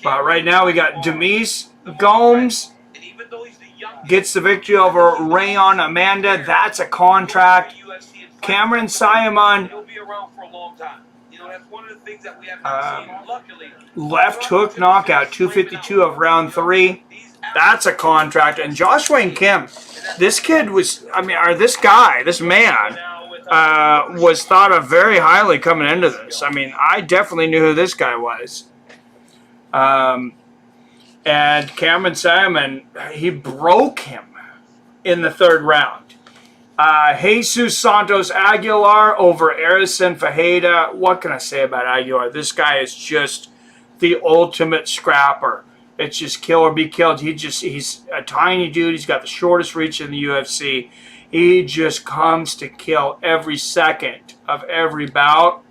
But right now we got Denise, Gomes gets the victory over Rayanne Amanda. That's a contract. Cameron Saaiman, left hook knockout, 252 of round 3. That's a contract. And Josh Wang-Kim, this kid was, this man was thought of very highly coming into this. I mean, I definitely knew who this guy was. And Cameron Saaiman, he broke him in the 3rd round. Jesus Santos Aguilar over Erisson Ferreira. What can I say about Aguilar? This guy is just the ultimate scrapper. It's just kill or be killed. He's a tiny dude. He's got the shortest reach in the UFC. He just comes to kill every second of every bout.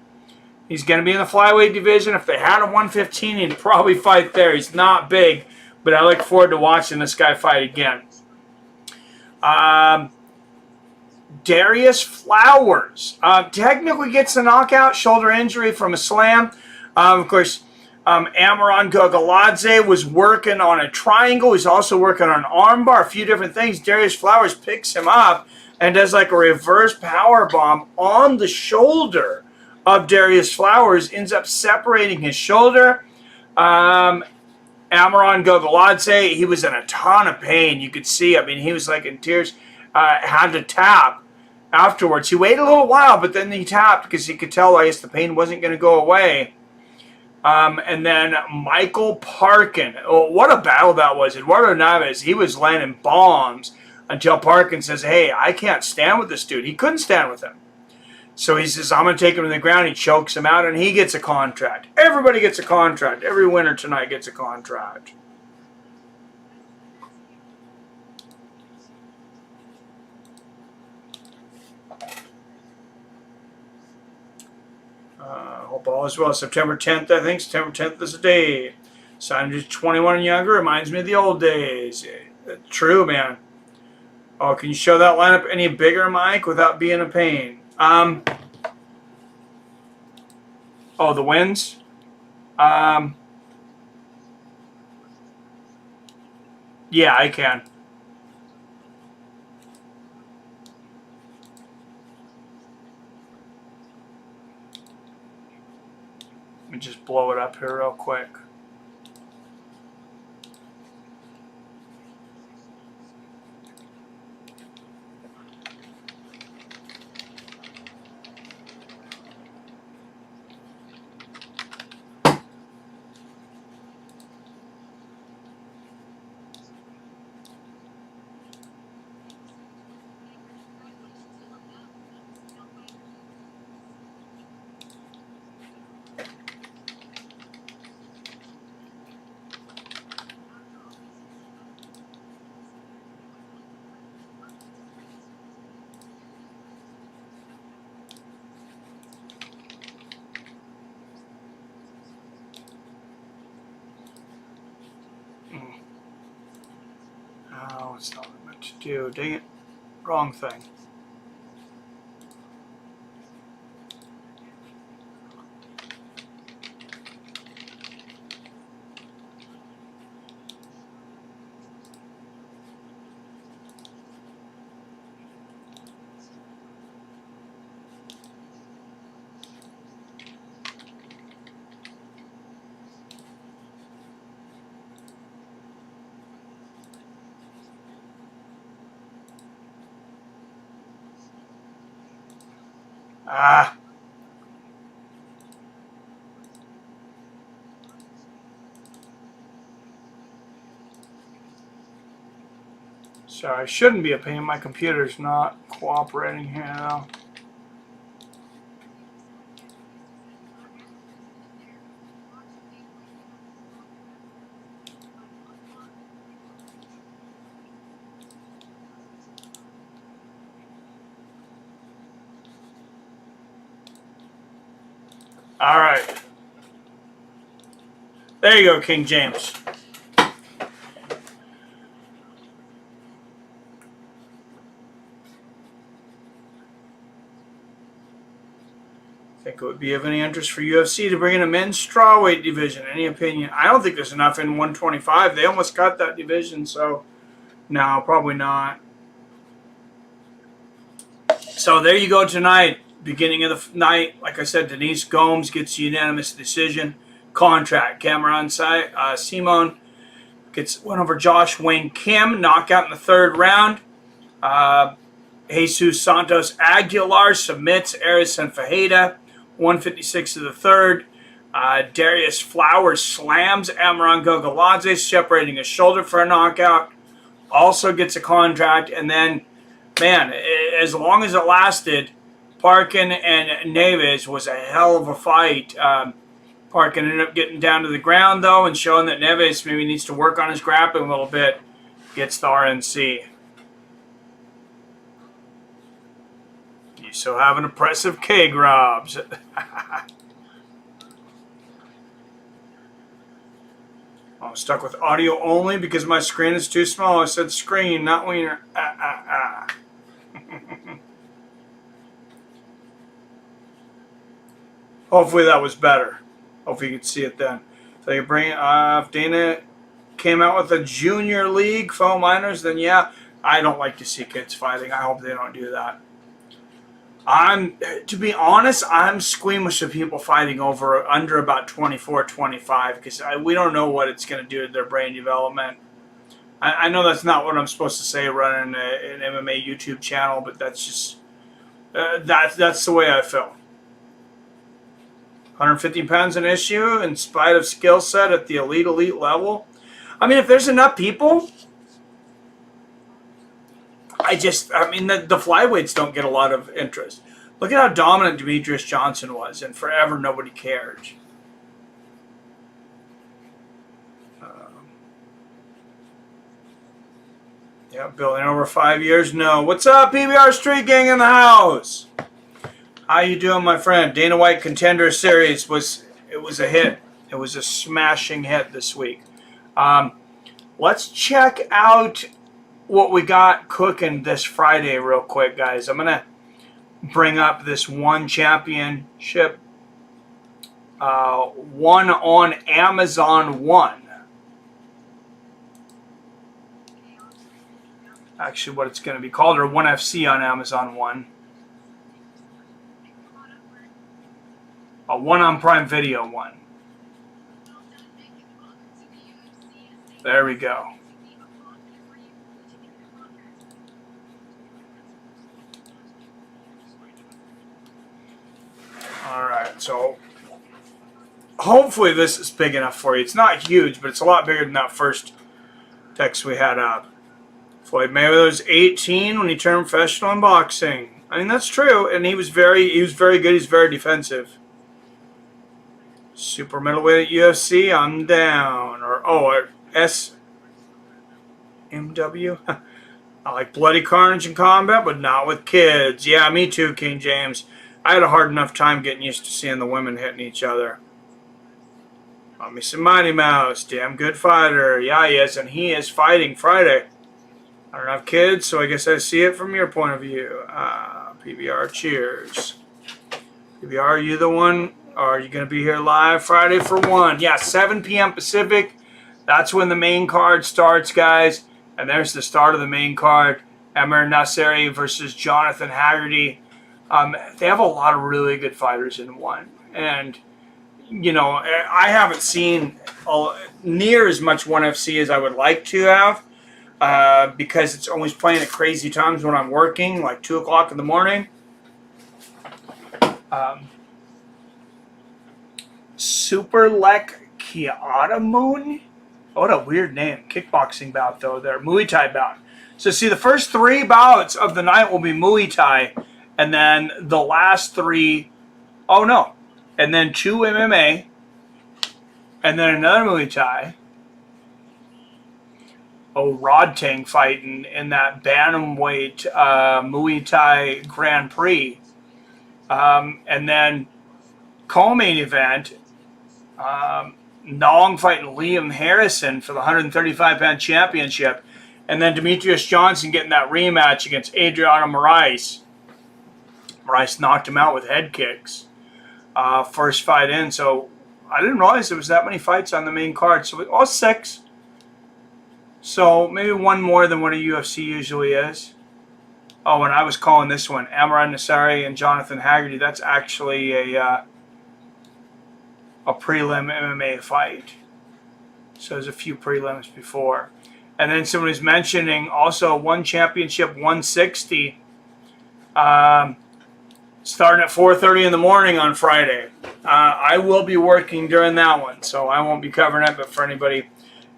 He's going to be in the flyweight division. If they had a 115, he'd probably fight there. He's not big, but I look forward to watching this guy fight again. Darrius Flowers technically gets a knockout, shoulder injury from a slam. Of course, Amiran Gogoladze was working on a triangle. He's also working on an armbar, a few different things. Darrius Flowers picks him up and does like a reverse power bomb on the shoulder of Darrius Flowers, ends up separating his shoulder. Amiran Gogoladze, he was in a ton of pain. You could see, I mean, he was like in tears, had to tap afterwards. He waited a little while, but then he tapped because he could tell, I guess, the pain wasn't going to go away. And then Michael Parkin. Oh, what a battle that was. Eduardo Neves, he was landing bombs until Parkin says, hey, I can't stand with this dude. He couldn't stand with him. So he says, I'm going to take him to the ground. He chokes him out, and he gets a contract. Everybody gets a contract. Every winner tonight gets a contract. Hope all is well. September 10th, I think. September 10th is the day. Signed to 21 and younger. Reminds me of the old days. True, man. Oh, can you show that lineup any bigger, Mike, without being a pain? Oh, the wins? Yeah, I can. Let me just blow it up here real quick. Oh, it's not what to do. Dang it. Wrong thing. Ah. Sorry, I shouldn't be a pain. My computer's not cooperating here now. All right. There you go, King James. Think it would be of any interest for UFC to bring in a men's strawweight division? Any opinion? I don't think there's enough in 125. They almost cut that division, so no, probably not. So there you go tonight. Beginning of the night, like I said, Denise Gomes gets a unanimous decision. Contract. Cameron Saaiman gets one over Josh Wang-Kim. Knockout in the third round. Jesus Santos Aguilar submits Erisson Ferreira. 156 of the third. Darrius Flowers slams Amiran Gogoladze, separating his shoulder for a knockout. Also gets a contract. And then, man, as long as it lasted, Parkin and Neves was a hell of a fight. Parkin ended up getting down to the ground, though, and showing that Neves maybe needs to work on his grappling a little bit. Gets the RNC. You still have an impressive keg, Robs. I'm stuck with audio only because my screen is too small. I said screen, not wiener. Hopefully that was better. Hopefully you could see it then. So you bring if Dana came out with a junior league fellow minors, then yeah, I don't like to see kids fighting. I hope they don't do that. To be honest, I'm squeamish of people fighting under about 24, 25 because we don't know what it's going to do to their brain development. I know that's not what I'm supposed to say running an MMA YouTube channel, but that's just that's the way I feel. 150 pounds an issue in spite of skill set at the elite level. I mean, if there's enough people, I mean, the flyweights don't get a lot of interest. Look at how dominant Demetrius Johnson was, and forever nobody cared. Yeah, building over 5 years. No. What's up, PBR Street Gang in the house? How you doing, my friend? Dana White Contender Series was a hit. It was a smashing hit this week. Let's check out what we got cooking this Friday real quick, guys. I'm gonna bring up this one championship, one on Amazon One. Actually, what it's going to be called, or One FC on Amazon One. One on Prime Video One. There we go. Alright, so hopefully this is big enough for you. It's not huge, but it's a lot bigger than that first text we had up. Floyd Mayweather was 18 when he turned professional in boxing. I mean, that's true, and he was very good. He's very defensive. Super middleweight at UFC, I'm down. Or SMW. I like bloody carnage in combat, but not with kids. Yeah, me too, King James. I had a hard enough time getting used to seeing the women hitting each other. Me some Mighty Mouse, damn good fighter. Yeah, he is, and he is fighting Friday. I don't have kids, so I guess I see it from your point of view. PBR, cheers. PBR, are you the one? Or are you going to be here live Friday for 1? Yeah, 7 p.m. Pacific. That's when the main card starts, guys. And there's the start of the main card. Amiran versus Jonathan Haggerty. They have a lot of really good fighters in one. And, you know, I haven't seen near as much ONE FC as I would like to have. Because it's always playing at crazy times when I'm working, like 2 o'clock in the morning. Super Lek Kiatamun? What a weird name. Kickboxing bout, though. They're Muay Thai bout. So, see, the first 3 bouts of the night will be Muay Thai. And then the last 3... Oh, no. And then 2 MMA. And then another Muay Thai. Rodtang fighting in that bantamweight Muay Thai Grand Prix. And then co-main event, Nong fighting Liam Harrison for the 135-pound championship. And then Demetrius Johnson getting that rematch against Eduardo Moraes. Moraes knocked him out with head kicks. First fight in. So I didn't realize there was that many fights on the main card. So all 6. So maybe 1 more than what a UFC usually is. Oh, and I was calling this one Amiran Nassari and Jonathan Haggerty. That's actually a prelim MMA fight. So there's a few prelims before. And then someone was mentioning also one championship 160 starting at 4:30 in the morning on Friday. I will be working during that one, so I won't be covering it, but for anybody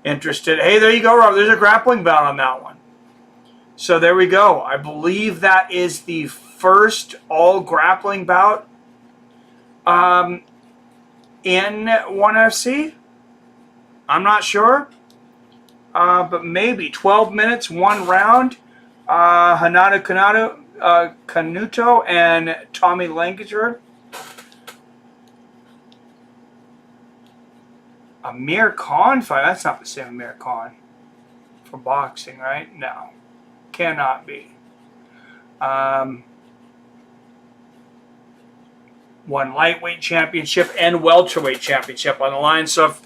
interested. Hey, there you go, Rob. There's a grappling bout on that one. So there we go. I believe that is the first all grappling bout in 1FC. I'm not sure. But maybe 12 minutes, one round. Hanada Canuto and Tommy Lancaster. Amir Khan fight. That's not the same Amir Khan for boxing, right? No. Cannot be. One lightweight championship and welterweight championship on the line. So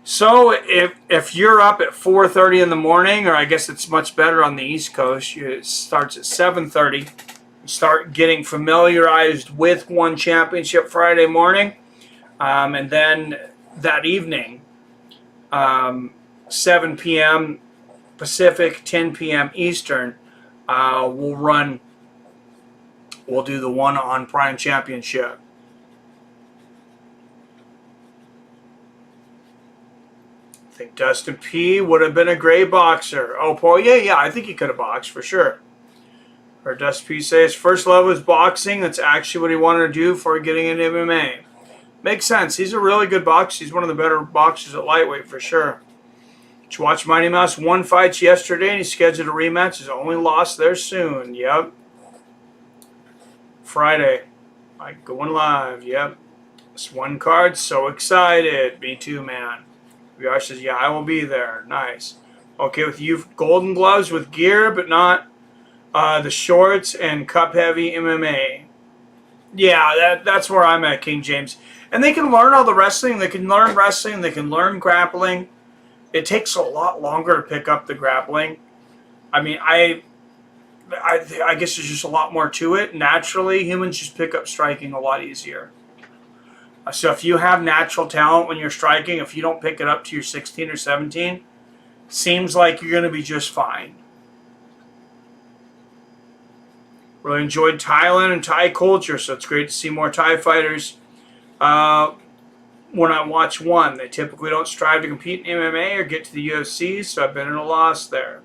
if you're up at 4:30 in the morning, or I guess it's much better on the East Coast, it starts at 7:30. You start getting familiarized with one championship Friday morning, and then that evening, 7 p.m. Pacific, 10 p.m. Eastern, we'll do the one on Prime Championship. I think Dustin P. would have been a great boxer. Oh, Paul, yeah, I think he could have boxed for sure. Or Dustin P. says first love was boxing. That's actually what he wanted to do before getting into MMA. Makes sense. He's a really good boxer. He's one of the better boxers at lightweight for sure. Did you watch Mighty Mouse? Won fights yesterday, and he scheduled a rematch. His only loss there soon. Yep. Friday. Like going live. Yep. This one card. So excited. Me too, man. VR says, yeah, I will be there. Nice. Okay, with you, golden gloves with gear, but not the shorts and cup heavy MMA. Yeah, that's where I'm at, King James. And they can learn all the wrestling. They can learn wrestling. They can learn grappling. It takes a lot longer to pick up the grappling. I mean, I guess there's just a lot more to it. Naturally, humans just pick up striking a lot easier. So if you have natural talent when you're striking, if you don't pick it up to your 16 or 17, seems like you're going to be just fine. Really enjoyed Thailand and Thai culture, so it's great to see more Thai fighters. When I watch one, they typically don't strive to compete in MMA or get to the UFC, so I've been in a loss there.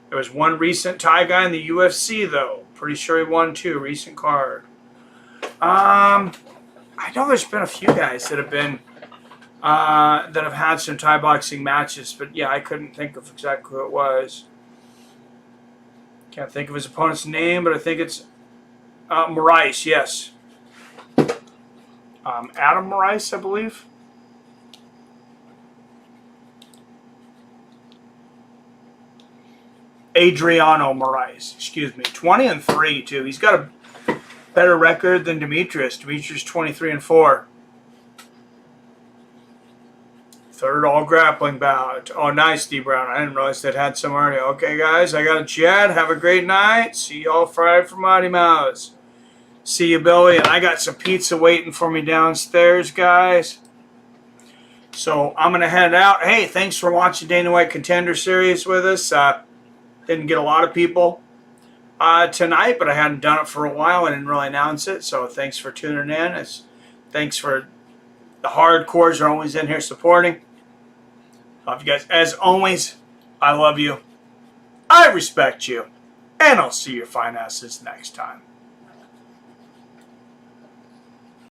There was one recent Thai guy in the UFC, though. Pretty sure he won too. Recent card. I know there's been a few guys that have been that have had some Thai boxing matches, but yeah, I couldn't think of exactly who it was. Can't think of his opponent's name, but I think it's Moraes, yes. Adam Moraes, I believe. Adriano Moraes, excuse me. 20-3 too. He's got a better record than Demetrius. Demetrius 23-4. Third all grappling bout. Oh, nice, D Brown. I didn't realize that had some already. Okay, guys, I got to chat. Have a great night. See y'all Friday for Mighty Mouse. See you, Billy. And I got some pizza waiting for me downstairs, guys. So I'm going to head out. Hey, thanks for watching Dana White Contender Series with us. Didn't get a lot of people tonight, but I hadn't done it for a while. I didn't really announce it. So thanks for tuning in. Thanks for the hardcores are always in here supporting. Love you guys. As always, I love you. I respect you. And I'll see your fine asses next time.